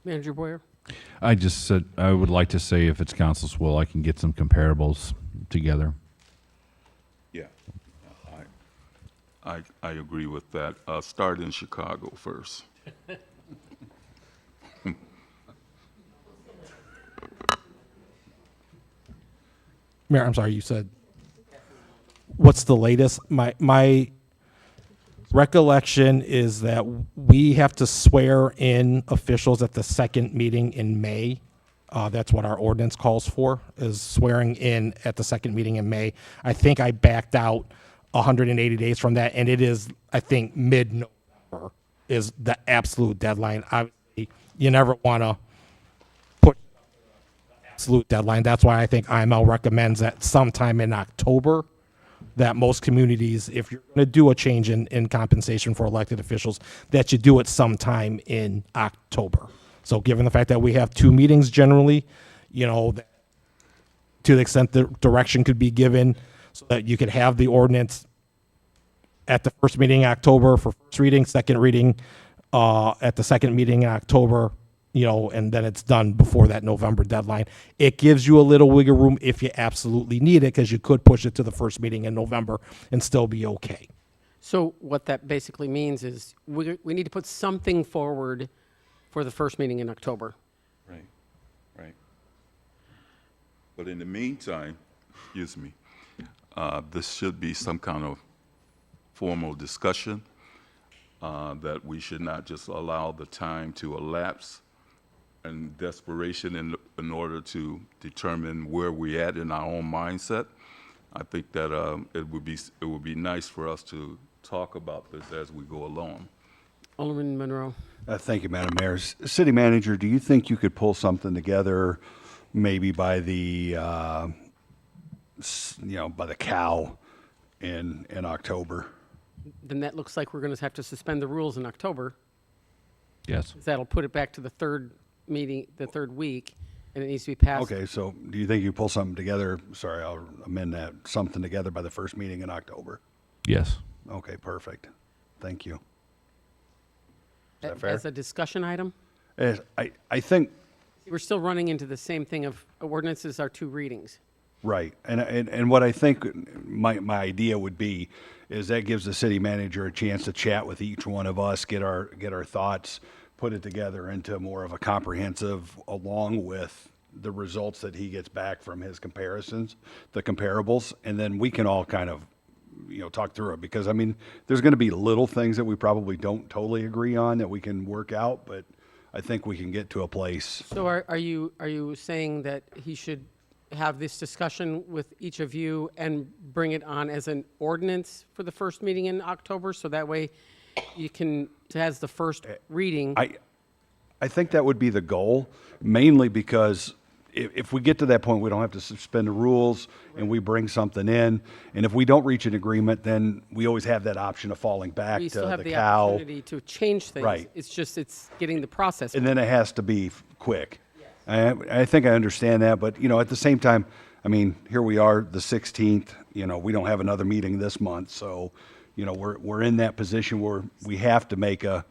Speaker 4: Manager Boyer?
Speaker 7: I just said, I would like to say, if it's council's will, I can get some comparables together.
Speaker 8: Yeah, I agree with that. Start in Chicago first.
Speaker 9: Mayor, I'm sorry, you said, what's the latest? My recollection is that we have to swear in officials at the second meeting in May. That's what our ordinance calls for, is swearing in at the second meeting in May. I think I backed out 180 days from that, and it is, I think, mid-November is the absolute deadline. Obviously, you never want to put the absolute deadline. That's why I think IML recommends that sometime in October, that most communities, if you're going to do a change in compensation for elected officials, that you do it sometime in October. So given the fact that we have 2 meetings generally, to the extent the direction could be given so that you could have the ordinance at the first meeting in October for first reading, second reading at the second meeting in October, and then it's done before that November deadline. It gives you a little wiggle room if you absolutely need it, because you could push it to the first meeting in November and still be okay.
Speaker 4: So what that basically means is we need to put something forward for the first meeting in October.
Speaker 8: Right. But in the meantime, excuse me, this should be some kind of formal discussion, that we should not just allow the time to elapse in desperation in order to determine where we're at in our own mindset. I think that it would be nice for us to talk about this as we go along.
Speaker 4: Alderman Monroe.
Speaker 3: Thank you, Madam Mayor. City Manager, do you think you could pull something together maybe by the, by the cow in October?
Speaker 4: Then that looks like we're going to have to suspend the rules in October.
Speaker 7: Yes.
Speaker 4: That'll put it back to the third meeting, the third week, and it needs to be passed.
Speaker 3: Okay, so do you think you pull something together? Sorry, I'll amend that. Something together by the first meeting in October?
Speaker 7: Yes.
Speaker 3: Okay, perfect. Thank you. Is that fair?
Speaker 4: As a discussion item?
Speaker 3: I think,
Speaker 4: We're still running into the same thing of ordinances are 2 readings.
Speaker 3: right. And what I think my idea would be is that gives the city manager a chance to chat with each one of us, get our thoughts, put it together into more of a comprehensive, along with the results that he gets back from his comparisons, the comparables, and then we can all kind of, talk through it. Because, there's going to be little things that we probably don't totally agree on that we can work out, but I think we can get to a place.
Speaker 4: So are you saying that he should have this discussion with each of you and bring it on as an ordinance for the first meeting in October, so that way you can, as the first reading?
Speaker 3: I think that would be the goal, mainly because if we get to that point, we don't have to suspend the rules and we bring something in. And if we don't reach an agreement, then we always have that option of falling back
Speaker 4: We
Speaker 3: to
Speaker 4: still have
Speaker 3: the
Speaker 4: the
Speaker 3: cow.
Speaker 4: opportunity to change things.
Speaker 3: Right.
Speaker 4: It's getting the process.
Speaker 3: And then it has to be quick. I think I understand that, but, at the same time, here we are, the 16th, we don't have another meeting this month. So, we're in that position where we have to make it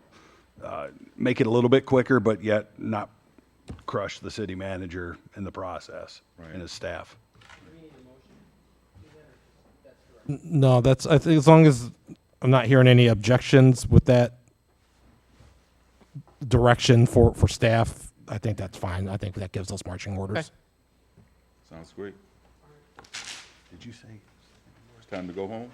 Speaker 3: a little bit quicker, but yet not crush the city manager in the process and his staff.
Speaker 9: No, I think as long as I'm not hearing any objections with that direction for staff, I think that's fine. I think that gives us marching orders.
Speaker 8: Sounds great.
Speaker 3: Did you say?
Speaker 8: It's time to go home?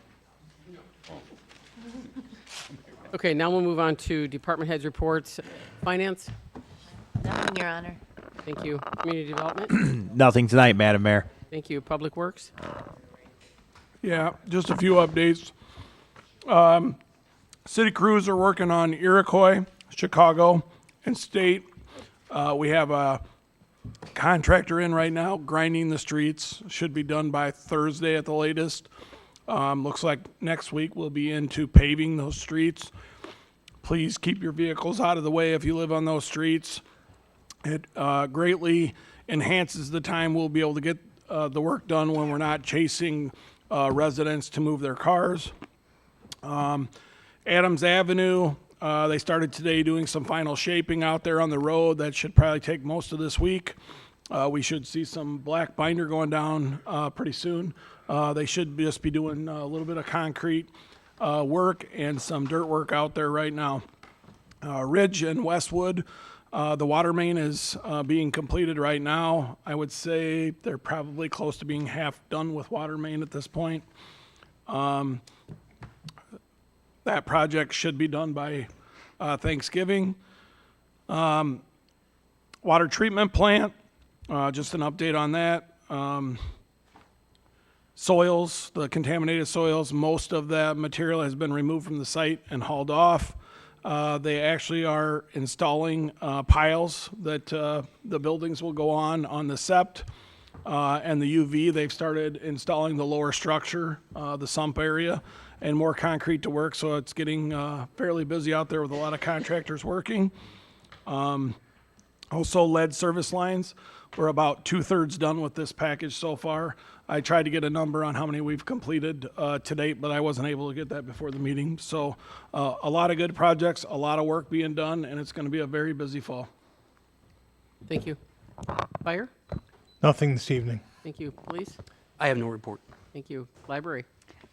Speaker 4: Okay, now we'll move on to department heads reports. Finance?
Speaker 10: Nothing, Your Honor.
Speaker 4: Thank you. Community development?
Speaker 13: Nothing tonight, Madam Mayor.
Speaker 4: Thank you. Public works?
Speaker 1: Yeah, just a few updates. City crews are working on Iroquois, Chicago, and State. We have a contractor in right now grinding the streets. Should be done by Thursday at the latest. Looks like next week we'll be into paving those streets. Please keep your vehicles out of the way if you live on those streets. It greatly enhances the time we'll be able to get the work done when we're not chasing residents to move their cars. Adams Avenue, they started today doing some final shaping out there on the road. That should probably take most of this week. We should see some black binder going down pretty soon. They should just be doing a little bit of concrete work and some dirt work out there right now. Ridge and Westwood, the water main is being completed right now. I would say they're probably close to being half done with water main at this point. That project should be done by Thanksgiving. Water treatment plant, just an update on that. Soils, the contaminated soils, most of that material has been removed from the site and hauled off. They actually are installing piles that the buildings will go on the sept and the UV. They've started installing the lower structure, the sump area, and more concrete to work, so it's getting fairly busy out there with a lot of contractors working. Also, lead service lines. We're about 2/3 done with this package so far. I tried to get a number on how many we've completed to date, but I wasn't able to get that before the meeting. So a lot of good projects, a lot of work being done, and it's going to be a very busy fall.
Speaker 4: Thank you. Fire?
Speaker 15: Nothing this evening.
Speaker 4: Thank you. Police?
Speaker 17: I have no report.
Speaker 4: Thank you. Library?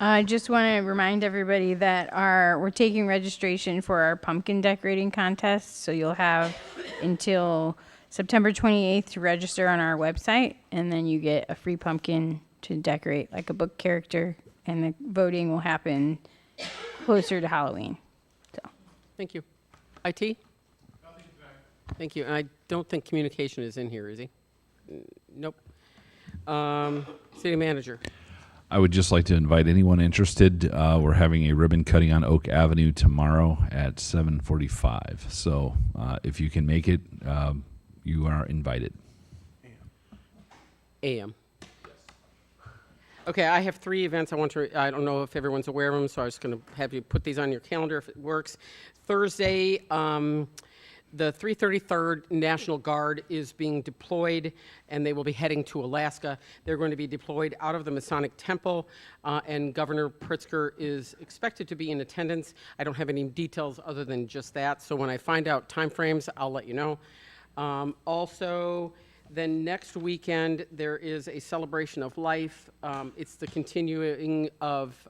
Speaker 18: I just want to remind everybody that we're taking registration for our pumpkin decorating contest. So you'll have until September 28th to register on our website, and then you get a free pumpkin to decorate like a book character, and the voting will happen closer to Halloween. So.
Speaker 4: Thank you. IT? Thank you. And I don't think communication is in here, is he? Nope. City manager?
Speaker 7: I would just like to invite anyone interested. We're having a ribbon cutting on Oak Avenue tomorrow at 7:45. So if you can make it, you are invited.
Speaker 4: AM. Okay, I have 3 events I don't know if everyone's aware of them, so I was going to have you put these on your calendar if it works. Thursday, the 333rd National Guard is being deployed, and they will be heading to Alaska. They're going to be deployed out of the Masonic Temple, and Governor Pritzker is expected to be in attendance. I don't have any details other than just that, so when I find out timeframes, I'll let you know. Also, then next weekend, there is a celebration of life. It's the continuing of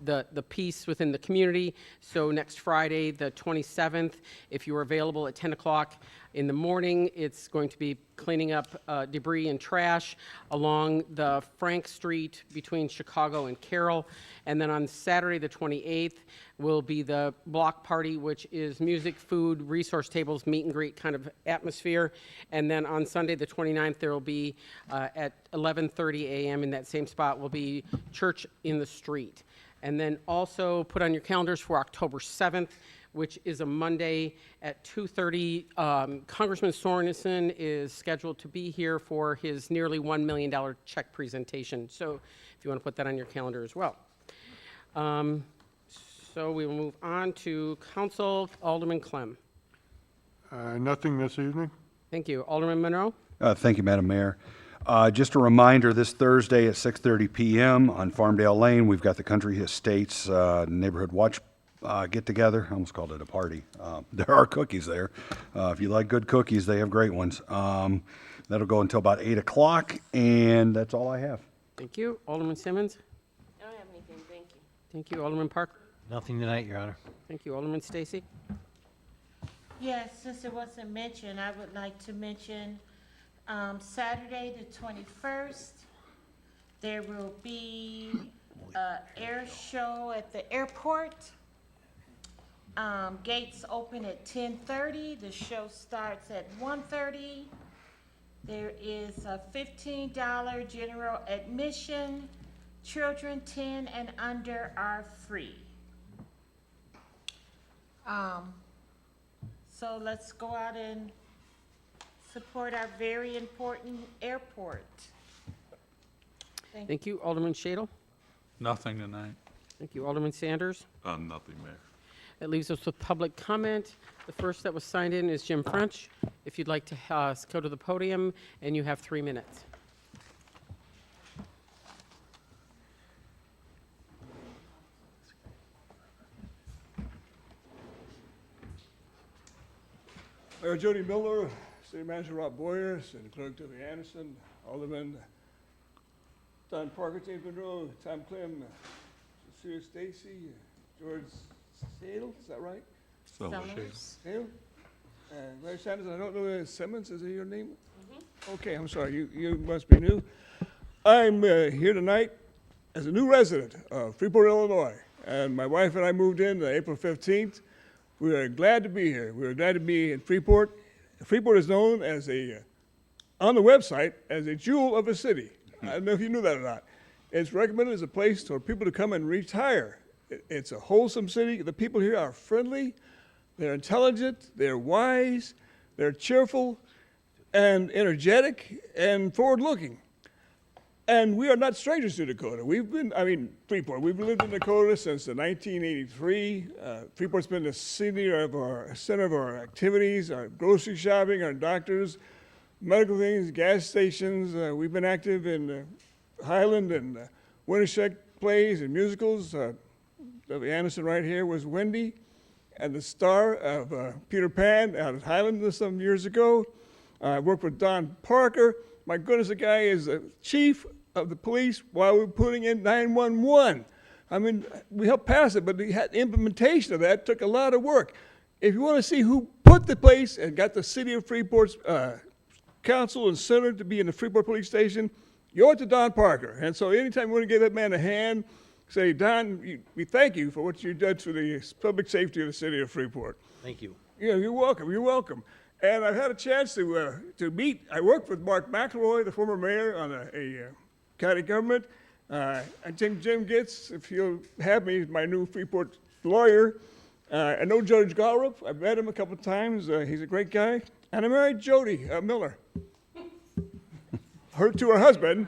Speaker 4: the peace within the community. So next Friday, the 27th, if you're available at 10 o'clock in the morning, it's going to be cleaning up debris and trash along the Frank Street between Chicago and Carroll. And then on Saturday, the 28th, will be the block party, which is music, food, resource tables, meet and greet kind of atmosphere. And then on Sunday, the 29th, there will be at 11:30 a.m. in that same spot will be church in the street. And then also put on your calendars for October 7th, which is a Monday at 2:30. Congressman Sorensen is scheduled to be here for his nearly $1 million check presentation. So if you want to put that on your calendar as well. So we will move on to Council. Alderman Clem.
Speaker 11: Nothing this evening.
Speaker 4: Thank you. Alderman Monroe?
Speaker 3: Thank you, Madam Mayor. Just a reminder, this Thursday at 6:30 p.m. on Farmdale Lane, we've got the Country Estates Neighborhood Watch get-together. I almost called it a party. There are cookies there. If you like good cookies, they have great ones. That'll go until about 8 o'clock, and that's all I have.
Speaker 4: Thank you. Alderman Simmons?
Speaker 14: I don't have anything, thank you.
Speaker 4: Thank you. Alderman Parker?
Speaker 12: Nothing tonight, Your Honor.
Speaker 4: Thank you. Alderman Stacy?
Speaker 2: Yes, since it wasn't mentioned, I would like to mention, Saturday, the 21st, there will be a air show at the airport. Gates open at 10:30. The show starts at 1:30. There is a $15 general admission. Children 10 and under are free. So let's go out and support our very important airport.
Speaker 4: Thank you. Alderman Shadle?
Speaker 16: Nothing tonight.
Speaker 4: Thank you. Alderman Sanders?
Speaker 8: Nothing, Mayor.
Speaker 4: That leaves us with public comment. The first that was signed in is Jim French. If you'd like to go to the podium, and you have 3 minutes.
Speaker 17: Mayor Jody Miller, City Manager Rob Boyer, City Clerk Debbie Anderson, Alderman Don Parker, James Monroe, Tom Clem, Cecilia Stacy, George Sadel, is that right? Sadel? Larry Sanders, I don't know, Simmons, is it your name? Okay, I'm sorry, you must be new. I'm here tonight as a new resident of Freeport, Illinois, and my wife and I moved in April 15th. We are glad to be here. We are glad to be in Freeport. Freeport is known as on the website, as a jewel of a city. I don't know if you knew that or not. It's recommended as a place for people to come and retire. It's a wholesome city. The people here are friendly, they're intelligent, they're wise, they're cheerful, and energetic, and forward-looking. And we are not strangers to Dakota. Freeport, we've lived in Dakota since 1983. Freeport's been the center of our activities, our grocery shopping, our doctors, medical things, gas stations. We've been active in Highland and Wintershek plays and musicals. Debbie Anderson right here was Wendy, and the star of Peter Pan out at Highland some years ago. I worked with Don Parker. My goodness, the guy is the chief of the police while we were putting in 911. I mean, we helped pass it, but the implementation of that took a lot of work. If you want to see who put the place and got the city of Freeport's council and center to be in the Freeport Police Station, you owe it to Don Parker. And so anytime you want to give that man a hand, say, Don, we thank you for what you've done for the public safety of the city of Freeport.
Speaker 12: Thank you.
Speaker 17: Yeah, you're welcome. You're welcome. And I've had a chance to meet. I worked with Mark McElroy, the former mayor, on a county government. I think Jim Gitz, if he'll have me, is my new Freeport lawyer. I know Judge Galrup. I've met him a couple of times. He's a great guy. And I married Jody Miller. To her husband.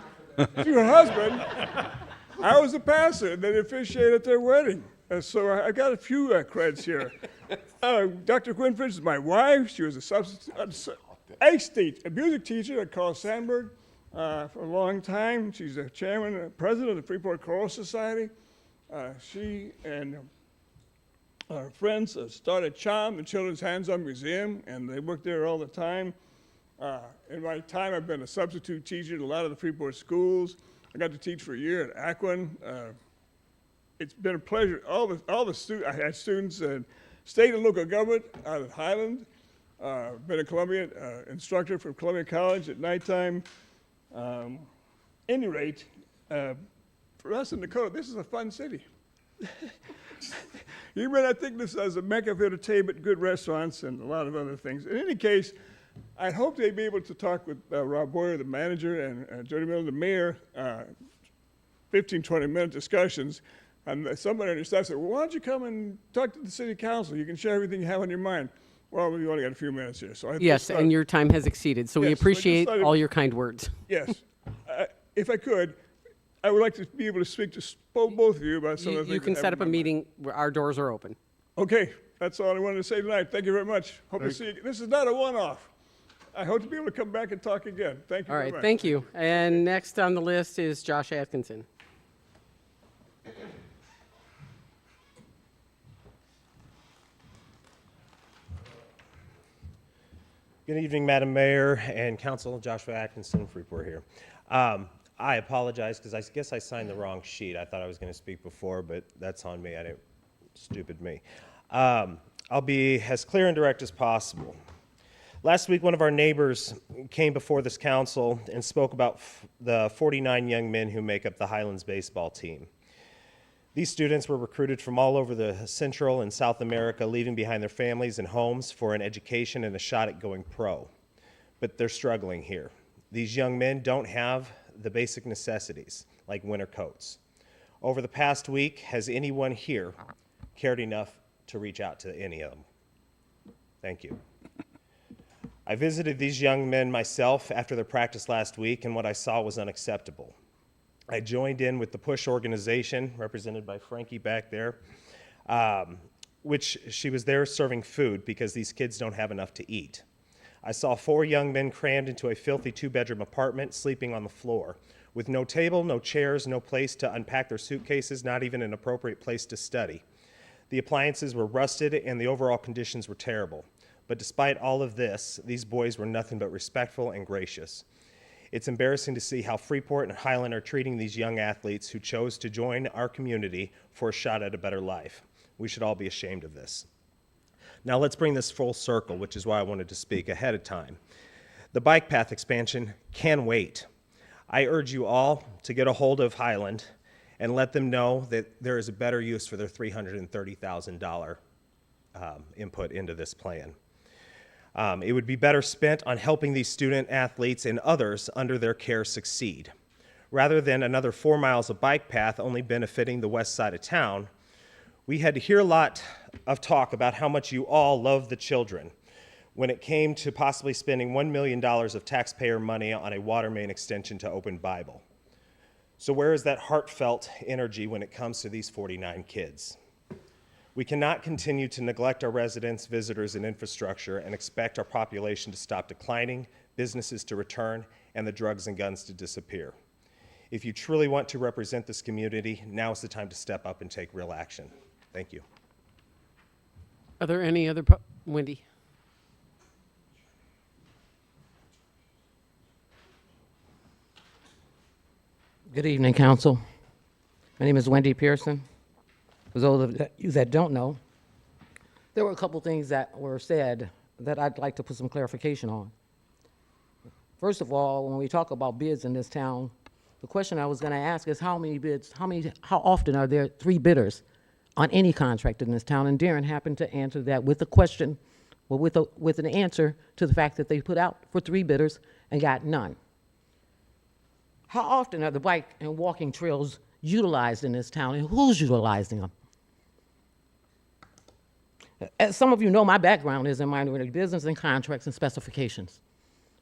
Speaker 17: I was the pastor that officiated at their wedding. So I got a few creds here. Dr. Quinfridge is my wife. She was a music teacher at Carl Sandburg for a long time. She's the chairman and president of the Freeport Choral Society. She and our friends started CHOM, the Children's Hands-On Museum, and they work there all the time. In my time, I've been a substitute teacher at a lot of the Freeport schools. I got to teach for a year at Akron. It's been a pleasure. All the students, I had students in state and local government out at Highland. Been a Columbia instructor from Columbia College at nighttime. Any rate, for us in Dakota, this is a fun city. You may not think this as a mecca of entertainment, good restaurants, and a lot of other things. In any case, I hope they'd be able to talk with Rob Boyer, the manager, and Jody Miller, the mayor, 15, 20-minute discussions. And somebody on your staff said, well, why don't you come and talk to the city council? You can share everything you have on your mind. Well, we've only got a few minutes here. So
Speaker 4: Yes, and your time has exceeded, so we appreciate all your kind words.
Speaker 17: Yes. If I could, I would like to be able to speak to both of you about some of the things.
Speaker 4: You can set up a meeting where our doors are open.
Speaker 17: Okay, that's all I wanted to say tonight. Thank you very much. Hope to see you. This is not a one-off. I hope to be able to come back and talk again. Thank you
Speaker 4: All
Speaker 17: very
Speaker 4: right,
Speaker 17: much.
Speaker 4: thank you. And next on the list is Josh Atkinson.
Speaker 19: Good evening, Madam Mayor and Council. Joshua Atkinson, Freeport here. I apologize because I guess I signed the wrong sheet. I thought I was going to speak before, but that's on me. Stupid me. I'll be as clear and direct as possible. Last week, one of our neighbors came before this council and spoke about the 49 young men who make up the Highlands baseball team. These students were recruited from all over the Central and South America, leaving behind their families and homes for an education and a shot at going pro. But they're struggling here. These young men don't have the basic necessities, like winter coats. Over the past week, has anyone here cared enough to reach out to any of them? Thank you. I visited these young men myself after their practice last week, and what I saw was unacceptable. I joined in with the PUSH organization, represented by Frankie back there, which she was there serving food because these kids don't have enough to eat. I saw 4 young men crammed into a filthy 2-bedroom apartment, sleeping on the floor, with no table, no chairs, no place to unpack their suitcases, not even an appropriate place to study. The appliances were rusted and the overall conditions were terrible. But despite all of this, these boys were nothing but respectful and gracious. It's embarrassing to see how Freeport and Highland are treating these young athletes who chose to join our community for a shot at a better life. We should all be ashamed of this. Now let's bring this full circle, which is why I wanted to speak ahead of time. The bike path expansion can wait. I urge you all to get a hold of Highland and let them know that there is a better use for their $330,000 input into this plan. It would be better spent on helping these student athletes and others under their care succeed. Rather than another 4 miles of bike path only benefiting the west side of town, we had to hear a lot of talk about how much you all love the children when it came to possibly spending $1 million of taxpayer money on a water main extension to Open Bible. So where is that heartfelt energy when it comes to these 49 kids? We cannot continue to neglect our residents, visitors, and infrastructure and expect our population to stop declining, businesses to return, and the drugs and guns to disappear. If you truly want to represent this community, now is the time to step up and take real action. Thank you.
Speaker 4: Are there any other, Wendy?
Speaker 20: Good evening, Council. My name is Wendy Pearson. For those of you that don't know, there were a couple things that were said that I'd like to put some clarification on. First of all, when we talk about bids in this town, the question I was going to ask is how many bids, how often are there 3 bidders on any contract in this town? And Darren happened to answer that with a question, well, with an answer to the fact that they put out for 3 bidders and got none. How often are the bike and walking trails utilized in this town, and who's utilizing them? As some of you know, my background is in minority business and contracts and specifications.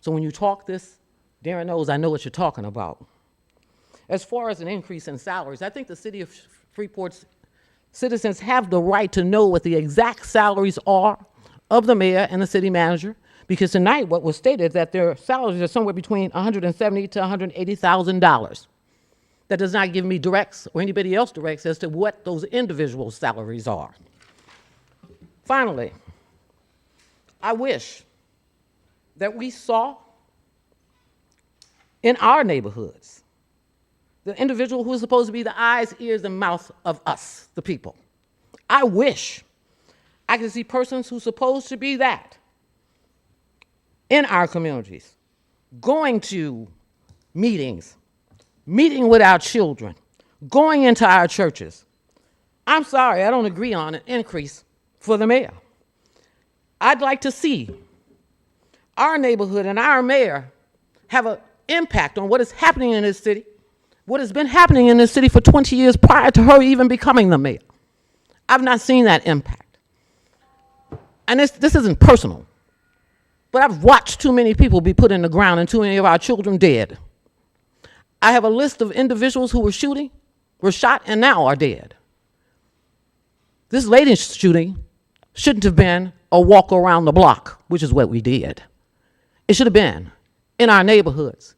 Speaker 20: So when you talk this, Darren knows I know what you're talking about. As far as an increase in salaries, I think the city of Freeport's citizens have the right to know what the exact salaries are of the mayor and the city manager, because tonight what was stated that their salaries are somewhere between $170,000 to $180,000. That does not give me directs or anybody else directs as to what those individual salaries are. Finally, I wish that we saw in our neighborhoods the individual who is supposed to be the eyes, ears, and mouth of us, the people. I wish I could see persons who are supposed to be that in our communities, going to meetings, meeting with our children, going into our churches. I'm sorry, I don't agree on an increase for the mayor. I'd like to see our neighborhood and our mayor have an impact on what is happening in this city, what has been happening in this city for 20 years prior to her even becoming the mayor. I've not seen that impact. And this isn't personal, but I've watched too many people be put in the ground and too many of our children dead. I have a list of individuals who were shot, and now are dead. This latest shooting shouldn't have been a walk around the block, which is what we did. It should have been in our neighborhoods.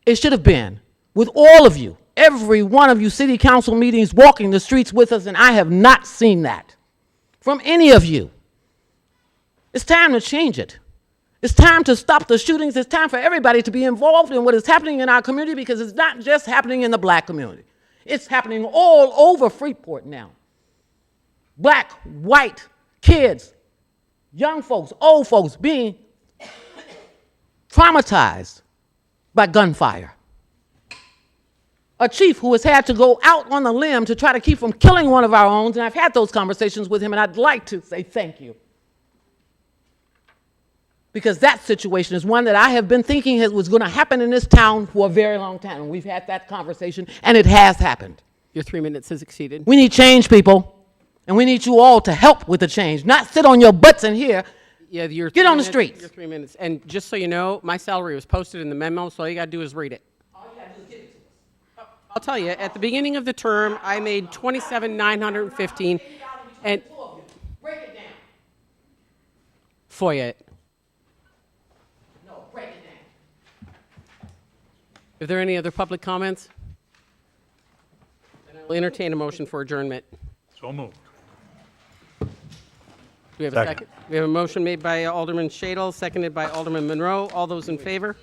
Speaker 20: It should have been with all of you, every one of you city council meetings, walking the streets with us, and I have not seen that from any of you. It's time to change it. It's time to stop the shootings. It's time for everybody to be involved in what is happening in our community, because it's not just happening in the black community. It's happening all over Freeport now. Black, white, kids, young folks, old folks being traumatized by gunfire. A chief who has had to go out on a limb to try to keep from killing one of our own, and I've had those conversations with him, and I'd like to say thank you. Because that situation is one that I have been thinking was going to happen in this town for a very long time, and we've had that conversation, and it has happened.
Speaker 4: Your 3 minutes has exceeded.
Speaker 20: We need change, people, and we need you all to help with the change, not sit on your butts in here.
Speaker 4: Yeah,
Speaker 20: Get on the streets.
Speaker 4: Your 3 minutes. And just so you know, my salary was posted in the memo, so all you got to do is read it. I'll tell you, at the beginning of the term, I made $27,915, and
Speaker 20: Break it down.
Speaker 4: for you.
Speaker 20: No, break it down.
Speaker 4: Are there any other public comments? Then I'll entertain a motion for adjournment.
Speaker 16: So moved.
Speaker 4: Do we have a second? We have a motion made by Alderman Shadle, seconded by Alderman Monroe. All those in favor?